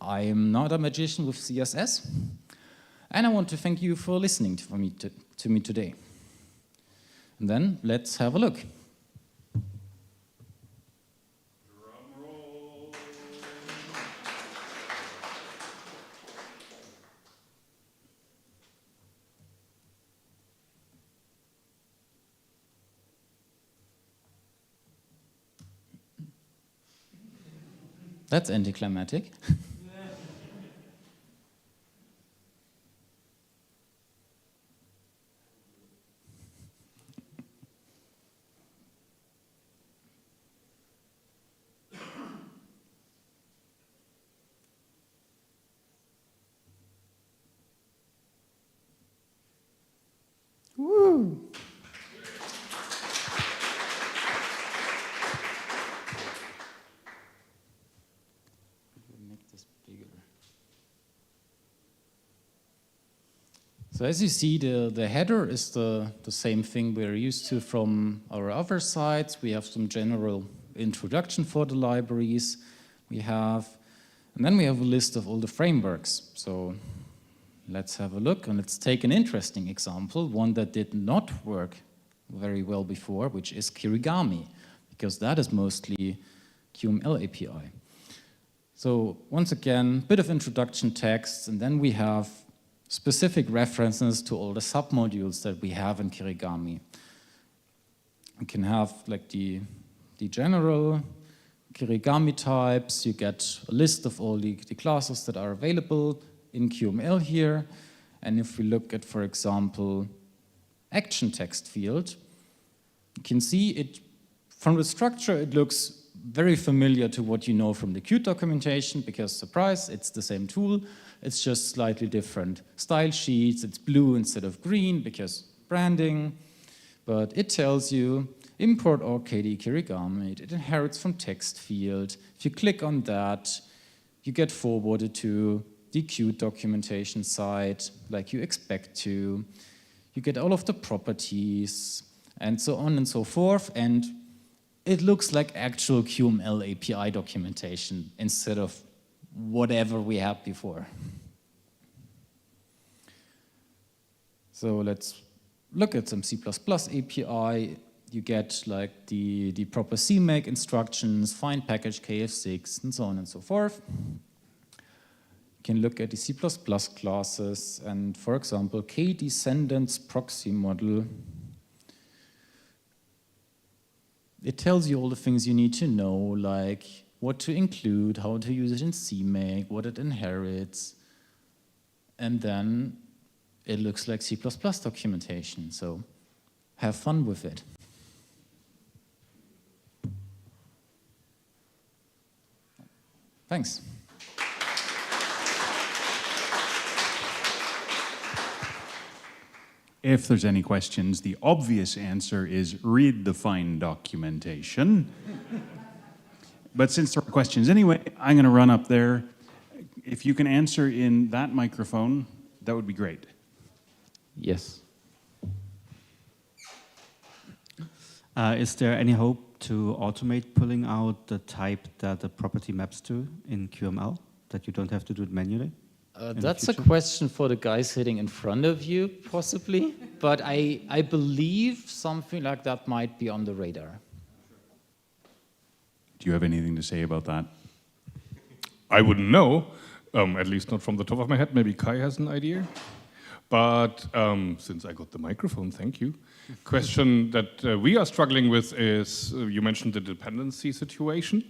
I am not a magician with CSS. And I want to thank you for listening to me today. And then let's have a look. That's anticlimactic. Woo! So as you see, the header is the same thing we're used to from our other sites. We have some general introduction for the libraries. And then we have a list of all the frameworks. So let's have a look, and let's take an interesting example, one that did not work very well before, which is Kirigami, because that is mostly QML API. So once again, bit of introduction text, and then we have specific references to all the submodules that we have in Kirigami. You can have like the general Kirigami types. You get a list of all the classes that are available in QML here. And if we look at, for example, action text field, you can see it from the structure, it looks very familiar to what you know from the Qt documentation, because surprise, it's the same tool. It's just slightly different style sheets. It's blue instead of green because branding. But it tells you import or KDE Kirigami. It inherits from text field. If you click on that, you get forwarded to the Qt documentation site like you expect to. You get all of the properties and so on and so forth. And it looks like actual QML API documentation instead of whatever we had before. So let's look at some C++ API. You get like the proper CMake instructions, find package KF6, and so on and so forth. You can look at the C++ classes and, for example, KDescendants proxy model. It tells you all the things you need to know, like what to include, how to use it in CMake, what it inherits, and then it looks like C++ documentation, so have fun with it. Thanks. If there's any questions, the obvious answer is read the fine documentation. But since there are questions anyway, I'm going to run up there. If you can answer in that microphone, that would be great. Yes. Is there any hope to automate pulling out the type that the property maps to in QML, that you don't have to do it manually? That's a question for the guy sitting in front of you, possibly. But I believe something like that might be on the radar. Do you have anything to say about that? I wouldn't know, at least not from the top of my head. Maybe Kai has an idea. But since I got the microphone, thank you. Question that we are struggling with is, you mentioned the dependency situation.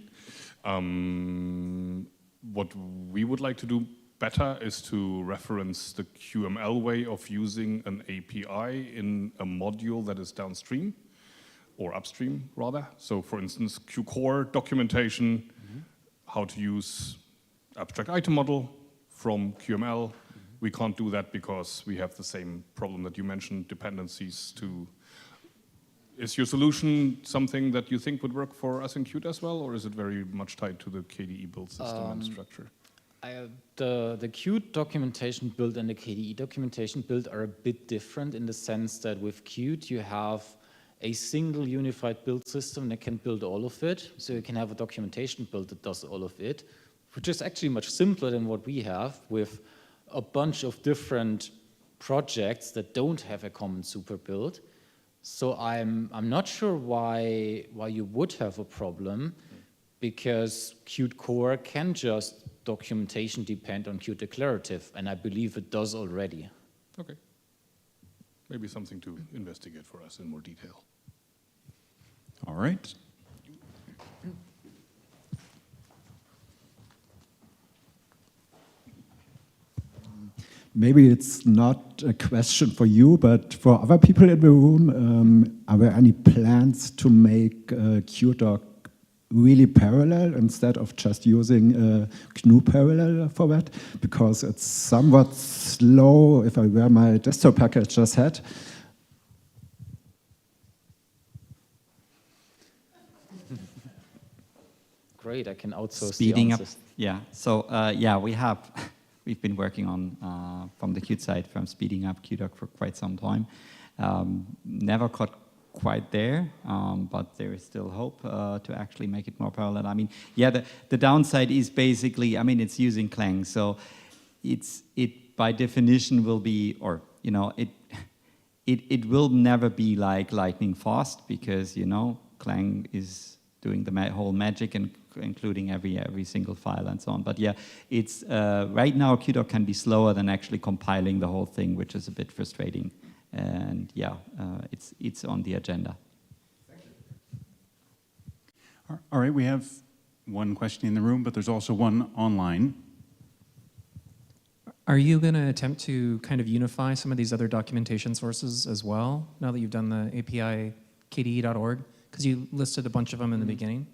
What we would like to do better is to reference the QML way of using an API in a module that is downstream, or upstream rather. So for instance, QCore documentation, how to use abstract item model from QML. We can't do that because we have the same problem that you mentioned, dependencies to. Is your solution something that you think would work for us in Qt as well, or is it very much tied to the KDE build system and structure? The Qt documentation build and the KDE documentation build are a bit different in the sense that with Qt you have a single unified build system that can build all of it. So you can have a documentation build that does all of it, which is actually much simpler than what we have with a bunch of different projects that don't have a common super build. So I'm not sure why you would have a problem, because Qt core can just documentation depend on Qt declarative, and I believe it does already. Okay. Maybe something to investigate for us in more detail. All right. Maybe it's not a question for you, but for other people in the room, are there any plans to make QDoc really parallel instead of just using GNU parallel for that? Because it's somewhat slow if I wear my desktop package just had. Great, I can outsource Speeding the up, answers. yeah. So yeah, we've been working on from the Qt side from speeding up QDoc for quite some time. Never got quite there, but there is still hope to actually make it more parallel. I mean, yeah, the downside is basically, I mean, it's using Clang, so it by definition will be, or you know, it will never be like lightning fast, because you know Clang is doing the whole magic and including every single file and so on. But yeah, it's right now QDoc can be slower than actually compiling the whole thing, which is a bit frustrating. And yeah, it's on the agenda. All right, we have one question in the room, but there's also one online. Are you going to attempt to kind of unify some of these other documentation sources as well, now that you've done the API kde.org? Because you listed a bunch of them in the beginning.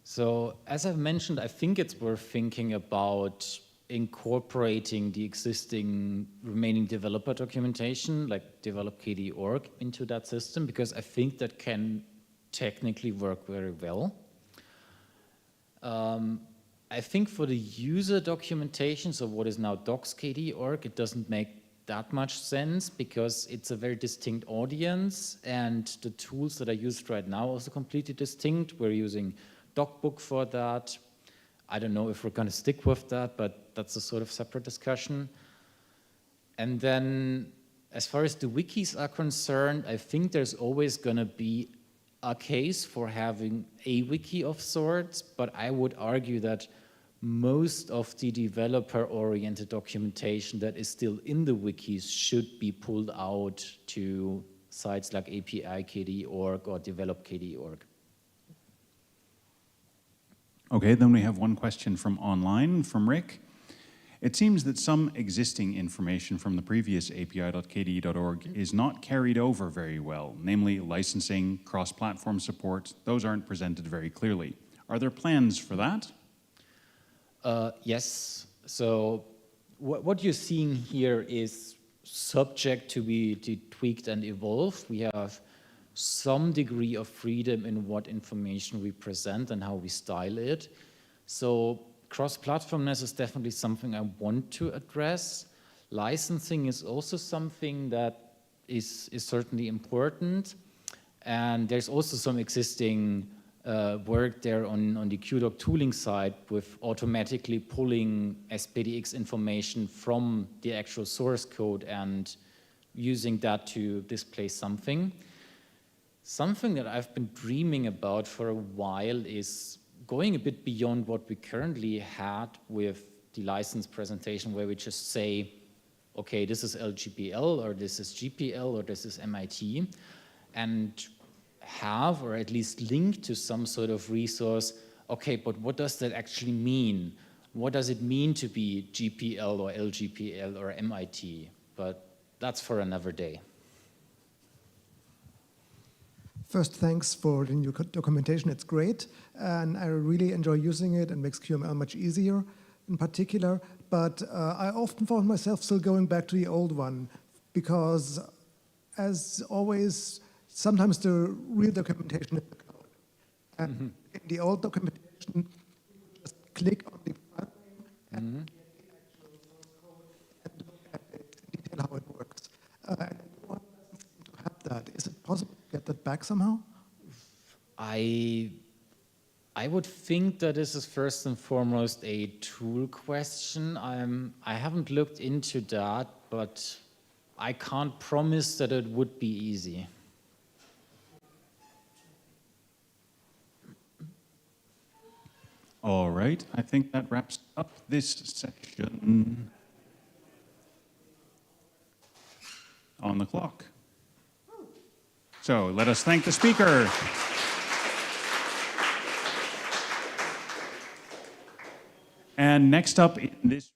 So as I've mentioned, I think it's worth thinking about incorporating the existing remaining developer documentation, like develop KDE.org, into that system, because I think that can technically work very well. I think for the user documentation, so what is now docs KDE.org, it doesn't make that much sense, because it's a very distinct audience, and the tools that are used right now are also completely distinct. We're using DocBook for that. I don't know if we're going to stick with that, but that's a sort of separate discussion. And then as far as the wikis are concerned, I think there's always going to be a case for having a wiki of sorts, but I would argue that most of the developer-oriented documentation that is still in the wikis should be pulled out to sites like API KDE.org or develop KDE.org. Okay, then we have one question from online, from Rick. It seems that some existing information from the previous api.kde.org is not carried over very well, namely licensing, cross-platform support. Those aren't presented very clearly. Are there plans for that? Yes. So what you're seeing here is subject to be tweaked and evolved. We have some degree of freedom in what information we present and how we style it. So cross-platformness is definitely something I want to address. Licensing is also something that is certainly important. And there's also some existing work there on the QDoc tooling side with automatically pulling SPDX information from the actual source code and using that to display something. Something that I've been dreaming about for a while is going a bit beyond what we currently had with the license presentation, where we just say, okay, this is LGPL, or this is GPL, or this is MIT, and have, or at least link to some sort of resource, okay, but what does that actually mean? What does it mean to be GPL or LGPL or MIT? But that's for another day. First, thanks for the new documentation. It's great, and I really enjoy using it and makes QML much easier in particular. But I often found myself still going back to the old one because, as always, sometimes the real documentation is the code. And in the old documentation, you just click on the file name and get the actual source code and look at it in detail how it works. And the new one doesn't seem to have that. Is it possible to get that back somehow? I would think that this is first and foremost a tool question. I haven't looked into that, but I can't promise that it would be easy. All right, I think that wraps up this section on the clock. So let us thank the speaker. And next up in this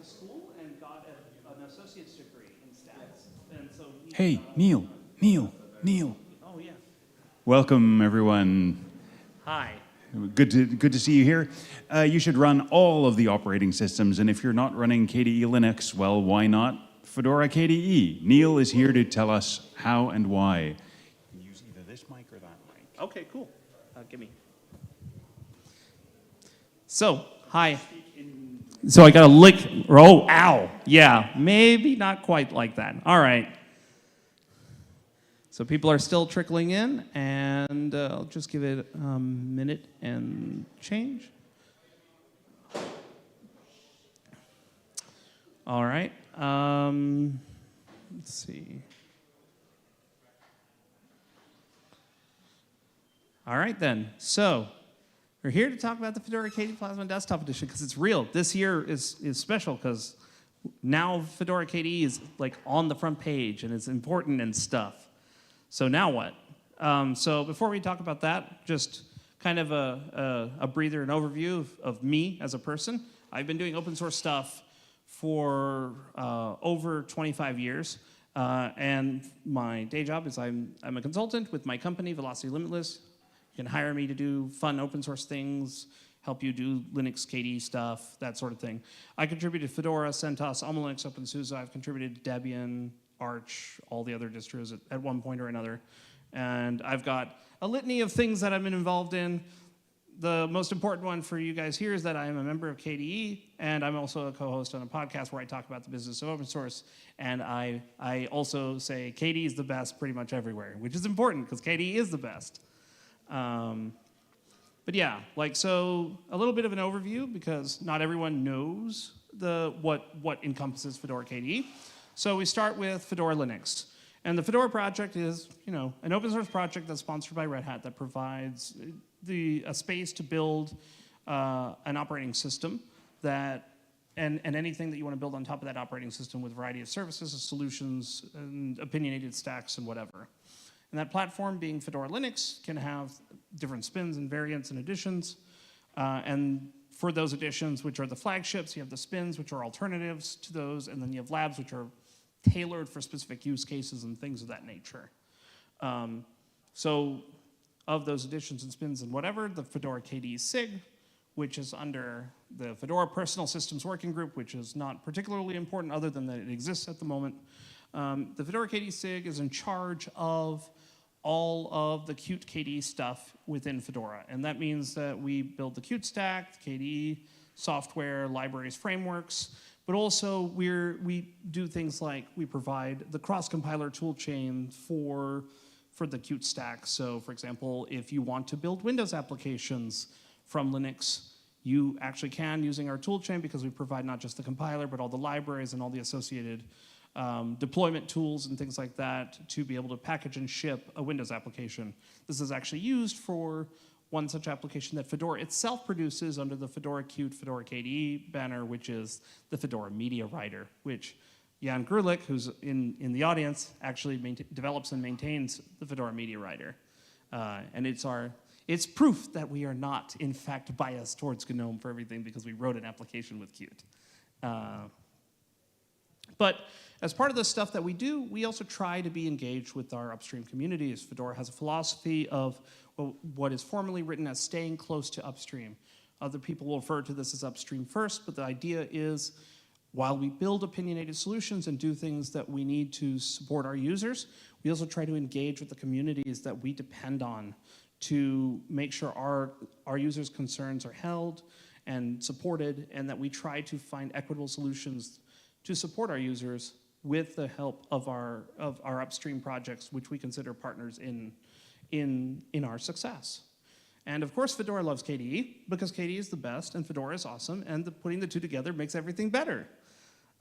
to school and got an associate's degree in stats. And so Hey, Neil. Oh, yeah. Welcome, everyone. Hi. Good to see you here. You should run all of the operating systems, and if you're not running KDE Linux, well, why not Fedora KDE? Neil is here to tell us how and why. Use either this mic or that mic. Okay, cool. Give me. So, hi. So I got a lick. Oh, ow. Yeah, maybe not quite like that. All right. So people are still trickling in, and I'll just give it a minute and change. All right. Let's see. All right, then. So we're here to talk about the Fedora KDE Plasma Desktop Edition because it's real. This year is special because now Fedora KDE is like on the front page and it's important and stuff. So now what? So before we talk about that, just kind of a breather, an overview of me as a person. I've been doing open source stuff for over 25 years. And my day job is I'm a consultant with my company, Velocity Limitless. You can hire me to do fun open source things, help you do Linux KDE stuff, that sort of thing. I contributed to Fedora, CentOS, Alma Linux, OpenSUSE. I've contributed to Debian, Arch, all the other distros at one point or another. And I've got a litany of things that I've been involved in. The most important one for you guys here is that I am a member of KDE, and I'm also a co-host on a podcast where I talk about the business of open source. And I also say KDE is the best pretty much everywhere, which is important because KDE is the best. But yeah, so a little bit of an overview because not everyone knows what encompasses Fedora KDE. So we start with Fedora Linux. And the Fedora project is, an open source project that's sponsored by Red Hat that provides a space to build an operating system and anything that you want to build on top of that operating system with a variety of services, solutions, and opinionated stacks and whatever. And that platform, being Fedora Linux, can have different spins and variants and additions. And for those additions, which are the flagships, you have the spins, which are alternatives to those, and then you have labs, which are tailored for specific use cases and things of that nature. So of those additions and spins and whatever, the Fedora KDE SIG, which is under the Fedora Personal Systems Working Group, which is not particularly important other than that it exists at the moment. The Fedora KDE SIG is in charge of all of the Qt KDE stuff within Fedora. And that means that we build the Qt stack, the KDE software, libraries, frameworks, but also we do things like we provide the cross-compiler toolchain for the Qt stack. So for example, if you want to build Windows applications from Linux, you actually can using our toolchain because we provide not just the compiler, but all the libraries and all the associated deployment tools and things like that to be able to package and ship a Windows application. This is actually used for one such application that Fedora itself produces under the Fedora Qt Fedora KDE banner, which is the Fedora Media Writer, which Jan Grulich, who's in the audience, actually develops and maintains the Fedora Media Writer. And it's proof that we are not, in fact, biased towards GNOME for everything because we wrote an application with Qt. But as part of the stuff that we do, we also try to be engaged with our upstream communities. Fedora has a philosophy of what is formally written as staying close to upstream. Other people will refer to this as upstream first, but the idea is while we build opinionated solutions and do things that we need to support our users, we also try to engage with the communities that we depend on to make sure our users' concerns are held and supported, and that we try to find equitable solutions to support our users with the help of our upstream projects, which we consider partners in our success. And of course, Fedora loves KDE because KDE is the best and Fedora is awesome, and putting the two together makes everything better.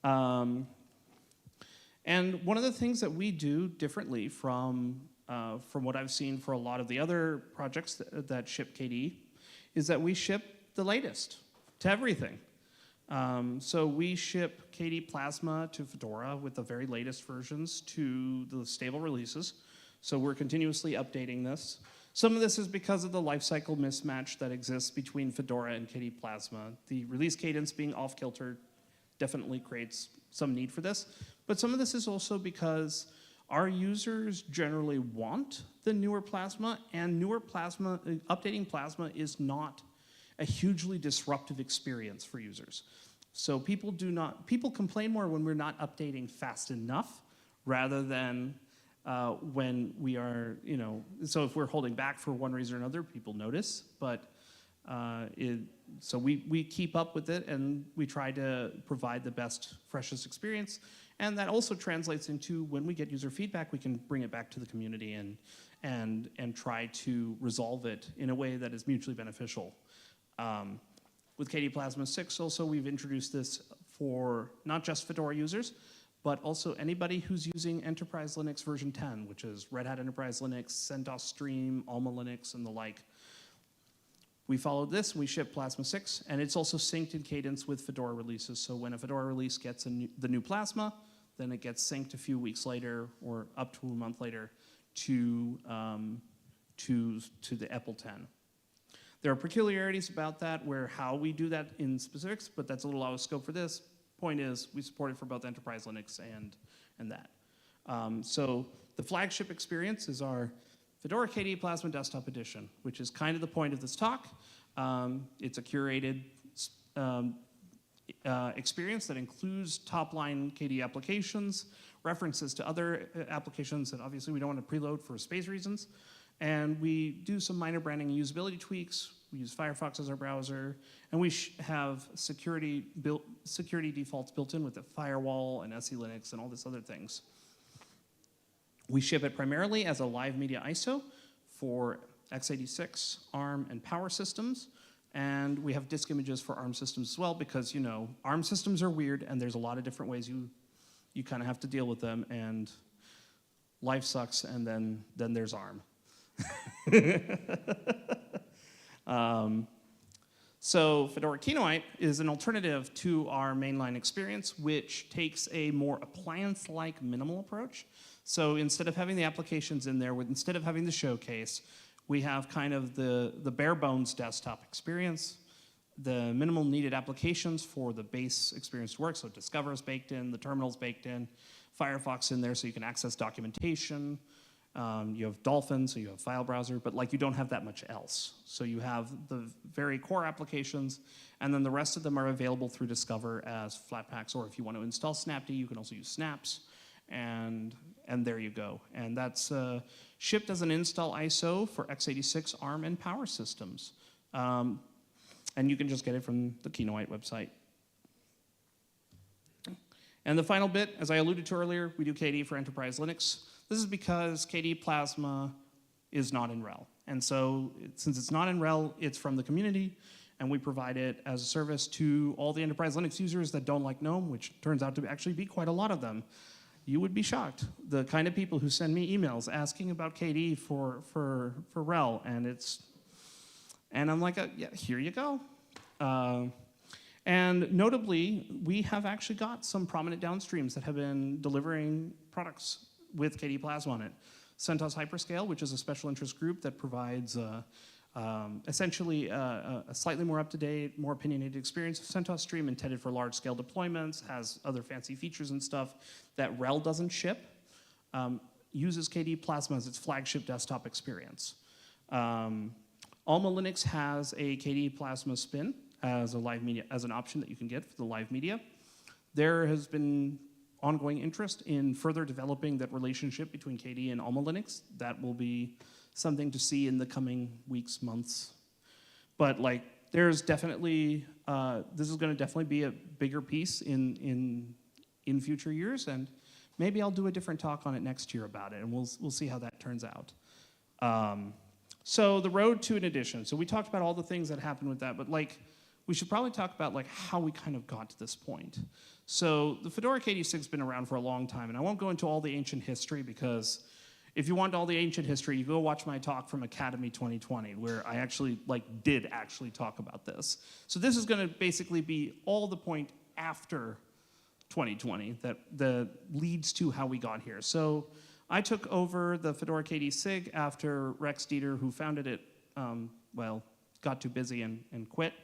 And one of the things that we do differently from what I've seen for a lot of the other projects that ship KDE is that we ship the latest to everything. So we ship KDE Plasma to Fedora with the very latest versions to the stable releases. So we're continuously updating this. Some of this is because of the lifecycle mismatch that exists between Fedora and KDE Plasma. The release cadence being off-kilter definitely creates some need for this. But some of this is also because our users generally want the newer Plasma, and newer Plasma, updating Plasma is not a hugely disruptive experience for users. So people complain more when we're not updating fast enough rather than when we are, so if we're holding back for one reason or another, people notice, but so we keep up with it and we try to provide the best, freshest experience. And that also translates into when we get user feedback, we can bring it back to the community and try to resolve it in a way that is mutually beneficial. With KDE Plasma 6 also, we've introduced this for not just Fedora users, but also anybody who's using Enterprise Linux version 10, which is Red Hat Enterprise Linux, CentOS Stream, Alma Linux, and the like. We followed this, we shipped Plasma 6, and it's also synced in cadence with Fedora releases. So when a Fedora release gets the new Plasma, then it gets synced a few weeks later or up to a month later to the Apple 10. There are peculiarities about that where how we do that in specifics, but that's a little out of scope for this. Point is, we support it for both Enterprise Linux and that. So the flagship experience is our Fedora KDE Plasma Desktop Edition, which is kind of the point of this talk. It's a curated experience that includes top-line KDE applications, references to other applications that obviously we don't want to preload for space reasons. And we do some minor branding and usability tweaks. We use Firefox as our browser. And we have security defaults built in with the firewall and SE Linux and all these other things. We ship it primarily as a live media ISO for x86, ARM, and Power systems. And we have disk images for ARM systems as well because, ARM systems are weird and there's a lot of different ways you kind of have to deal with them. And life sucks, and then there's ARM. So Fedora Kinoite is an alternative to our mainline experience, which takes a more appliance-like minimal approach. So instead of having the applications in there, instead of having the showcase, we have kind of the bare bones desktop experience, the minimal needed applications for the base experience to work. So Discover is baked in, the terminal's baked in, Firefox in there so you can access documentation. You have Dolphin, so you have file browser, but you don't have that much else. So you have the very core applications, and then the rest of them are available through Discover as Flatpaks, or if you want to install Snapd, you can also use Snaps, and there you go. And that's shipped as an install ISO for x86, ARM, and Power systems. And you can just get it from the Kinoite website. And the final bit, as I alluded to earlier, we do KDE for Enterprise Linux. This is because KDE Plasma is not in RHEL. And so since it's not in RHEL, it's from the community, and we provide it as a service to all the Enterprise Linux users that don't like GNOME, which turns out to actually be quite a lot of them. You would be shocked, the kind of people who send me emails asking about KDE for RHEL, and I'm like, yeah, here you go. And notably, we have actually got some prominent downstreams that have been delivering products with KDE Plasma on it. CentOS Hyperscale, which is a special interest group that provides essentially a slightly more up-to-date, more opinionated experience of CentOS Stream intended for large-scale deployments, has other fancy features and stuff that RHEL doesn't ship, uses KDE Plasma as its flagship desktop experience. Alma Linux has a KDE Plasma spin as a live media, as an option that you can get for the live media. There has been ongoing interest in further developing that relationship between KDE and Alma Linux. That will be something to see in the coming weeks, months. But there's definitely, this is going to definitely be a bigger piece in future years, and maybe I'll do a different talk on it next year about it, and we'll see how that turns out. So the road to an edition. So we talked about all the things that happened with that, but we should probably talk about how we kind of got to this point. So the Fedora KDE has been around for a long time, and I won't go into all the ancient history because if you want all the ancient history, you go watch my talk from Akademy 2020, where I actually did actually talk about this. So this is going to basically be all the point after 2020 that leads to how we got here. So I took over the Fedora KDE SIG after Rex Dieter, who founded it, got too busy and quit.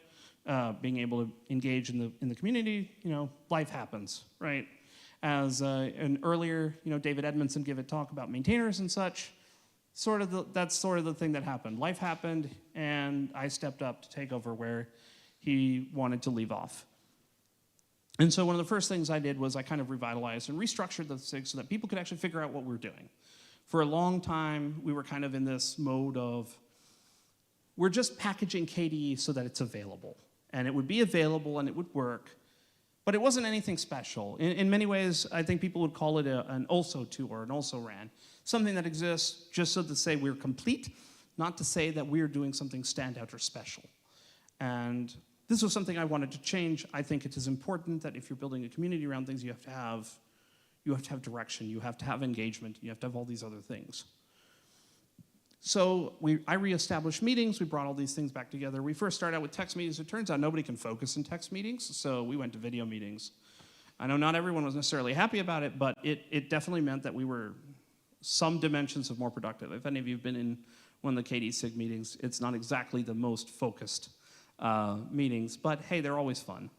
being able to engage in the community, life happens, right? As an earlier, David Edmondson gave a talk about maintainers and such. That's sort of the thing that happened. Life happened, and I stepped up to take over where he wanted to leave off. And so one of the first things I did was I kind of revitalized and restructured the SIG so that people could actually figure out what we're doing. For a long time, we were kind of in this mode of, we're just packaging KDE so that it's available. And it would be available and it would work, but it wasn't anything special. In many ways, I think people would call it an also to or an also ran. Something that exists just so to say we're complete, not to say that we're doing something standout or special. And this was something I wanted to change. I think it is important that if you're building a community around things, you have to have direction, you have to have engagement, you have to have all these other things. So I reestablished meetings, we brought all these things back together. We first started out with text meetings. It turns out nobody can focus in text meetings, so we went to video meetings. I know not everyone was necessarily happy about it, but it definitely meant that we were some dimensions of more productive. If any of you have been in one of the KDE SIG meetings, it's not exactly the most focused meetings, but hey, they're always fun.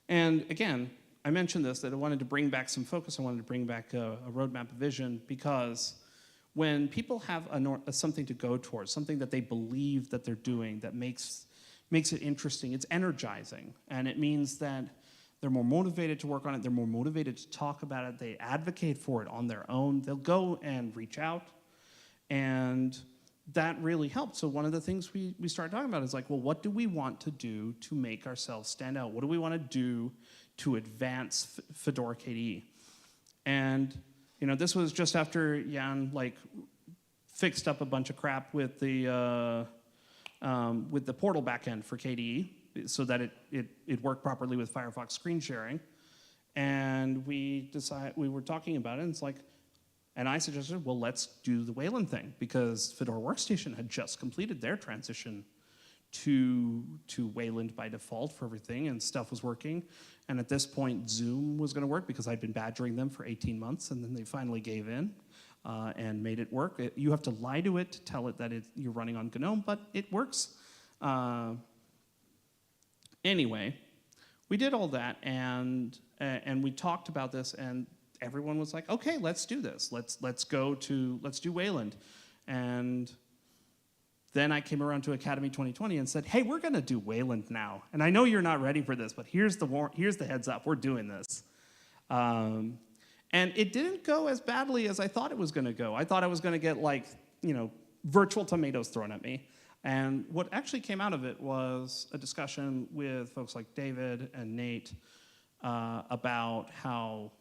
And again, I mentioned this, that I wanted to bring back some focus, I wanted to bring back a roadmap of vision, because when people have something to go towards, something that they believe that they're doing that makes it interesting, it's energizing, and it means that they're more motivated to work on it, they're more motivated to talk about it, they advocate for it on their own, they'll go and reach out, and that really helped. So one of the things we started talking about is like, well, what do we want to do to make ourselves stand out? What do we want to do to advance Fedora KDE? And this was just after Jan fixed up a bunch of crap with the portal backend for KDE so that it worked properly with Firefox screen sharing. And we were talking about it, and it's like, and I suggested, well, let's do the Wayland thing, because Fedora Workstation had just completed their transition to Wayland by default for everything, and stuff was working. And at this point, Zoom was going to work, because I'd been badgering them for 18 months, and then they finally gave in and made it work. You have to lie to it to tell it that you're running on GNOME, but it works. Anyway, we did all that, and we talked about this, and everyone was like, okay, let's do this. Let's do Wayland. And then I came around to Akademy 2020 and said, hey, we're going to do Wayland now. And I know you're not ready for this, but here's the heads up. We're doing this. And it didn't go as badly as I thought it was going to go. I thought I was going to get virtual tomatoes thrown at me. And what actually came out of it was a discussion with folks like David and Nate about how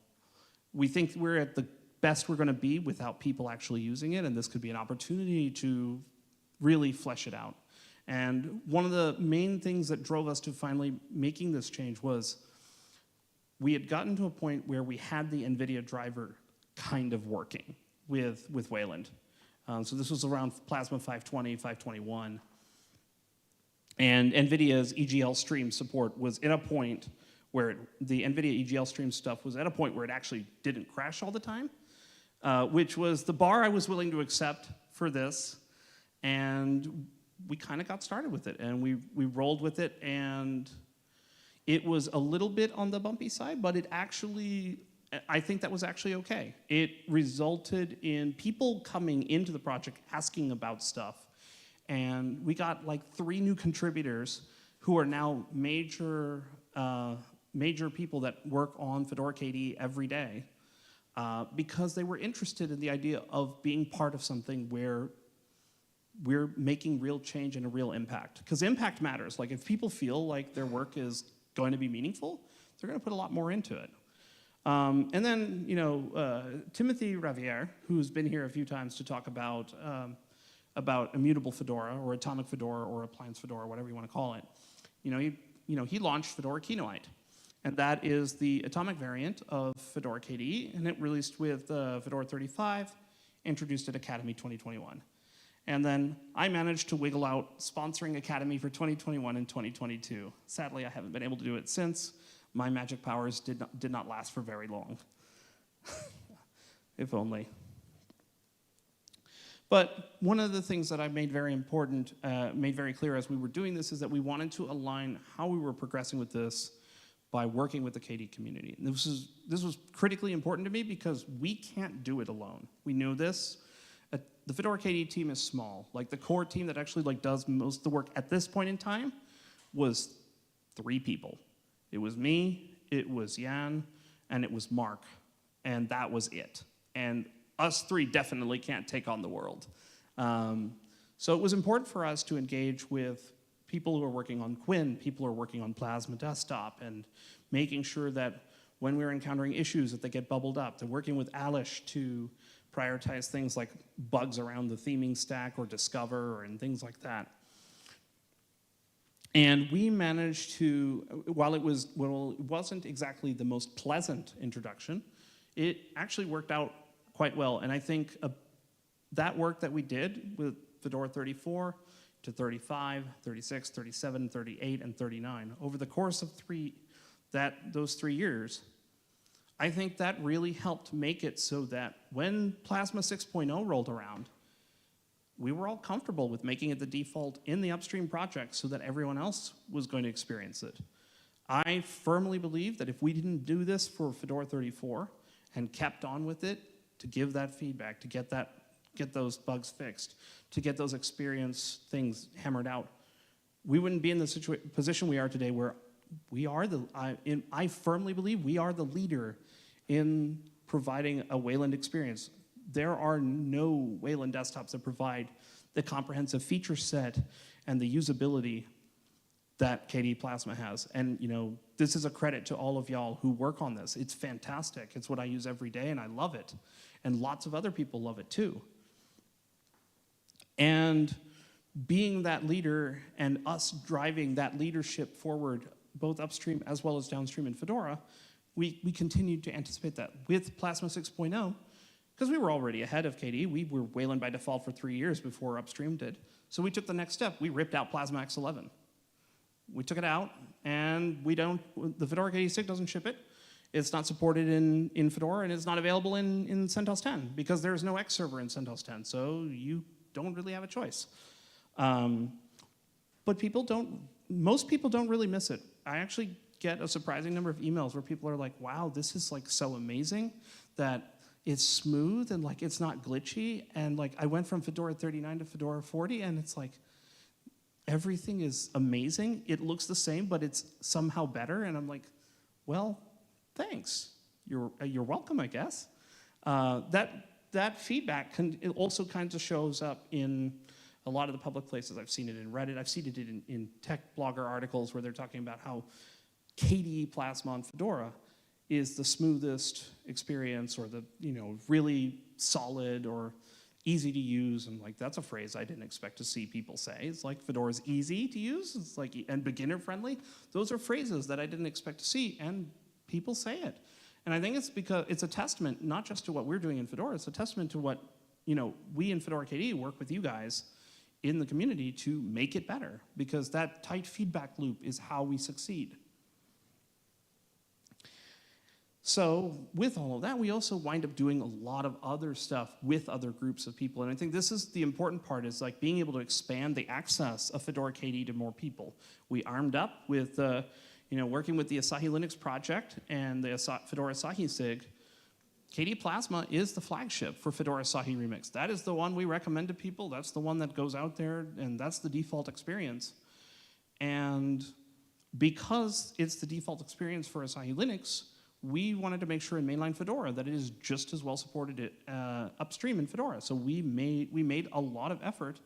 we think we're at the best we're going to be without people actually using it, and this could be an opportunity to really flesh it out. And one of the main things that drove us to finally making this change was we had gotten to a point where we had the NVIDIA driver kind of working with Wayland. So this was around Plasma 520, 521. And NVIDIA's EGL stream support was at a point where the NVIDIA EGL stream stuff was at a point where it actually didn't crash all the time, which was the bar I was willing to accept for this. And we kind of got started with it, and we rolled with it, and it was a little bit on the bumpy side, but I think that was actually okay. It resulted in people coming into the project asking about stuff, and we got 3 new contributors who are now major people that work on Fedora KDE every day because they were interested in the idea of being part of something where we're making real change and a real impact. Because impact matters. If people feel like their work is going to be meaningful, they're going to put a lot more into it. And then, Timothy Raviere, who's been here a few times to talk about immutable Fedora or atomic Fedora or appliance Fedora, whatever you want to call it, he launched Fedora Kinoite. And that is the atomic variant of Fedora KDE, and it released with Fedora 35, introduced at Akademy 2021. And then I managed to wiggle out sponsoring Akademy for 2021 and 2022. Sadly, I haven't been able to do it since. My magic powers did not last for very long. If only. But one of the things that I made very important, made very clear as we were doing this, is that we wanted to align how we were progressing with this by working with the KDE community. And this was critically important to me because we can't do it alone. We knew this. The Fedora KDE team is small. Like the core team that actually does most of the work at this point in time was 3 people. It was me, it was Jan, and it was Mark. And that was it. And us 3 definitely can't take on the world. So it was important for us to engage with people who are working on Quinn, people who are working on Plasma Desktop, and making sure that when we're encountering issues that they get bubbled up. They're working with Alish to prioritize things like bugs around the theming stack or Discover and things like that. And we managed to, while it wasn't exactly the most pleasant introduction, it actually worked out quite well. And I think that work that we did with Fedora 34 to 35, 36, 37, 38, and 39, over the course of those 3 years, I think that really helped make it so that when Plasma 6.0 rolled around, we were all comfortable with making it the default in the upstream project so that everyone else was going to experience it. I firmly believe that if we didn't do this for Fedora 34 and kept on with it to give that feedback, to get those bugs fixed, to get those experience things hammered out, we wouldn't be in the position we are today where we are I firmly believe we are the leader in providing a Wayland experience. There are no Wayland desktops that provide the comprehensive feature set and the usability that KDE Plasma has. And this is a credit to all of y'all who work on this. It's fantastic. It's what I use every day and I love it. And lots of other people love it too. And being that leader and us driving that leadership forward, both upstream as well as downstream in Fedora, we continued to anticipate that with Plasma 6.0, because we were already ahead of KDE. We were Wayland by default for 3 years before upstream did. So we took the next step. We ripped out Plasma X11. We took it out, and the Fedora KDE SIG doesn't ship it. It's not supported in Fedora, and it's not available in CentOS 10 because there's no X server in CentOS 10, so you don't really have a choice. But most people don't really miss it. I actually get a surprising number of emails where people are like, wow, this is so amazing that it's smooth and it's not glitchy. And I went from Fedora 39 to Fedora 40 and it's everything is amazing. It looks the same, but it's somehow better. And I'm like, well, thanks. You're welcome, I guess. That feedback it also kind of shows up in a lot of the public places. I've seen it in Reddit. I've seen it in tech blogger articles where they're talking about how KDE Plasma on Fedora is the smoothest experience or the really solid or easy to use. And that's a phrase I didn't expect to see people say. It's Fedora's easy to use. It's and beginner friendly. Those are phrases that I didn't expect to see, and people say it. And I think it's because it's a testament not just to what we're doing in Fedora, it's a testament to what we in Fedora KDE work with you guys in the community to make it better, because that tight feedback loop is how we succeed. So with all of that, we also wind up doing a lot of other stuff with other groups of people. And I think this is the important part, is being able to expand the access of Fedora KDE to more people. We armed up with working with the Asahi Linux project and the Fedora Asahi SIG. KDE Plasma is the flagship for Fedora Asahi Remix. That is the one we recommend to people. That's the one that goes out there, and that's the default experience. And because it's the default experience for Asahi Linux, we wanted to make sure in mainline Fedora that it is just as well supported upstream in Fedora. So we made a lot of effort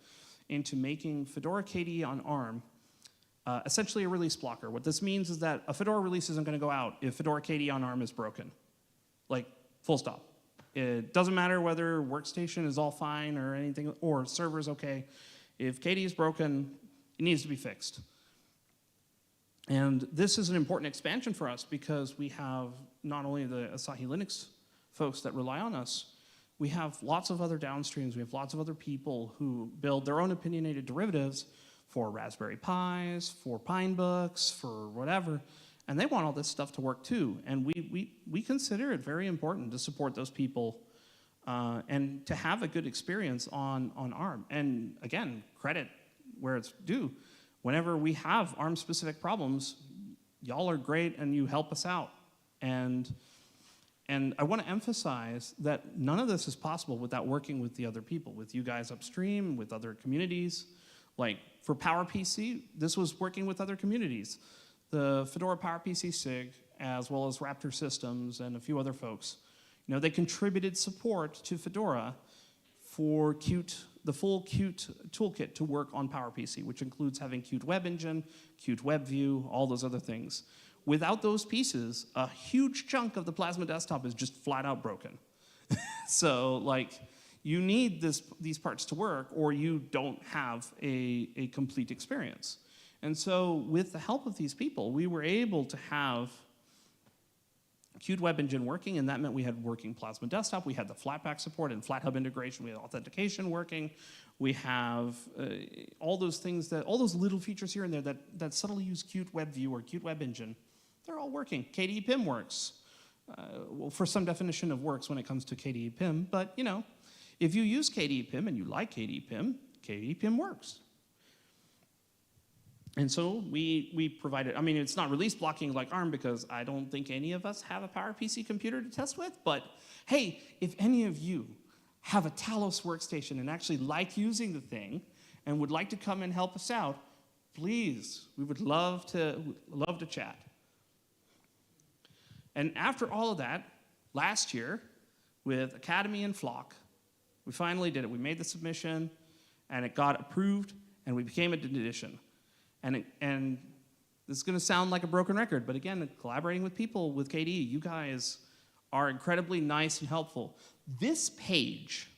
into making Fedora KDE on ARM essentially a release blocker. What this means is that a Fedora release isn't going to go out if Fedora KDE on ARM is broken. Full stop. It doesn't matter whether workstation is all fine or anything, or server's okay. If KDE is broken, it needs to be fixed. And this is an important expansion for us because we have not only the Asahi Linux folks that rely on us, we have lots of other downstreams. We have lots of other people who build their own opinionated derivatives for Raspberry Pis, for Pinebooks, for whatever. And they want all this stuff to work too. And we consider it very important to support those people and to have a good experience on ARM. And again, credit where it's due. Whenever we have ARM-specific problems, y'all are great and you help us out. And I want to emphasize that none of this is possible without working with the other people, with you guys upstream, with other communities. Like for PowerPC, this was working with other communities. The Fedora PowerPC SIG, as well as Raptor Systems and a few other folks, they contributed support to Fedora for Qt, the full Qt toolkit to work on PowerPC, which includes having Qt Web Engine, Qt Web View, all those other things. Without those pieces, a huge chunk of the Plasma desktop is just flat out broken. So like, you need these parts to work or you don't have a complete experience. And so with the help of these people, we were able to have Qt Web Engine working, and that meant we had working Plasma desktop, we had the Flatpak support and FlatHub integration, we had authentication working, we have all those things, all those little features here and there that subtly use Qt Web View or Qt Web Engine. They're all working. KDE PIM works. Well, for some definition of works when it comes to KDE PIM, but if you use KDE PIM and you like KDE PIM works. And so we provided, it's not release blocking like ARM because I don't think any of us have a PowerPC computer to test with, but hey, if any of you have a Talos workstation and actually like using the thing and would like to come and help us out, please, we would love to chat. And after all of that, last year, with Akademy and Flock, we finally did it. We made the submission, and it got approved, and we became an edition. And this is going to sound like a broken record, but again, collaborating with people with KDE, you guys are incredibly nice and helpful. This page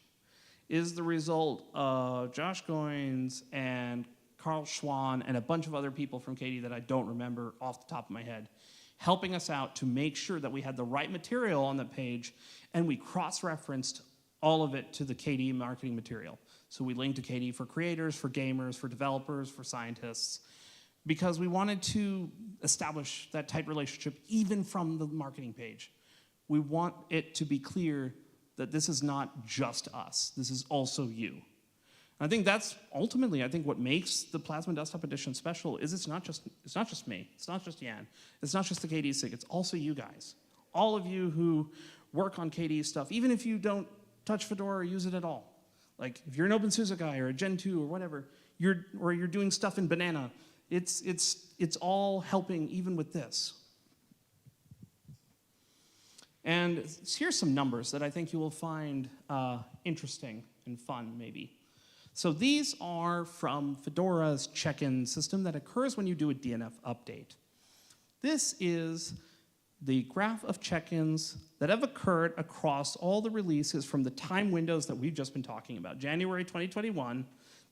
is the result of Josh Goins and Carl Schwann and a bunch of other people from KDE that I don't remember off the top of my head, helping us out to make sure that we had the right material on the page, and we cross-referenced all of it to the KDE marketing material. So we linked to KDE for creators, for gamers, for developers, for scientists, because we wanted to establish that tight relationship even from the marketing page. We want it to be clear that this is not just us, this is also you. And I think that's ultimately, what makes the Plasma Desktop Edition special is it's not just me, it's not just Jan, it's not just the KDE SIG, it's also you guys. All of you who work on KDE stuff, even if you don't touch Fedora or use it at all. Like if you're an OpenSUSE guy or a Gen 2 or whatever, or you're doing stuff in Banana, it's all helping even with this. And here's some numbers that I think you will find interesting and fun, maybe. So these are from Fedora's check-in system that occurs when you do a DNF update. This is the graph of check-ins that have occurred across all the releases from the time windows that we've just been talking about, January 2021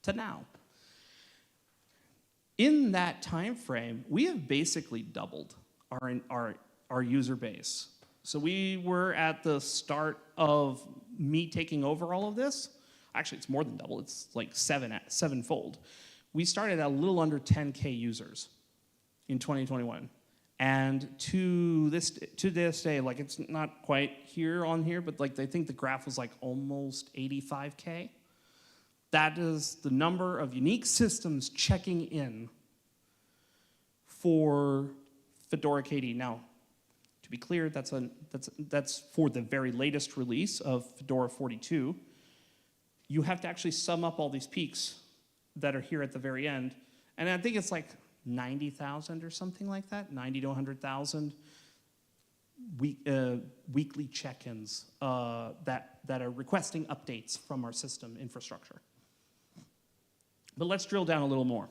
to now. In that time frame, we have basically doubled our user base. So we were at the start of me taking over all of this. Actually, it's more than double. It's like sevenfold. We started at a little under 10K users in 2021. And to this day, like it's not quite on here, but like I think the graph was like almost 85K. That is the number of unique systems checking in for Fedora KDE. Now, to be clear, that's for the very latest release of Fedora 42. You have to actually sum up all these peaks that are here at the very end. And I think it's like 90,000 or something like that, 90 to 100,000 weekly check-ins that are requesting updates from our system infrastructure. But let's drill down a little more.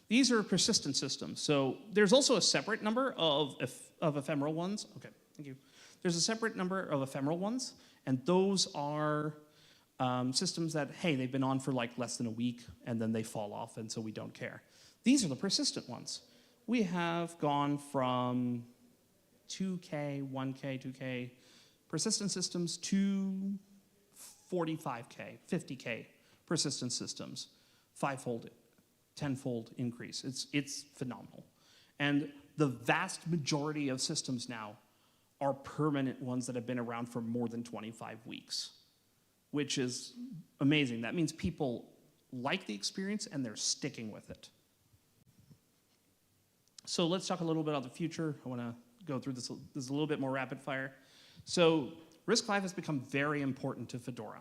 These are persistent systems. So there's also a separate number of ephemeral ones. Okay, thank you. There's a separate number of ephemeral ones, and those are systems that, hey, they've been on for like less than a week, and then they fall off, and so we don't care. These are the persistent ones. We have gone from 2K, 1K, 2K persistent systems to 45K, 50K persistent systems, 5-fold, 10-fold increase. It's phenomenal. And the vast majority of systems now are permanent ones that have been around for more than 25 weeks. which is amazing. That means people like the experience and they're sticking with it. So let's talk a little bit about the future. I want to go through this a little bit more rapid fire. So RISC-V has become very important to Fedora.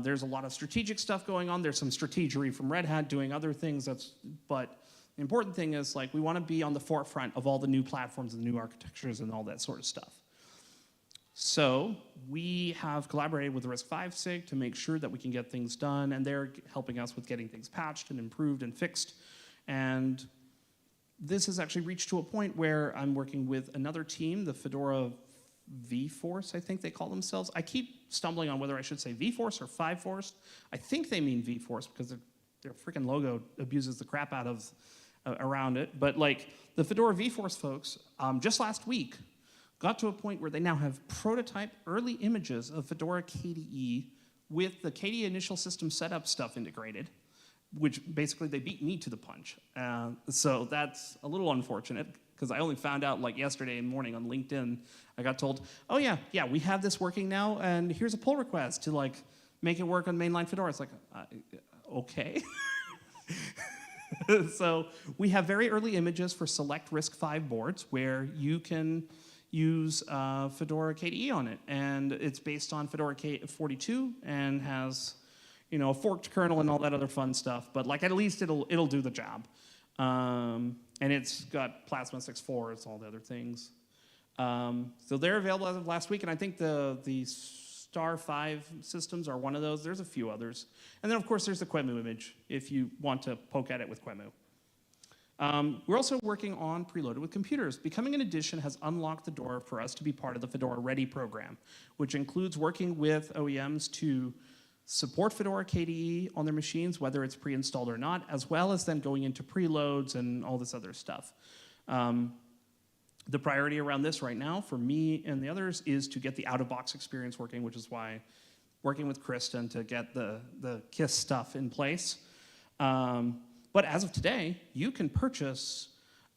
There's a lot of strategic stuff going on. There's some strategery from Red Hat doing other things. But the important thing is, like, we want to be on the forefront of all the new platforms and new architectures and all that sort of stuff. So we have collaborated with RISC-V SIG to make sure that we can get things done, and they're helping us with getting things patched and improved and fixed. And this has actually reached to a point where I'm working with another team, the Fedora V-Force, I think they call themselves. I keep stumbling on whether I should say V-Force or Five-Force. I think they mean V-Force because their freaking logo abuses the crap out of around it. But like the Fedora V-Force folks, just last week, got to a point where they now have prototype early images of Fedora KDE with the KDE initial system setup stuff integrated, which basically they beat me to the punch. So that's a little unfortunate, because I only found out like yesterday morning on LinkedIn. I got told, oh yeah, we have this working now, and here's a pull request to like make it work on mainline Fedora. It's like, okay. So we have very early images for select RISC-V boards where you can use Fedora KDE on it, and it's based on Fedora 42 and has, you know, a forked kernel and all that other fun stuff. But like at least it'll do the job. And it's got Plasma 6.4, it's all the other things. So they're available as of last week, and I think the Star 5 systems are one of those. There's a few others. And then, of course, there's the QEMU image, if you want to poke at it with QEMU. We're also working on Preloaded with Computers. Becoming an edition has unlocked the door for us to be part of the Fedora Ready program, which includes working with OEMs to support Fedora KDE on their machines, whether it's pre-installed or not, as well as then going into preloads and all this other stuff. The priority around this right now for me and the others is to get the out-of-box experience working, which is why working with Kristen to get the KISS stuff in place. But as of today, you can purchase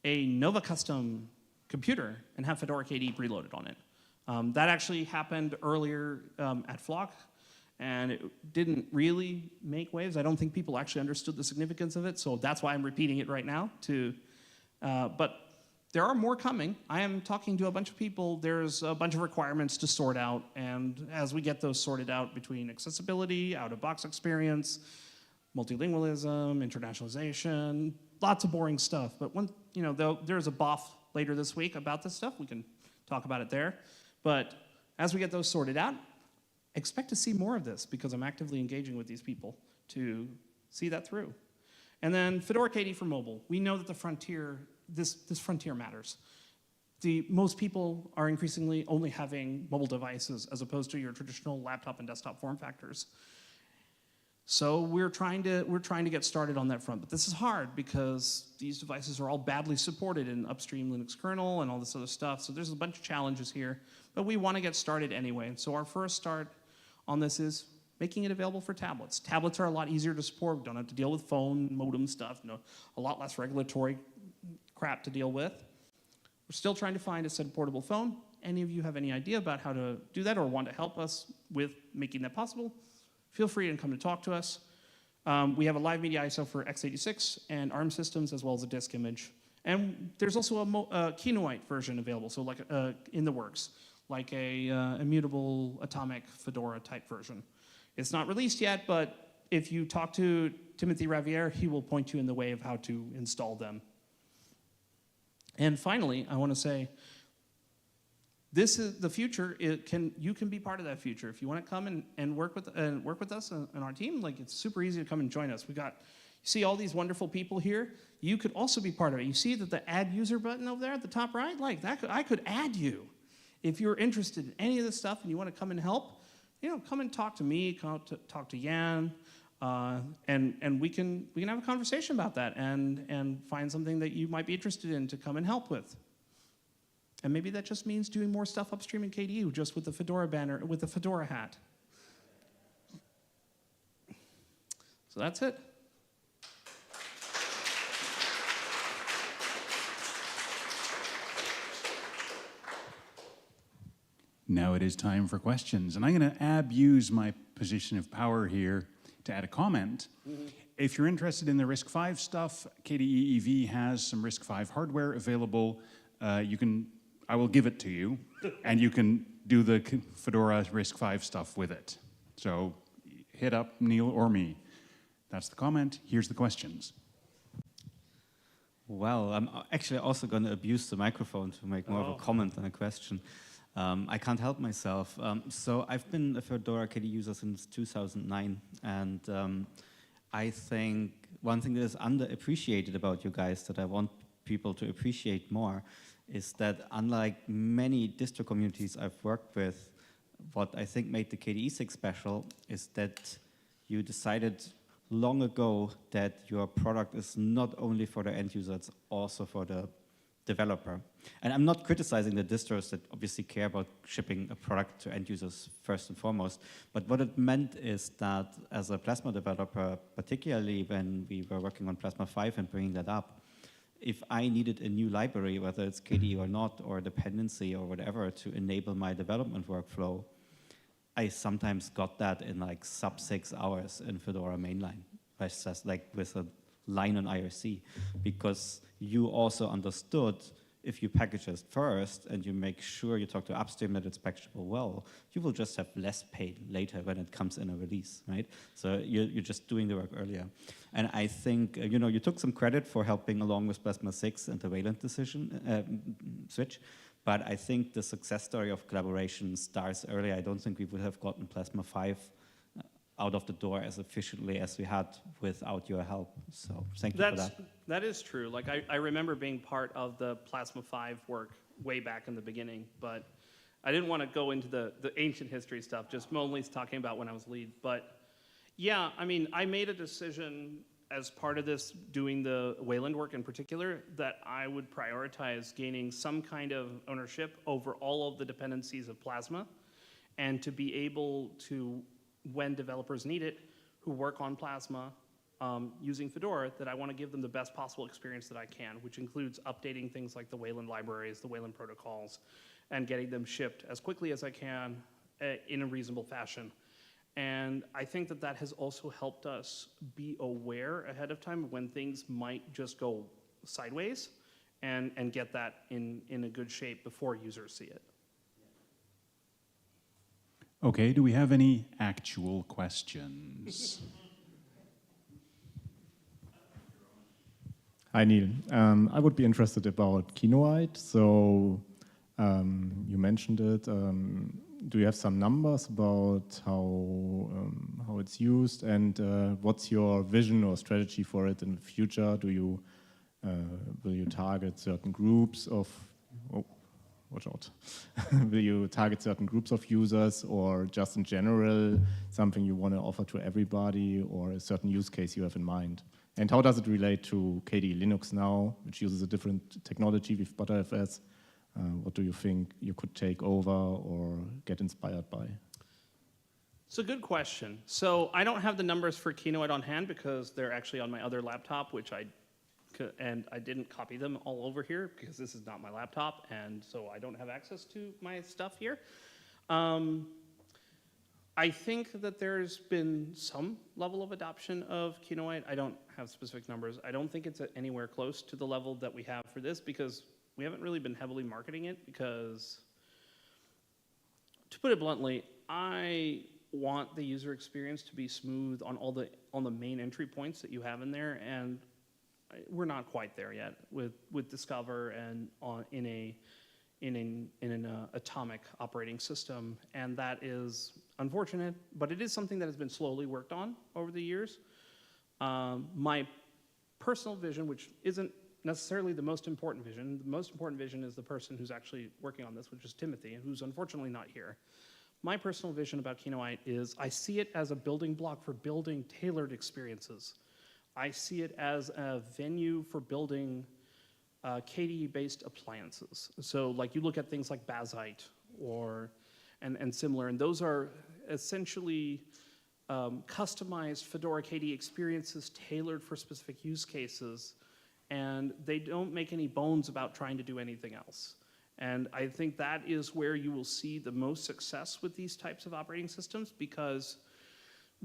a Nova Custom computer and have Fedora KDE preloaded on it. That actually happened earlier at Flock, and it didn't really make waves. I don't think people actually understood the significance of it, so that's why I'm repeating it right now. But there are more coming. I am talking to a bunch of people. There's a bunch of requirements to sort out, and as we get those sorted out between accessibility, out-of-box experience, multilingualism, internationalization, lots of boring stuff. But when, you know, there's a BOF later this week about this stuff. We can talk about it there. But as we get those sorted out, expect to see more of this, because I'm actively engaging with these people to see that through. And then Fedora KDE for mobile. We know that the frontier, this frontier matters. Most people are increasingly only having mobile devices as opposed to your traditional laptop and desktop form factors. So we're trying to get started on that front. But this is hard because these devices are all badly supported in upstream Linux kernel and all this other stuff. So there's a bunch of challenges here. But we want to get started anyway. And so our first start on this is making it available for tablets. Tablets are a lot easier to support. We don't have to deal with phone modem stuff. A lot less regulatory crap to deal with. We're still trying to find a set portable phone. Any of you have any idea about how to do that or want to help us with making that possible? Feel free to come to talk to us. We have a live media ISO for x86 and ARM systems, as well as a disk image. And there's also a Kinoite version available, so like in the works, like a immutable atomic Fedora type version. It's not released yet, but if you talk to Timothy Raviere, he will point you in the way of how to install them. And finally, I want to say, this is the future. You can be part of that future. If you want to come and work with us and our team, like, it's super easy to come and join us. You see all these wonderful people here. You could also be part of it. You see that the add user button over there at the top right, like that, I could add you. If you're interested in any of this stuff and you want to come and help, come and talk to me, talk to Jan, and we can have a conversation about that and find something that you might be interested in to come and help with. And maybe that just means doing more stuff upstream in KDE, just with the Fedora banner, with the Fedora hat. So that's it. Now it is time for questions. And I'm going to abuse my position of power here to add a comment. If you're interested in the RISC-V stuff, KDE EV has some RISC-V hardware available. I will give it to you, and you can do the Fedora RISC-V stuff with it. So hit up Neil or me. That's the comment. Here's the questions. Well, I'm actually also going to abuse the microphone to make more of a comment than a question. I can't help myself. So I've been a Fedora KDE user since 2009, and I think one thing that is underappreciated about you guys that I want people to appreciate more is that unlike many distro communities I've worked with, what I think made the KDE 6 special is that you decided long ago that your product is not only for the end user, it's also for the developer. And I'm not criticizing the distros that obviously care about shipping a product to end users first and foremost, but what it meant is that as a Plasma developer, particularly when we were working on Plasma 5 and bringing that up, if I needed a new library, whether it's KDE or not, or dependency or whatever, to enable my development workflow, I sometimes got that in like sub 6 hours in Fedora mainline, just like with a line on IRC, because you also understood if you package it first and you make sure you talk to upstream that it's packageable well, you will just have less pain later when it comes in a release, right? So you're just doing the work earlier. And I think, you took some credit for helping along with Plasma 6 and the Wayland decision, switch, but I think the success story of collaboration starts earlier. I don't think we would have gotten Plasma 5 out of the door as efficiently as we had without your help. So thank you for that. That is true. Like I remember being part of the Plasma 5 work way back in the beginning, but I didn't want to go into the ancient history stuff, just mainly talking about when I was lead. But yeah, I mean, I made a decision as part of this, doing the Wayland work in particular, that I would prioritize gaining some kind of ownership over all of the dependencies of Plasma, and to be able to, when developers need it, who work on Plasma using Fedora, that I want to give them the best possible experience that I can, which includes updating things like the Wayland libraries, the Wayland protocols, and getting them shipped as quickly as I can in a reasonable fashion. And I think that that has also helped us be aware ahead of time when things might just go sideways, and get that in a good shape before users see it. Okay, do we have any actual questions? Hi, Neil. I would be interested about Kinoite. So you mentioned it. Do you have some numbers about how it's used, and what's your vision or strategy for it in the future? Do you will you target certain groups of watch out. Will you target certain groups of users, or just in general something you want to offer to everybody, or a certain use case you have in mind? And how does it relate to KDE Linux now, which uses a different technology with ButterFS? What do you think you could take over or get inspired by? It's a good question. So I don't have the numbers for Kinoite on hand because they're actually on my other laptop, and I didn't copy them all over here because this is not my laptop, and so I don't have access to my stuff here. I think that there's been some level of adoption of Kinoite. I don't have specific numbers. I don't think it's anywhere close to the level that we have for this, because we haven't really been heavily marketing it, because, to put it bluntly, I want the user experience to be smooth on the main entry points that you have in there, and we're not quite there yet with Discover and in an atomic operating system, and that is unfortunate, but it is something that has been slowly worked on over the years. My personal vision, which isn't necessarily the most important vision, the most important vision is the person who's actually working on this, which is Timothy, who's unfortunately not here. My personal vision about Kinoite is I see it as a building block for building tailored experiences. I see it as a venue for building KDE-based appliances. So like you look at things like Bazite and similar, and those are essentially customized Fedora KDE experiences tailored for specific use cases, and they don't make any bones about trying to do anything else. And I think that is where you will see the most success with these types of operating systems, because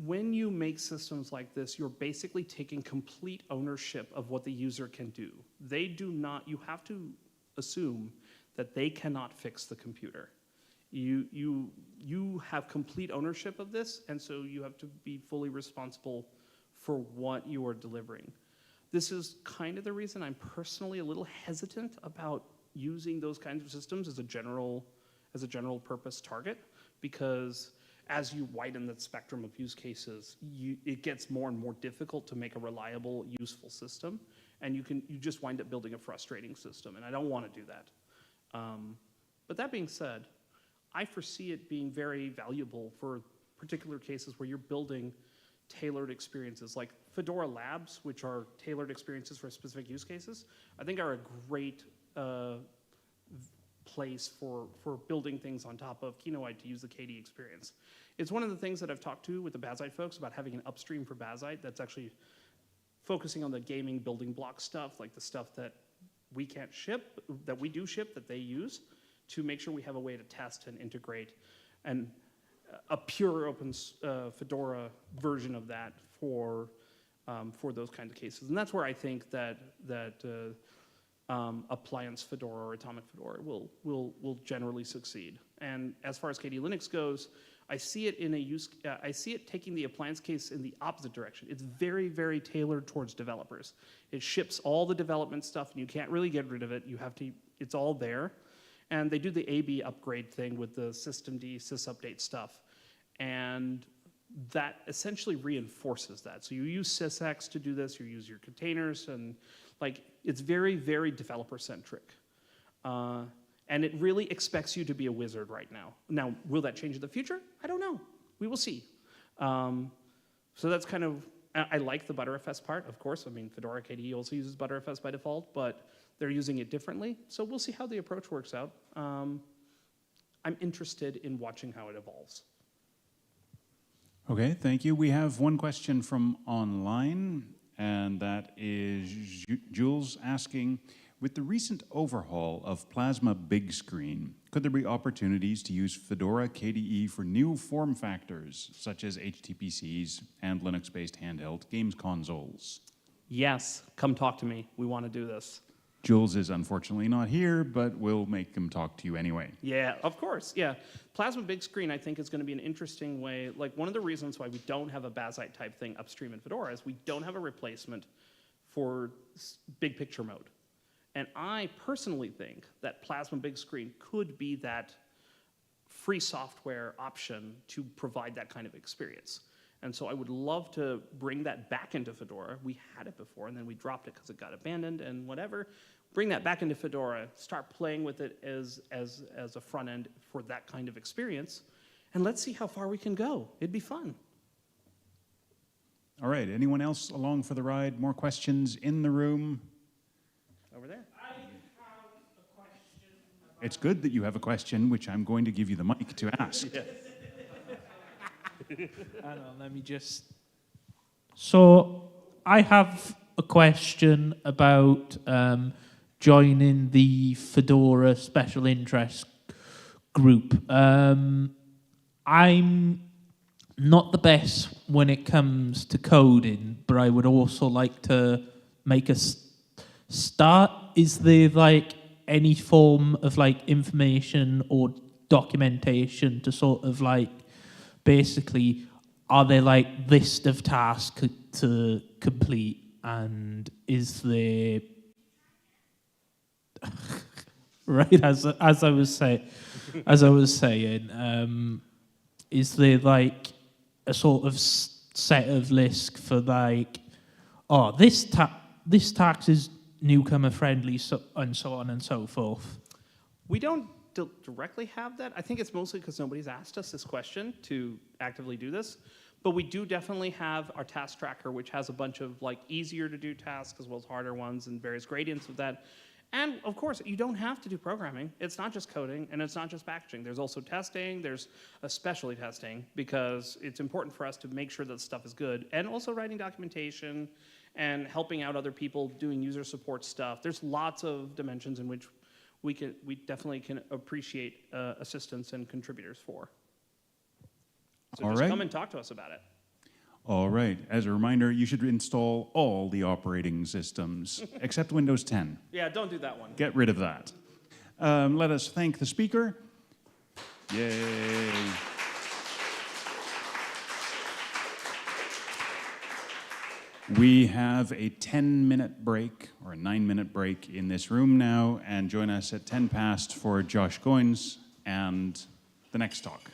when you make systems like this, you're basically taking complete ownership of what the user can do. They do not, you have to assume that they cannot fix the computer. You have complete ownership of this, and so you have to be fully responsible for what you are delivering. This is kind of the reason I'm personally a little hesitant about using those kinds of systems as a general purpose target, because as you widen the spectrum of use cases, it gets more and more difficult to make a reliable, useful system, and you just wind up building a frustrating system, and I don't want to do that. But that being said, I foresee it being very valuable for particular cases where you're building tailored experiences, like Fedora Labs, which are tailored experiences for specific use cases, I think are a great place for building things on top of Kinoite to use the KDE experience. It's one of the things that I've talked to with the Bazite folks about having an upstream for Bazite that's actually focusing on the gaming building block stuff, like the stuff that we can't ship, that we do ship, that they use, to make sure we have a way to test and integrate and a pure open Fedora version of that for those kinds of cases. And that's where I think that appliance Fedora or atomic Fedora will generally succeed. And as far as KDE Linux goes, I see it in I see it taking the appliance case in the opposite direction. It's very, very tailored towards developers. It ships all the development stuff, and you can't really get rid of it. You have to, it's all there. And they do the AB upgrade thing with the systemd sysupdate stuff. And that essentially reinforces that. So you use sysx to do this, you use your containers, and like, it's very, very developer-centric. And it really expects you to be a wizard right now. Now, will that change in the future? I don't know. We will see. So that's kind of, I like the Btrfs part, of course. I mean, Fedora KDE also uses Btrfs by default, but they're using it differently. So we'll see how the approach works out. I'm interested in watching how it evolves. Okay, thank you. We have one question from online, and that is Jules asking, with the recent overhaul of Plasma Big Screen, could there be opportunities to use Fedora KDE for new form factors, such as HTPCs and Linux-based handheld games consoles? Yes, come talk to me. We want to do this. Jules is unfortunately not here, but we'll make him talk to you anyway. Yeah, of course, yeah. Plasma Big Screen, I think, is going to be an interesting way. Like, one of the reasons why we don't have a Bazite type thing upstream in Fedora is we don't have a replacement for big picture mode. And I personally think that Plasma Big Screen could be that free software option to provide that kind of experience. And so I would love to bring that back into Fedora. We had it before, and then we dropped it because it got abandoned and whatever. Bring that back into Fedora, start playing with it as a front end for that kind of experience, and let's see how far we can go. It'd be fun. All right, anyone else along for the ride? More questions in the room? Over there. I have a question. It's good that you have a question, which I'm going to give you the mic to ask. Yes. Hang on, let me just... So, I have a question about joining the Fedora Special Interest Group. I'm not the best when it comes to coding, but I would also like to make a start. Is there like any form of like information or documentation to sort of like basically, are there like list of tasks to complete, and is there right as I was saying, is there like a sort of set of list for like, oh, this tax is newcomer friendly, so and so on and so forth? We don't directly have that. I think it's mostly because nobody's asked us this question to actively do this, but we do definitely have our task tracker, which has a bunch of like easier to do tasks as well as harder ones and various gradients of that. And of course, you don't have to do programming. It's not just coding, and it's not just packaging. There's also testing. There's especially testing, because it's important for us to make sure that stuff is good, and also writing documentation and helping out other people doing user support stuff. There's lots of dimensions in which we definitely can appreciate assistance and contributors for. So All just right. come and talk to us about it. All right. As a reminder, you should install all the operating systems except Windows 10. Yeah, don't do that one. Get rid of that. Let us thank the speaker. Yay. We have a 10-minute break or a 9-minute break in this room now, and join us at 10 past for Josh Goins and the next talk.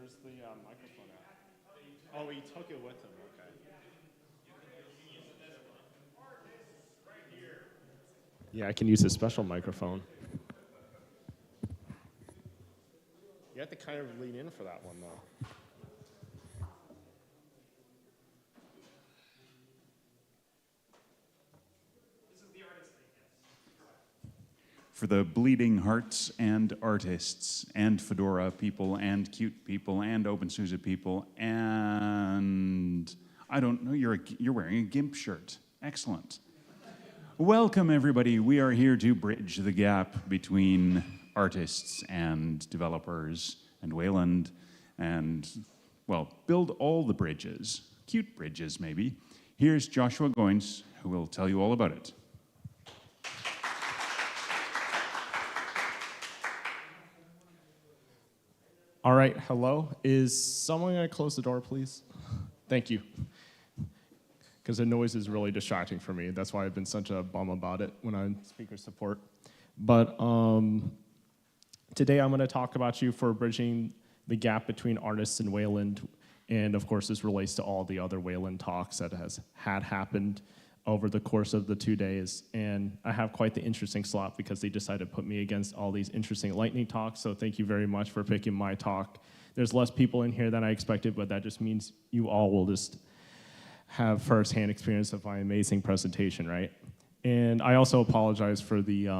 Where's the microphone at? Oh, he took it with him, okay. Yeah, I can use a special microphone. You have to kind of lean in for that one, though. For the bleeding hearts and artists and Fedora people and Qt people and OpenSUSE people and I don't know, you're wearing a GIMP shirt. Excellent. Welcome everybody. We are here to bridge the gap between artists and developers and Wayland and, well, build all the bridges, Qt bridges maybe. Here's Joshua Goins, who will tell you all about it. All right, hello. Is someone going to close the door, please? Thank you. Because the noise is really distracting for me. That's why I've been such a bum about it when I'm speaker support. But today I'm going to talk about you for bridging the gap between artists and Wayland. And of course, this relates to all the other Wayland talks that had happened over the course of the 2 days. And I have quite the interesting slot because they decided to put me against all these interesting lightning talks. So thank you very much for picking my talk. There's less people in here than I expected, but that just means you all will just have firsthand experience of my amazing presentation, right? And I also apologize for the,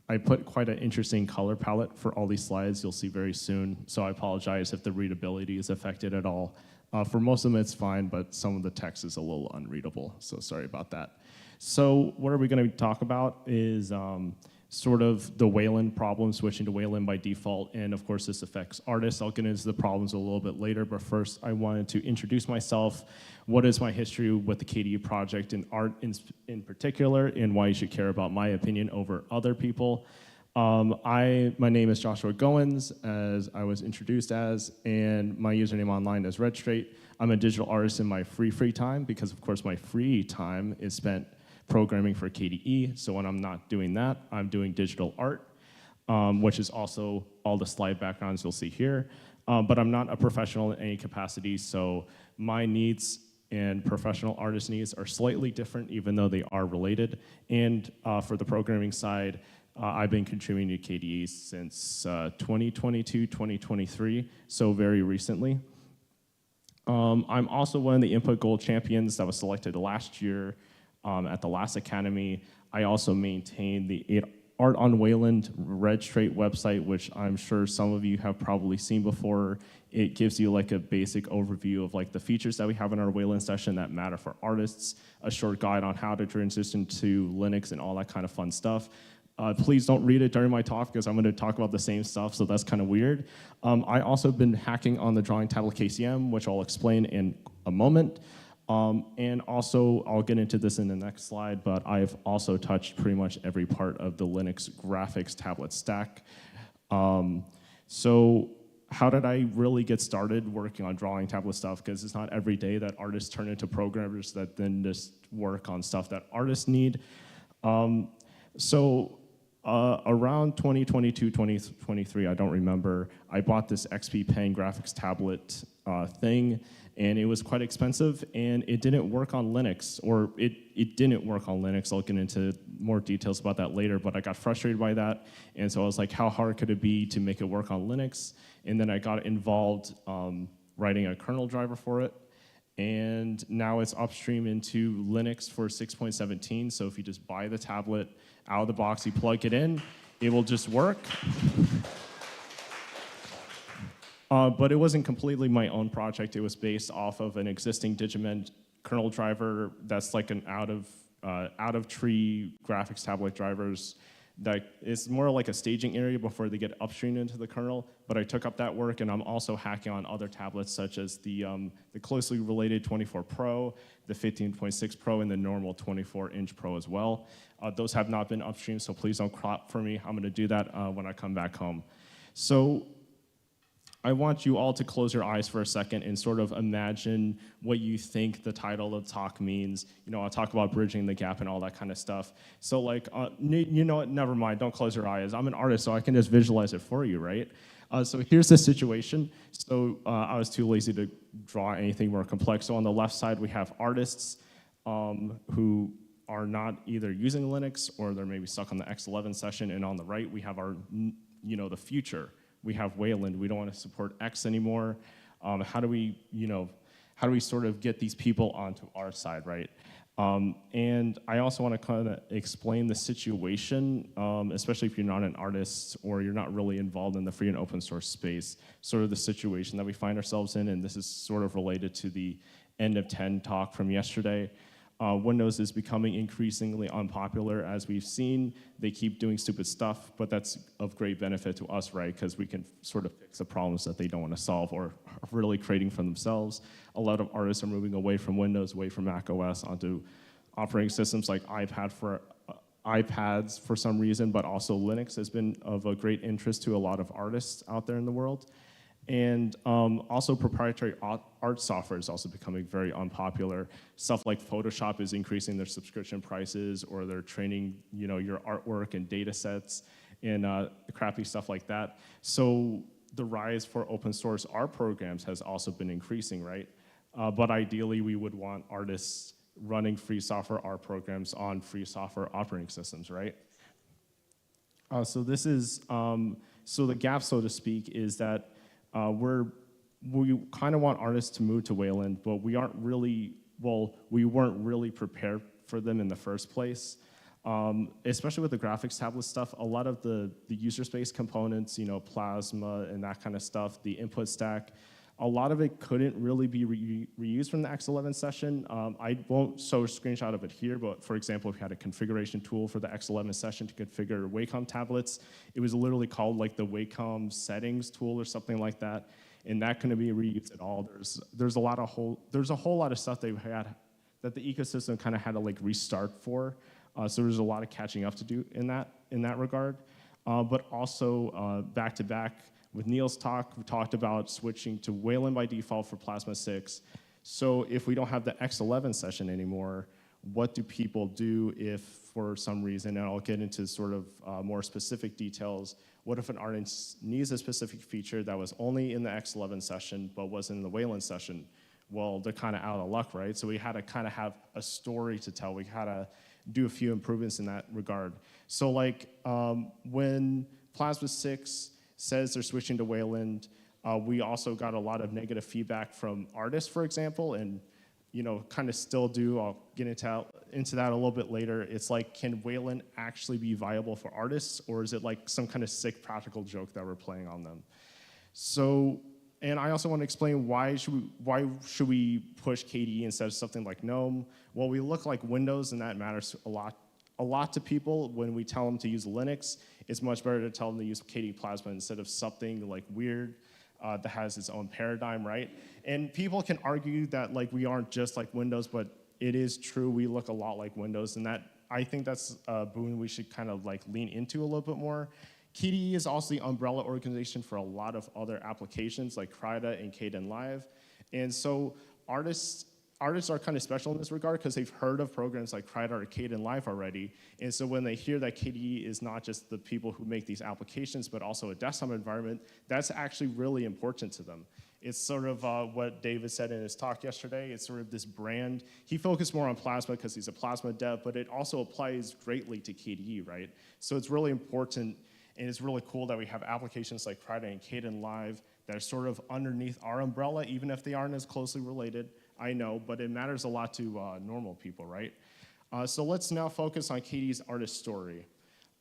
I put quite an interesting color palette for all these slides you'll see very soon. So I apologize if the readability is affected at all. For most of them, it's fine, but some of the text is a little unreadable, so sorry about that. So what are we going to talk about is sort of the Wayland problem, switching to Wayland by default, and of course this affects artists. I'll get into the problems a little bit later, but first I wanted to introduce myself. What is my history with the KDE project and art in particular, and why you should care about my opinion over other people. My name is Joshua Goins, as I was introduced as, and my username online is Redstraight. I'm a digital artist in my free time because, of course, my free time is spent programming for KDE. So when I'm not doing that, I'm doing digital art, which is also all the slide backgrounds you'll see here. But I'm not a professional in any capacity, so my needs and professional artist needs are slightly different, even though they are related. And for the programming side, I've been contributing to KDE since 2022, 2023, so very recently. I'm also one of the Input Gold champions that was selected last year at the last Academy. I also maintain the Art on Wayland Redstraight website, which I'm sure some of you have probably seen before. It gives you like a basic overview of like the features that we have in our Wayland session that matter for artists, a short guide on how to transition to Linux and all that kind of fun stuff. Please don't read it during my talk because I'm going to talk about the same stuff, so that's kind of weird. I also been hacking on the drawing tablet KCM, which I'll explain in a moment. And also, I'll get into this in the next slide, but I've also touched pretty much every part of the Linux graphics tablet stack. So how did I really get started working on drawing tablet stuff? Because it's not every day that artists turn into programmers that then just work on stuff that artists need. Around 2022, 2023, I don't remember, I bought this XP Pen graphics tablet thing, and it was quite expensive, and it didn't work on Linux, or it didn't work on Linux. I'll get into more details about that later, but I got frustrated by that, and so I was like, how hard could it be to make it work on Linux? And then I got involved writing a kernel driver for it, and now it's upstream into Linux for 6.17, so if you just buy the tablet out of the box, you plug it in, it will just work. But it wasn't completely my own project. It was based off of an existing Digiment kernel driver that's like an out of tree graphics tablet drivers that is more like a staging area before they get upstream into the kernel. But I took up that work, and I'm also hacking on other tablets such as the closely related 24 Pro, the 15.6 Pro, and the normal 24-inch Pro as well. Those have not been upstream, so please don't crop for me. I'm going to do that when I come back home. So I want you all to close your eyes for a second and sort of imagine what you think the title of the talk means. You know, I'll talk about bridging the gap and all that kind of stuff. So like, you know what, never mind, don't close your eyes. I'm an artist, so I can just visualize it for you, right? So here's the situation. So I was too lazy to draw anything more complex. So on the left side, we have artists who are not either using Linux or they're maybe stuck on the X11 session. And on the right, we have our, the future. We have Wayland. We don't want to support X anymore. How do we sort of get these people onto our side, right? And I also want to kind of explain the situation, especially if you're not an artist or you're not really involved in the free and open source space, sort of the situation that we find ourselves in, and this is sort of related to the end of 10 talk from yesterday. Windows is becoming increasingly unpopular, as we've seen. They keep doing stupid stuff, but that's of great benefit to us, right? Because we can sort of fix the problems that they don't want to solve or are really creating for themselves. A lot of artists are moving away from Windows, away from Mac OS, onto operating systems like iPads for some reason, but also Linux has been of a great interest to a lot of artists out there in the world. And also proprietary art software is also becoming very unpopular. Stuff like Photoshop is increasing their subscription prices, or they're training your artwork and data sets and crappy stuff like that. So the rise for open source art programs has also been increasing, right? But ideally, we would want artists running free software art programs on free software operating systems, right? So this is, so the gap, so to speak, is that we kind of want artists to move to Wayland, but we weren't really prepared for them in the first place. Especially with the graphics tablet stuff, a lot of the user space components, Plasma and that kind of stuff, the input stack, a lot of it couldn't really be reused from the X11 session. I won't show a screenshot of it here, but for example, if you had a configuration tool for the X11 session to configure Wacom tablets, it was literally called like the Wacom settings tool or something like that, and that couldn't be reused at all. There's a whole lot of stuff that the ecosystem kind of had to like restart for. So there's a lot of catching up to do in that regard. But also back to back with Neil's talk, we talked about switching to Wayland by default for Plasma 6. So if we don't have the X11 session anymore, what do people do if for some reason, and I'll get into sort of more specific details, what if an artist needs a specific feature that was only in the X11 session but wasn't in the Wayland session? Well, they're kind of out of luck, right? So we had to kind of have a story to tell. We had to do a few improvements in that regard. So like when Plasma 6 says they're switching to Wayland, we also got a lot of negative feedback from artists, for example, and kind of still do. I'll get into that a little bit later. It's like, can Wayland actually be viable for artists, or is it like some kind of sick practical joke that we're playing on them? So, and I also want to explain why should we push KDE instead of something like GNOME? Well, we look like Windows, and that matters a lot to people. When we tell them to use Linux, it's much better to tell them to use KDE Plasma instead of something like weird that has its own paradigm, right? And people can argue that like we aren't just like Windows, but it is true. We look a lot like Windows, and that I think that's a boon we should kind of like lean into a little bit more. KDE is also the umbrella organization for a lot of other applications like Krita and Kdenlive, and so artists are kind of special in this regard because they've heard of programs like Krita or Kdenlive already, and so when they hear that KDE is not just the people who make these applications but also a desktop environment, that's actually really important to them. It's sort of what David said in his talk yesterday. It's sort of this brand. He focused more on Plasma because he's a Plasma dev, but it also applies greatly to KDE, right? So it's really important, and it's really cool that we have applications like Krita and Kdenlive that are sort of underneath our umbrella, even if they aren't as closely related. I know, but it matters a lot to normal people, right? So let's now focus on KDE's artist story.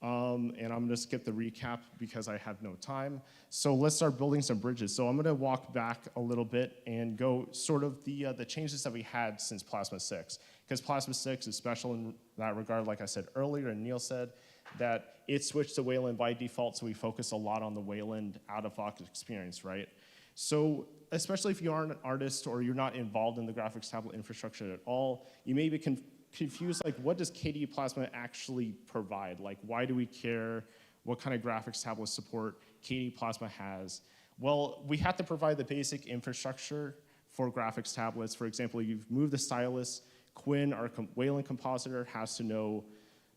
And I'm gonna skip the recap because I have no time. So let's start building some bridges. So I'm gonna walk back a little bit and go sort of the changes that we had since Plasma 6. Because Plasma 6 is special in that regard, like I said earlier, and Neil said, that it switched to Wayland by default, so we focus a lot on the Wayland out-of-box experience, right? So especially if you aren't an artist or you're not involved in the graphics tablet infrastructure at all, you may be confused, like what does KDE Plasma actually provide? Like why do we care what kind of graphics tablet support KDE Plasma has? Well, we have to provide the basic infrastructure for graphics tablets. For example, you've moved the stylus, Quinn, our Wayland compositor, has to know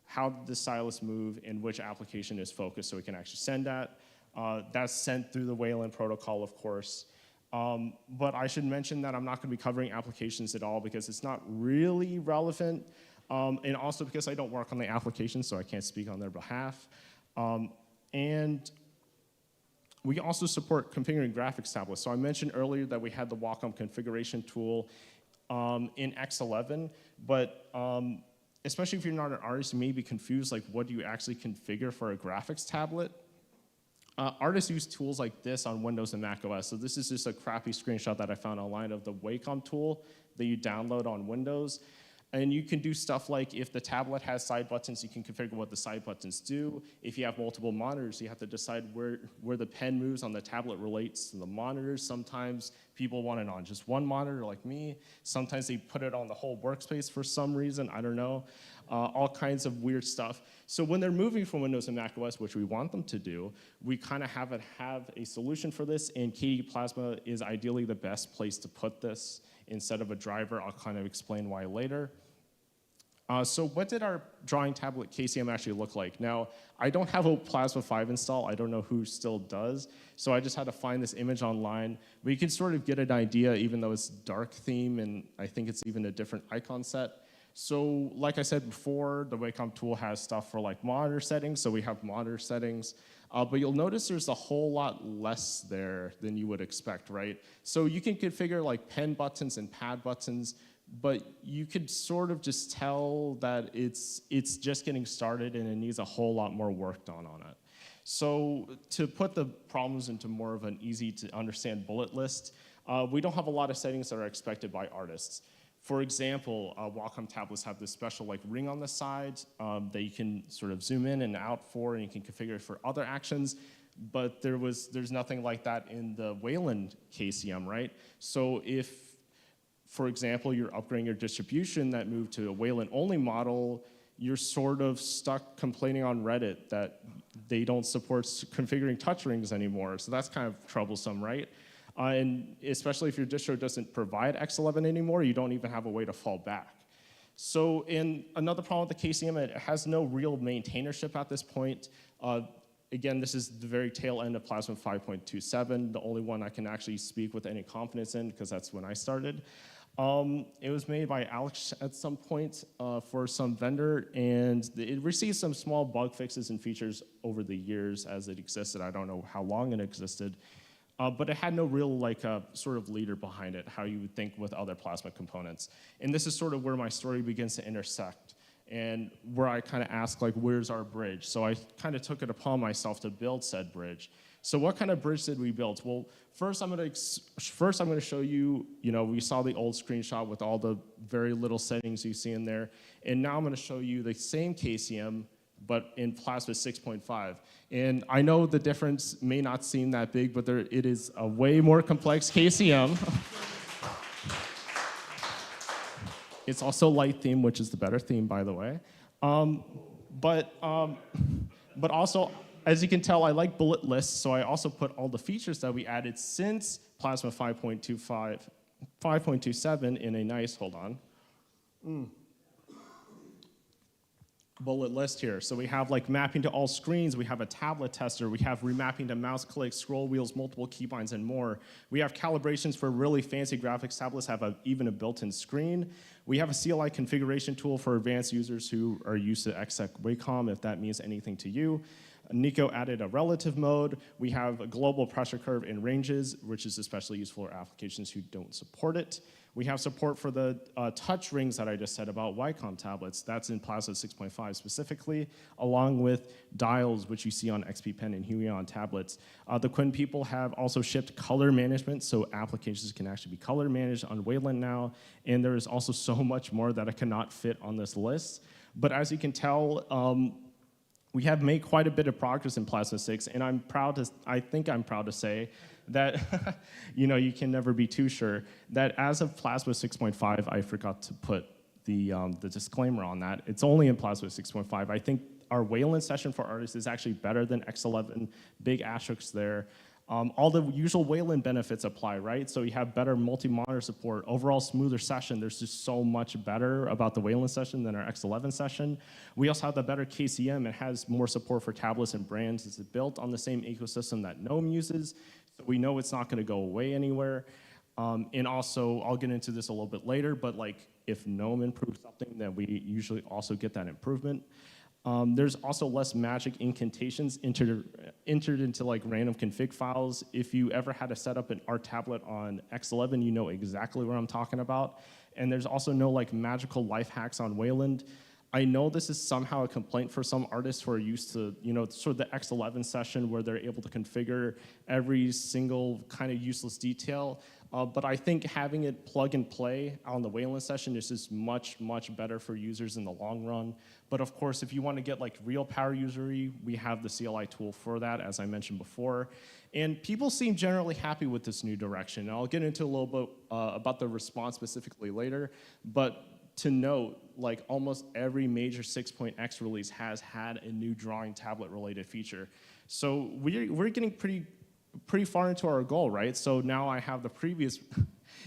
how the stylus move and which application is focused so we can actually send that. That's sent through the Wayland protocol, of course. But I should mention that I'm not going to be covering applications at all because it's not really relevant, and also because I don't work on the application, so I can't speak on their behalf. And we also support configuring graphics tablets. So I mentioned earlier that we had the Wacom configuration tool in X11, but especially if you're not an artist, you may be confused, like what do you actually configure for a graphics tablet? Artists use tools like this on Windows and Mac OS. So this is just a crappy screenshot that I found online of the Wacom tool that you download on Windows. And you can do stuff like if the tablet has side buttons, you can configure what the side buttons do. If you have multiple monitors, you have to decide where the pen moves on the tablet relates to the monitors. Sometimes people want it on just one monitor like me. Sometimes they put it on the whole workspace for some reason, I don't know. All kinds of weird stuff. So when they're moving from Windows and Mac OS, which we want them to do, we kind of have a solution for this, and KDE Plasma is ideally the best place to put this instead of a driver. I'll kind of explain why later. So what did our drawing tablet KCM actually look like? Now, I don't have a Plasma 5 install. I don't know who still does. So I just had to find this image online. But you can sort of get an idea, even though it's dark theme, and I think it's even a different icon set. So like I said before, the Wacom tool has stuff for like monitor settings. So we have monitor settings. But you'll notice there's a whole lot less there than you would expect, right? So you can configure like pen buttons and pad buttons, but you could sort of just tell that it's just getting started and it needs a whole lot more work done on it. So to put the problems into more of an easy to understand bullet list, we don't have a lot of settings that are expected by artists. For example, Wacom tablets have this special like ring on the side that you can sort of zoom in and out for, and you can configure it for other actions. But there's nothing like that in the Wayland KCM, right? So if, for example, you're upgrading your distribution that moved to a Wayland-only model, you're sort of stuck complaining on Reddit that they don't support configuring touch rings anymore. So that's kind of troublesome, right? And especially if your distro doesn't provide X11 anymore, you don't even have a way to fall back. So another problem with the KCM, it has no real maintainership at this point. Again, this is the very tail end of Plasma 5.27, the only one I can actually speak with any confidence in because that's when I started. It was made by Alex at some point for some vendor, and it received some small bug fixes and features over the years as it existed. I don't know how long it existed. But it had no real sort of leader behind it, how you would think with other Plasma components. And this is sort of where my story begins to intersect and where I kind of ask, like, where's our bridge? So I kind of took it upon myself to build said bridge. So what kind of bridge did we build? Well, first I'm going to show you, we saw the old screenshot with all the very little settings you see in there. And now I'm going to show you the same KCM, but in Plasma 6.5. And I know the difference may not seem that big, but it is a way more complex KCM. It's also light theme, which is the better theme, by the way. But also, as you can tell, I like bullet lists, so I also put all the features that we added since Plasma 5.27 in a nice, hold on, bullet list here. So we have like mapping to all screens, we have a tablet tester, we have remapping to mouse clicks, scroll wheels, multiple keybinds, and more. We have calibrations for really fancy graphics tablets, have even a built-in screen. We have a CLI configuration tool for advanced users who are used to exec Wacom, if that means anything to you. Nico added a relative mode. We have a global pressure curve and ranges, which is especially useful for applications who don't support it. We have support for the touch rings that I just said about Wacom tablets. That's in Plasma 6.5 specifically, along with dials, which you see on XP Pen and Huion on tablets. The Quinn people have also shipped color management, so applications can actually be color managed on Wayland now. And there is also so much more that I cannot fit on this list. But as you can tell, we have made quite a bit of progress in Plasma 6, and I think I'm proud to say that, you can never be too sure, that as of Plasma 6.5, I forgot to put the disclaimer on that. It's only in Plasma 6.5. I think our Wayland session for artists is actually better than X11, big asterisks there. All the usual Wayland benefits apply, right? So you have better multi-monitor support, overall smoother session. There's just so much better about the Wayland session than our X11 session. We also have the better KCM. It has more support for tablets and brands. It's built on the same ecosystem that GNOME uses, so we know it's not going to go away anywhere. And also, I'll get into this a little bit later, but like if GNOME improves something, then we usually also get that improvement. There's also less magic incantations entered into like random config files. If you ever had to set up an Art tablet on X11, you know exactly what I'm talking about. And there's also no like magical life hacks on Wayland. I know this is somehow a complaint for some artists who are used to, sort of the X11 session where they're able to configure every single kind of useless detail. But I think having it plug and play on the Wayland session is just much, much better for users in the long run. But of course, if you want to get like real power usery, we have the CLI tool for that, as I mentioned before. And people seem generally happy with this new direction. And I'll get into a little bit about the response specifically later. But to note, like almost every major 6.x release has had a new drawing tablet related feature. So we're getting pretty far into our goal, right? So now I have the previous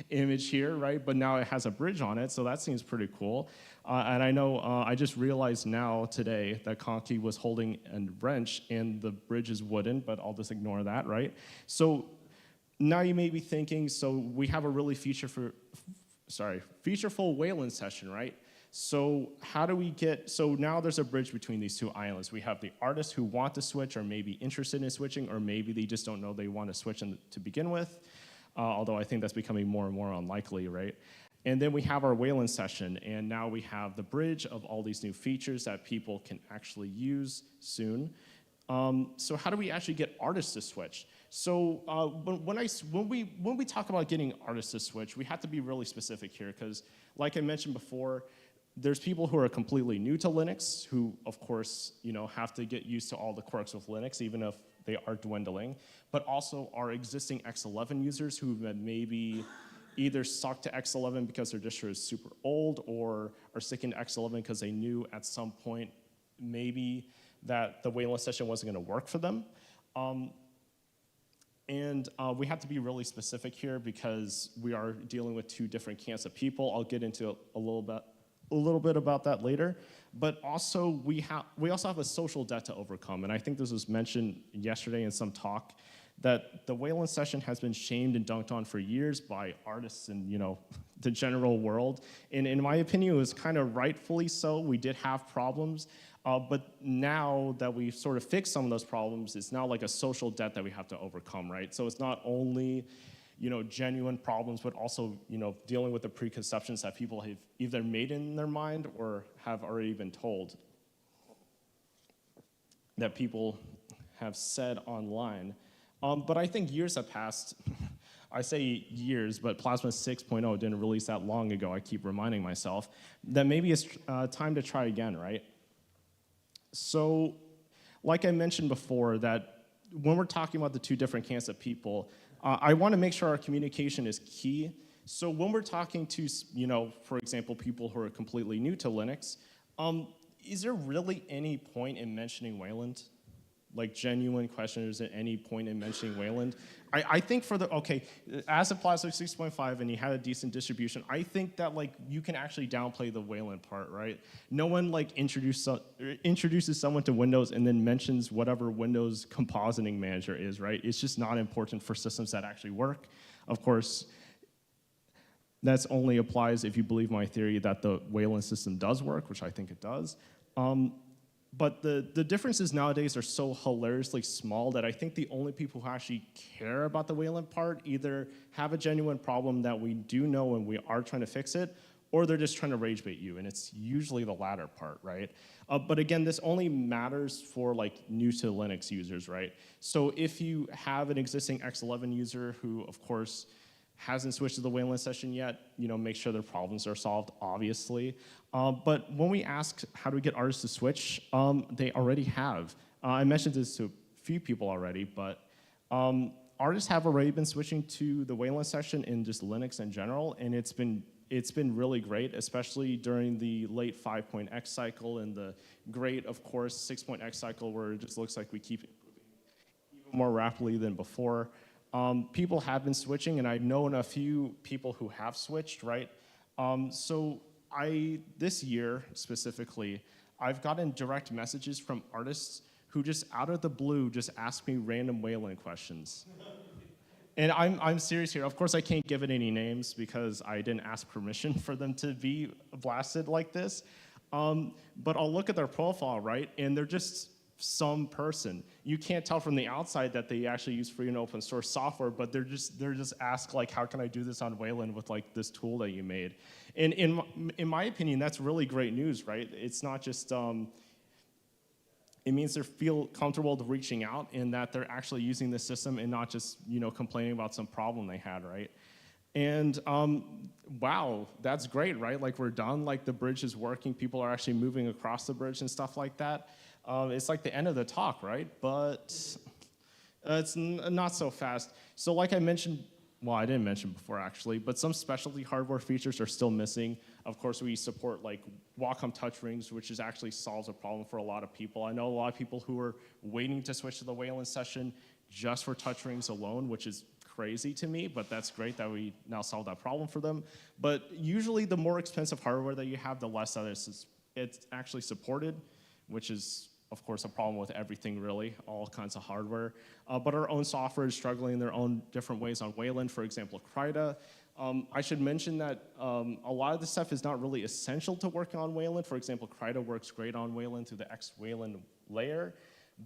image here, right? But now it has a bridge on it, so that seems pretty cool. And I know I just realized now today that Conky was holding a wrench and the bridge is wooden, but I'll just ignore that, right? So now you may be thinking, so we have a really featureful Wayland session, right? So how do we get, so now there's a bridge between these two islands. We have the artists who want to switch or maybe interested in switching, or maybe they just don't know they want to switch to begin with, although I think that's becoming more and more unlikely, right? And then we have our Wayland session, and now we have the bridge of all these new features that people can actually use soon. So how do we actually get artists to switch? So when we talk about getting artists to switch, we have to be really specific here, because like I mentioned before, there's people who are completely new to Linux who, of course, have to get used to all the quirks of Linux, even if they are dwindling, but also our existing X11 users who have maybe either stuck to X11 because their distro is super old, or are sticking to X11 because they knew at some point maybe that the Wayland session wasn't going to work for them. And we have to be really specific here because we are dealing with two different camps of people. I'll get into a little bit about that later. But also, we also have a social debt to overcome. And I think this was mentioned yesterday in some talk, that the Wayland session has been shamed and dunked on for years by artists and the general world. And in my opinion, it was kind of rightfully so. We did have problems. But now that we've sort of fixed some of those problems, it's now like a social debt that we have to overcome, right? So it's not only genuine problems, but also dealing with the preconceptions that people have either made in their mind or have already been told that people have said online. But I think years have passed. I say years, but Plasma 6.0 didn't release that long ago. I keep reminding myself that maybe it's time to try again, right? So, like I mentioned before, that when we're talking about the two different camps of people, I want to make sure our communication is key. So when we're talking to, for example, people who are completely new to Linux, is there really any point in mentioning Wayland? Like genuine question, is there any point in mentioning Wayland? I think as a Plasma 6.5 and you had a decent distribution, I think that you can actually downplay the Wayland part, right? No one introduces someone to Windows and then mentions whatever Windows compositing manager is, right? It's just not important for systems that actually work. Of course, that only applies if you believe my theory that the Wayland system does work, which I think it does. But the differences nowadays are so hilariously small that I think the only people who actually care about the Wayland part either have a genuine problem that we do know and we are trying to fix it, or they're just trying to rage bait you, and it's usually the latter part, right? But again, this only matters for new to Linux users, right? So if you have an existing X11 user who, of course, hasn't switched to the Wayland session yet, make sure their problems are solved, obviously. But when we ask how do we get artists to switch, they already have. I mentioned this to a few people already, but artists have already been switching to the Wayland session in just Linux in general, and it's been really great, especially during the late 5.x cycle and the great, of course, 6.x cycle, where it just looks like we keep improving even more rapidly than before. People have been switching, and I've known a few people who have switched, right? So this year specifically, I've gotten direct messages from artists who just out of the blue just ask me random Wayland questions. And I'm serious here. Of course, I can't give it any names because I didn't ask permission for them to be blasted like this. But I'll look at their profile, right? And they're just some person. You can't tell from the outside that they actually use free and open source software, but they're just asked like, how can I do this on Wayland with like this tool that you made? And in my opinion, that's really great news, right? It's not just, it means they feel comfortable to reaching out and that they're actually using the system and not just, complaining about some problem they had, right? And wow, that's great, right? Like we're done, like the bridge is working, people are actually moving across the bridge and stuff like that. It's like the end of the talk, right? But it's not so fast. So like I mentioned, well, I didn't mention before actually, but some specialty hardware features are still missing. Of course, we support like Wacom touch rings, which is actually solves a problem for a lot of people. I know a lot of people who are waiting to switch to the Wayland session just for touch rings alone, which is crazy to me, but that's great that we now solve that problem for them. But usually the more expensive hardware that you have, the less that it's actually supported, which is of course a problem with everything really, all kinds of hardware. But our own software is struggling in their own different ways on Wayland, for example, Krita. I should mention that a lot of this stuff is not really essential to work on Wayland. For example, Krita works great on Wayland through the X-Wayland layer.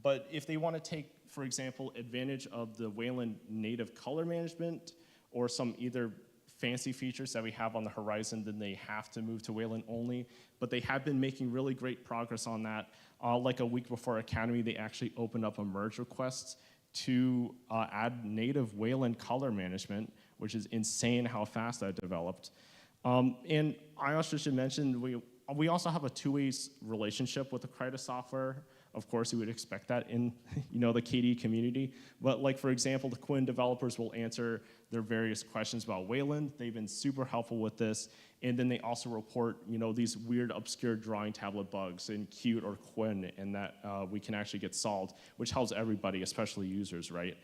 But if they want to take, for example, advantage of the Wayland native color management or some either fancy features that we have on the horizon, then they have to move to Wayland only. But they have been making really great progress on that. Like a week before Academy, they actually opened up a merge request to add native Wayland color management, which is insane how fast that developed. And I also should mention, we also have a two-way relationship with the Krita software. Of course, you would expect that in the KDE community. But like, for example, the Quinn developers will answer their various questions about Wayland. They've been super helpful with this. And then they also report these weird, obscure drawing tablet bugs in Qt or Quinn, and that we can actually get solved, which helps everybody, especially users, right?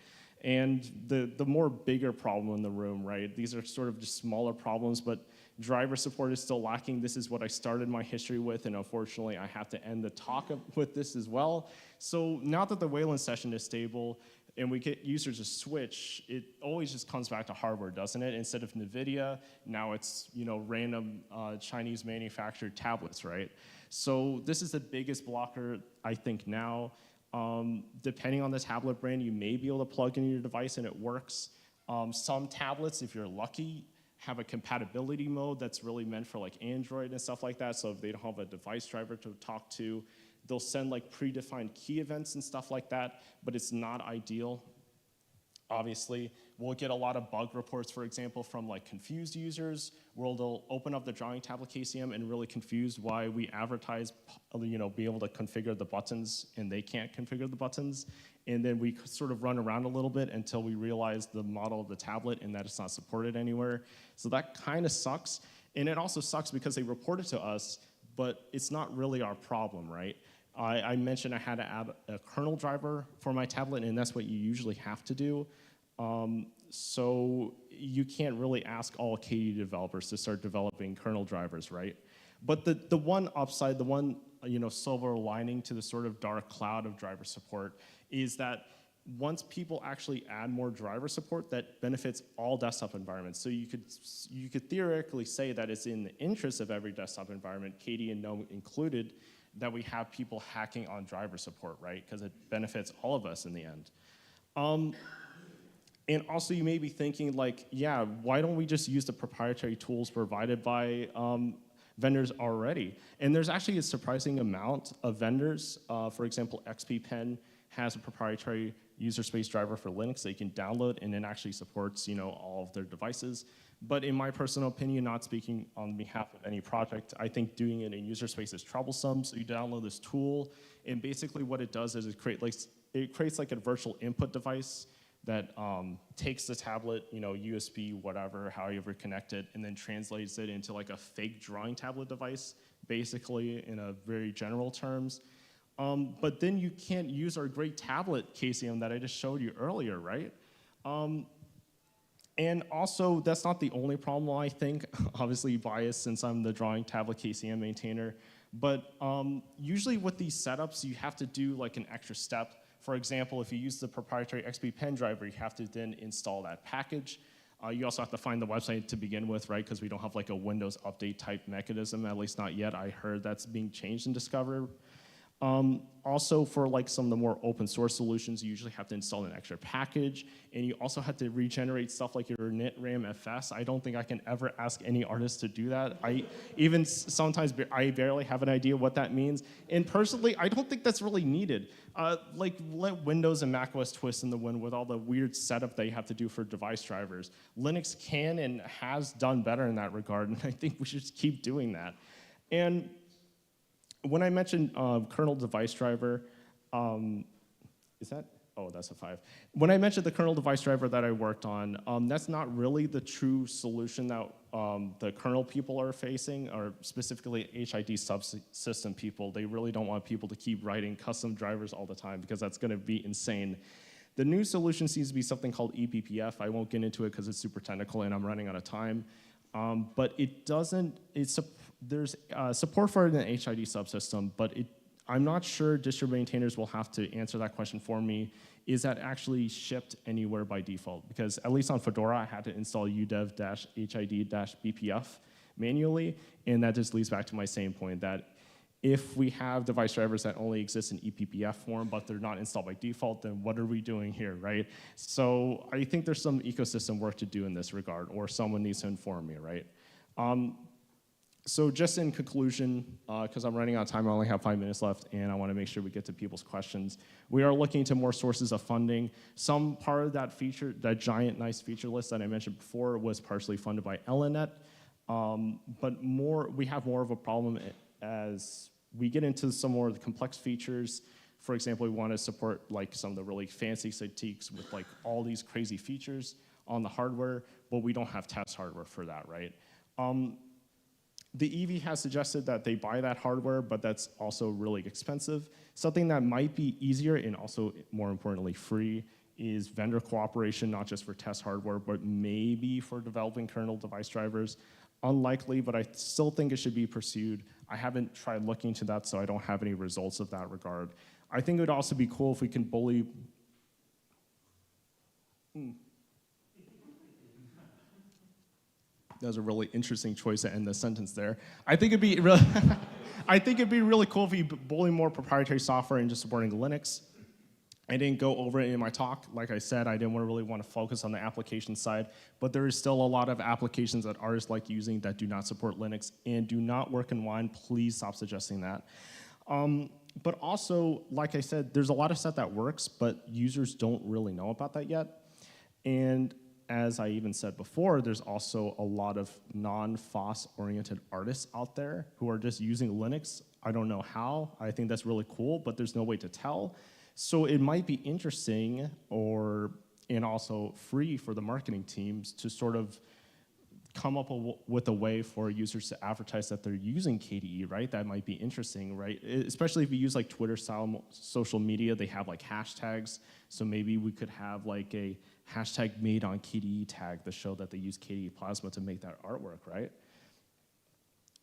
And the more bigger problem in the room, right? These are sort of just smaller problems, but driver support is still lacking. This is what I started my history with, and unfortunately, I have to end the talk with this as well. So now that the Wayland session is stable and we get users to switch, it always just comes back to hardware, doesn't it? Instead of NVIDIA, now it's random Chinese manufactured tablets, right? So this is the biggest blocker, I think, now. Depending on the tablet brand, you may be able to plug in your device and it works. Some tablets, if you're lucky, have a compatibility mode that's really meant for like Android and stuff like that. So if they don't have a device driver to talk to, they'll send like predefined key events and stuff like that, but it's not ideal. Obviously, we'll get a lot of bug reports, for example, from like confused users, where they'll open up the drawing tablet KCM and really confused why we advertise, be able to configure the buttons and they can't configure the buttons. And then we sort of run around a little bit until we realize the model of the tablet and that it's not supported anywhere. So that kind of sucks. And it also sucks because they report it to us, but it's not really our problem, right? I mentioned I had to add a kernel driver for my tablet, and that's what you usually have to do. So you can't really ask all KDE developers to start developing kernel drivers, right? But the one upside, the one silver lining to the sort of dark cloud of driver support is that once people actually add more driver support, that benefits all desktop environments. So you could theoretically say that it's in the interest of every desktop environment, KDE and GNOME included, that we have people hacking on driver support, right? Because it benefits all of us in the end. And also you may be thinking like, yeah, why don't we just use the proprietary tools provided by vendors already? And there's actually a surprising amount of vendors. For example, XP Pen has a proprietary user space driver for Linux that you can download, and it actually supports all of their devices. But in my personal opinion, not speaking on behalf of any project, I think doing it in user space is troublesome. So you download this tool, and basically what it does is it creates like a virtual input device that takes the tablet, USB, whatever, however connect it, and then translates it into like a fake drawing tablet device, basically in a very general terms. But then you can't use our great tablet KCM that I just showed you earlier, right? And also, that's not the only problem, I think. Obviously biased since I'm the drawing tablet KCM maintainer. But usually with these setups, you have to do like an extra step. For example, if you use the proprietary XP pen driver, you have to then install that package. You also have to find the website to begin with, right? Because we don't have like a Windows update type mechanism, at least not yet. I heard that's being changed in Discover. Also, for like some of the more open source solutions, you usually have to install an extra package, and you also have to regenerate stuff like your NetRAM FS. I don't think I can ever ask any artist to do that. Sometimes I barely have an idea what that means, and personally, I don't think that's really needed. Like, let Windows and macOS twist in the wind with all the weird setup they have to do for device drivers. Linux can and has done better in that regard, and I think we should just keep doing that. And when I mentioned kernel device driver, is that? Oh, that's a 5. When I mentioned the kernel device driver that I worked on, that's not really the true solution that the kernel people are facing, or specifically HID subsystem people. They really don't want people to keep writing custom drivers all the time because that's going to be insane. The new solution seems to be something called ePPF. I won't get into it because it's super technical and I'm running out of time. But it doesn't, there's support for it in the HID subsystem, but I'm not sure distro maintainers will have to answer that question for me. Is that actually shipped anywhere by default? Because at least on Fedora, I had to install udev-hid-bpf manually, and that just leads back to my same point that if we have device drivers that only exist in ePPF form, but they're not installed by default, then what are we doing here, right? So I think there's some ecosystem work to do in this regard, or someone needs to inform me, right? So just in conclusion, because I'm running out of time, I only have 5 minutes left, and I want to make sure we get to people's questions. We are looking to more sources of funding. Some part of that feature, that giant nice feature list that I mentioned before, was partially funded by Elenet. But we have more of a problem as we get into some more of the complex features. For example, we want to support like some of the really fancy statistics with like all these crazy features on the hardware, but we don't have test hardware for that, right? The EV has suggested that they buy that hardware, but that's also really expensive. Something that might be easier and also, more importantly, free is vendor cooperation, not just for test hardware, but maybe for developing kernel device drivers. Unlikely, but I still think it should be pursued. I haven't tried looking into that, so I don't have any results of that regard. I think it would also be cool if we can bully. That was a really interesting choice to end the sentence there. I think it'd be really, I think it'd be really cool if we bully more proprietary software and just supporting Linux. I didn't go over it in my talk. Like I said, I didn't really want to focus on the application side, but there is still a lot of applications that artists like using that do not support Linux and do not work in Wine. Please stop suggesting that. But also, like I said, there's a lot of stuff that works, but users don't really know about that yet. And as I even said before, there's also a lot of non-FOSS-oriented artists out there who are just using Linux. I don't know how. I think that's really cool, but there's no way to tell. So it might be interesting and also free for the marketing teams to sort of come up with a way for users to advertise that they're using KDE, right? That might be interesting, right? Especially if you use like Twitter-style social media, they have like hashtags. So maybe we could have like a hashtag made on KDE tag to show that they use KDE Plasma to make that artwork, right?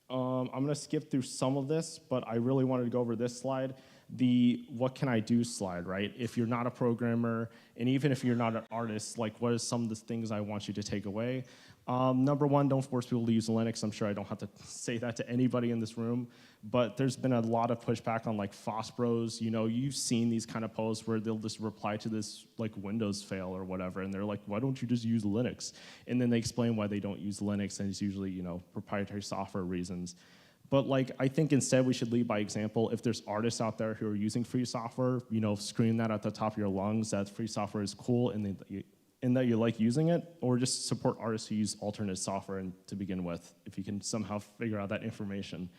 I'm gonna skip through some of this, but I really wanted to go over this slide. The what can I do slide, right? If you're not a programmer, and even if you're not an artist, like what are some of the things I want you to take away? Number one, don't force people to use Linux. I'm sure I don't have to say that to anybody in this room, but there's been a lot of pushback on like FOSS bros. You know, you've seen these kind of posts where they'll just reply to this like Windows fail or whatever, and they're like, why don't you just use Linux? And then they explain why they don't use Linux, and it's usually, you know, proprietary software reasons. But like, I think instead we should lead by example. If there's artists out there who are using free software, you know, scream that at the top of your lungs that free software is cool and that you like using it, or just support artists who use alternate software to begin with, if you can somehow figure out that information.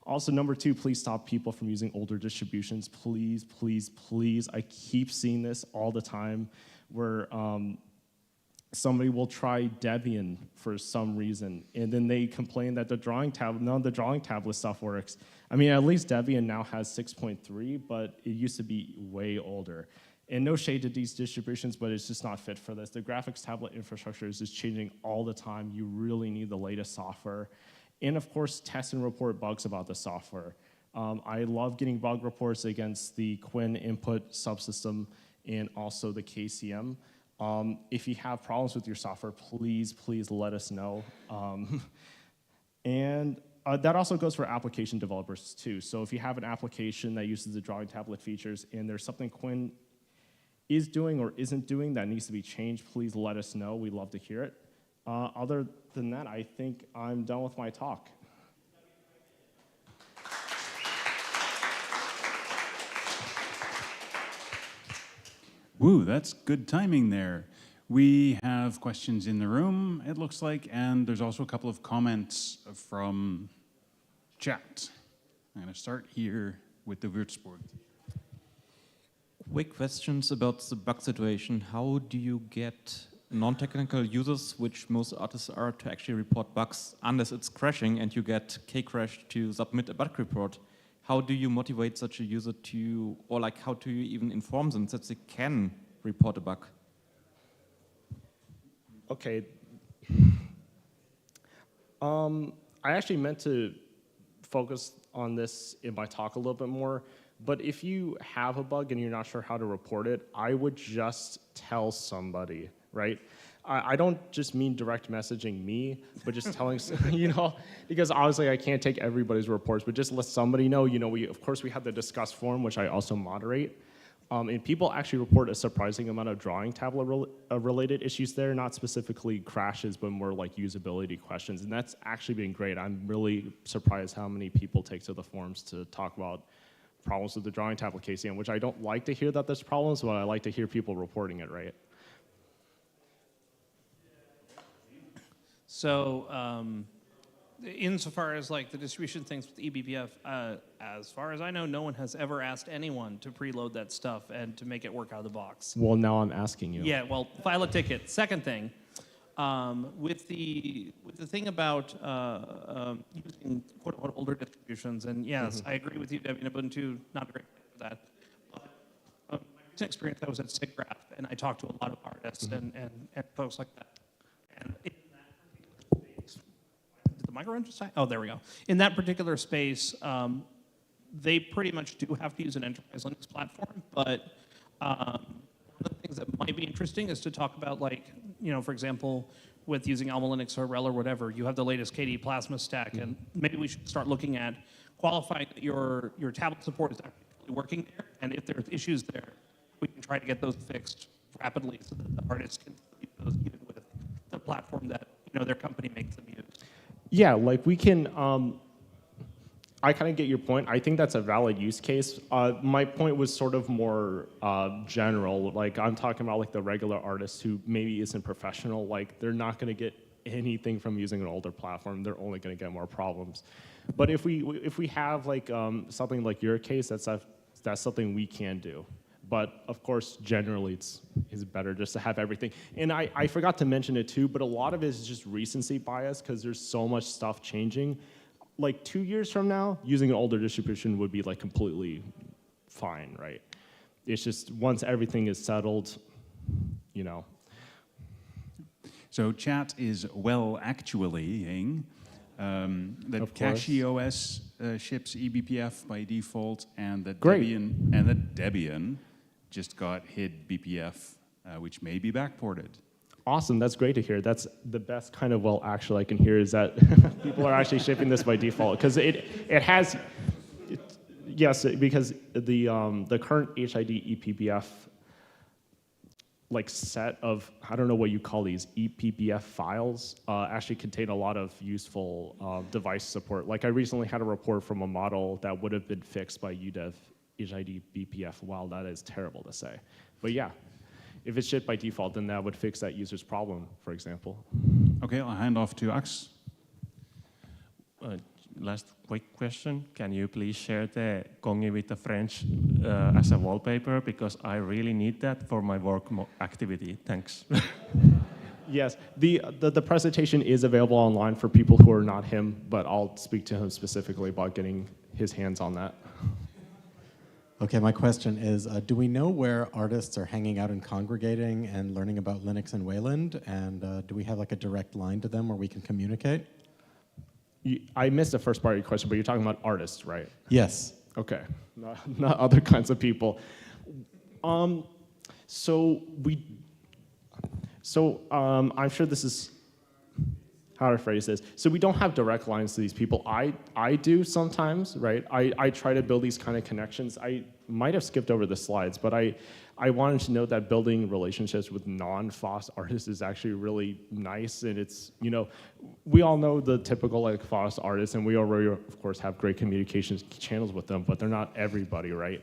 Also, number two, please stop people from using older distributions. Please, please, please. I keep seeing this all the time where somebody will try Debian for some reason, and then they complain that none of the drawing tablet stuff works. I mean, at least Debian now has 6.3, but it used to be way older. And no shade to these distributions, but it's just not fit for this. The graphics tablet infrastructure is just changing all the time. You really need the latest software. And of course, test and report bugs about the software. I love getting bug reports against the Quinn input subsystem and also the KCM. If you have problems with your software, please let us know. That also goes for application developers too. So if you have an application that uses the drawing tablet features and there's something Quinn is doing or isn't doing that needs to be changed, please let us know. We'd love to hear it. Other than that, I think I'm done with my talk. Woo, that's good timing there. We have questions in the room, it looks like, and there's also a couple of comments from chat. I'm going to start here with the Würzburg. Quick questions about the bug situation. How do you get non-technical users, which most artists are, to actually report bugs unless it's crashing and you get K-Crash to submit a bug report? How do you motivate such a user to, or like how do you even inform them that they can report a bug? Okay. I actually meant to focus on this in my talk a little bit more, but if you have a bug and you're not sure how to report it, I would just tell somebody, right? I don't just mean direct messaging me, but just telling, because obviously I can't take everybody's reports, but just let somebody know, of course we have the discuss forum, which I also moderate. And people actually report a surprising amount of drawing tablet related issues there, not specifically crashes, but more like usability questions. And that's actually been great. I'm really surprised how many people take to the forums to talk about problems with the drawing tablet KCM, which I don't like to hear that there's problems, but I like to hear people reporting it, right? So insofar as like the distribution things with eBPF, as far as I know, no one has ever asked anyone to preload that stuff and to make it work out of the box. Well, now I'm asking you. Yeah, well, file a ticket. Second thing, with the thing about using quote-unquote older distributions, and yes, I agree with you, Debian Ubuntu, not a great place for that. But my recent experience, I was at SIGGRAPH, and I talked to a lot of artists and folks like that. And in that particular space, did the microphone just die? Oh, there we go. In that particular space, they pretty much do have to use an enterprise Linux platform, but one of the things that might be interesting is to talk about, like, for example, with using Alma Linux or RHEL or whatever, you have the latest KDE Plasma stack, and maybe we should start looking at qualifying that your tablet support is actually working there, and if there's issues there, we can try to get those fixed rapidly so that the artists can use those even with the platform that their company makes them use. Yeah, like we can. I kind of get your point. I think that's a valid use case. My point was sort of more general. Like I'm talking about like the regular artist who maybe isn't professional. Like they're not going to get anything from using an older platform. They're only going to get more problems. But if we have like something like your case, that's something we can do. But of course, generally, it's better just to have everything. And I forgot to mention it too, but a lot of it is just recency bias because there's so much stuff changing. Like 2 years from now, using an older distribution would be like completely fine, right? It's just once everything is settled, So chat is actuallying that CachyOS ships eBPF by default, and that Debian just got hid BPF, which may be backported. Awesome, that's great to hear. That's the best kind of I can hear is that people are actually shipping this by default because yes, because the current HID ePBF like set of, I don't know what you call these, ePBF files actually contain a lot of useful device support. Like I recently had a report from a model that would have been fixed by UDEV HID BPF. Wow, that is terrible to say. But yeah, if it's shipped by default, then that would fix that user's problem, for example. Okay, I'll hand off to Ax. Last quick question. Can you please share the Kongi with the French as a wallpaper? Because I really need that for my work activity. Thanks. Yes, the presentation is available online for people who are not him, but I'll speak to him specifically about getting his hands on that. Okay, my question is, do we know where artists are hanging out and congregating and learning about Linux and Wayland? And do we have like a direct line to them where we can communicate? I missed the first part of your question, but you're talking about artists, right? Yes. Okay, not other kinds of people. So I'm sure this is how to phrase this. So we don't have direct lines to these people. I do sometimes, right? I try to build these kind of connections. I might have skipped over the slides, but I wanted to note that building relationships with non-FOSS artists is actually really nice. And it's, you know, we all know the typical like FOSS artists, and we already, of course, have great communications channels with them, but they're not everybody, right?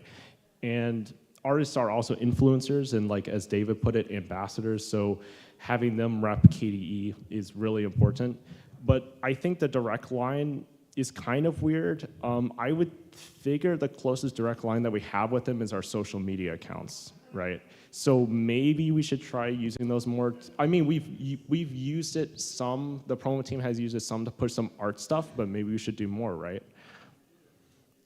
And artists are also influencers and, like, as David put it, ambassadors. So having them rep KDE is really important. But I think the direct line is kind of weird. I would figure the closest direct line that we have with them is our social media accounts, right? So maybe we should try using those more. I mean, we've used it some, the promo team has used it some to push some art stuff, but maybe we should do more, right?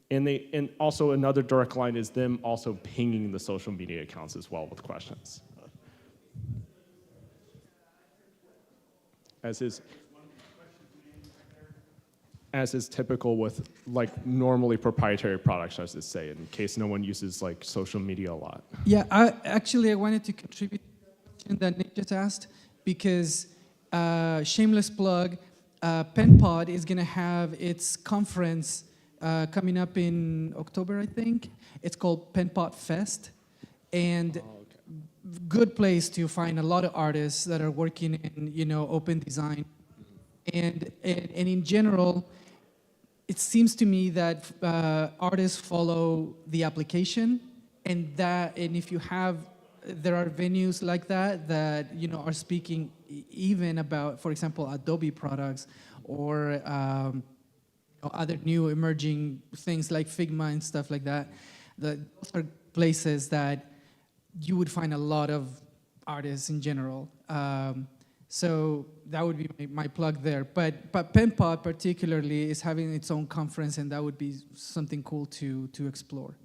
And also another direct line is them also pinging the social media accounts as well with questions. As is typical with like normally proprietary products, I should say, in case no one uses like social media a lot. Yeah, I wanted to contribute to the question that Nick just asked, because shameless plug, PenPod is going to have its conference coming up in October, I think. It's called PenPod Fest, and good place to find a lot of artists that are working in, you know, open design, and in general, it seems to me that artists follow the application, and if you have, there are venues like that you know are speaking even about, for example, Adobe products or other new emerging things like Figma and stuff like that. Those are places that you would find a lot of artists in general. So that would be my plug there. But PenPod particularly is having its own conference, and that would be something cool to explore.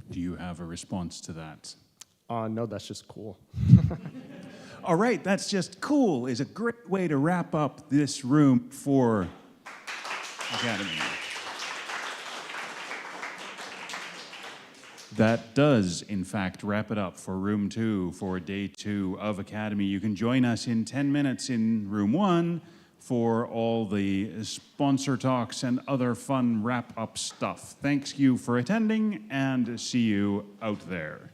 Do you have a response to that? No, that's just cool. All right, that's just cool is a great way to wrap up this room for Academy. That does, in fact, wrap it up for room 2 for day 2 of Academy. You can join us in 10 minutes in room 1 for all the sponsor talks and other fun wrap-up stuff. Thanks you for attending, and see you out there.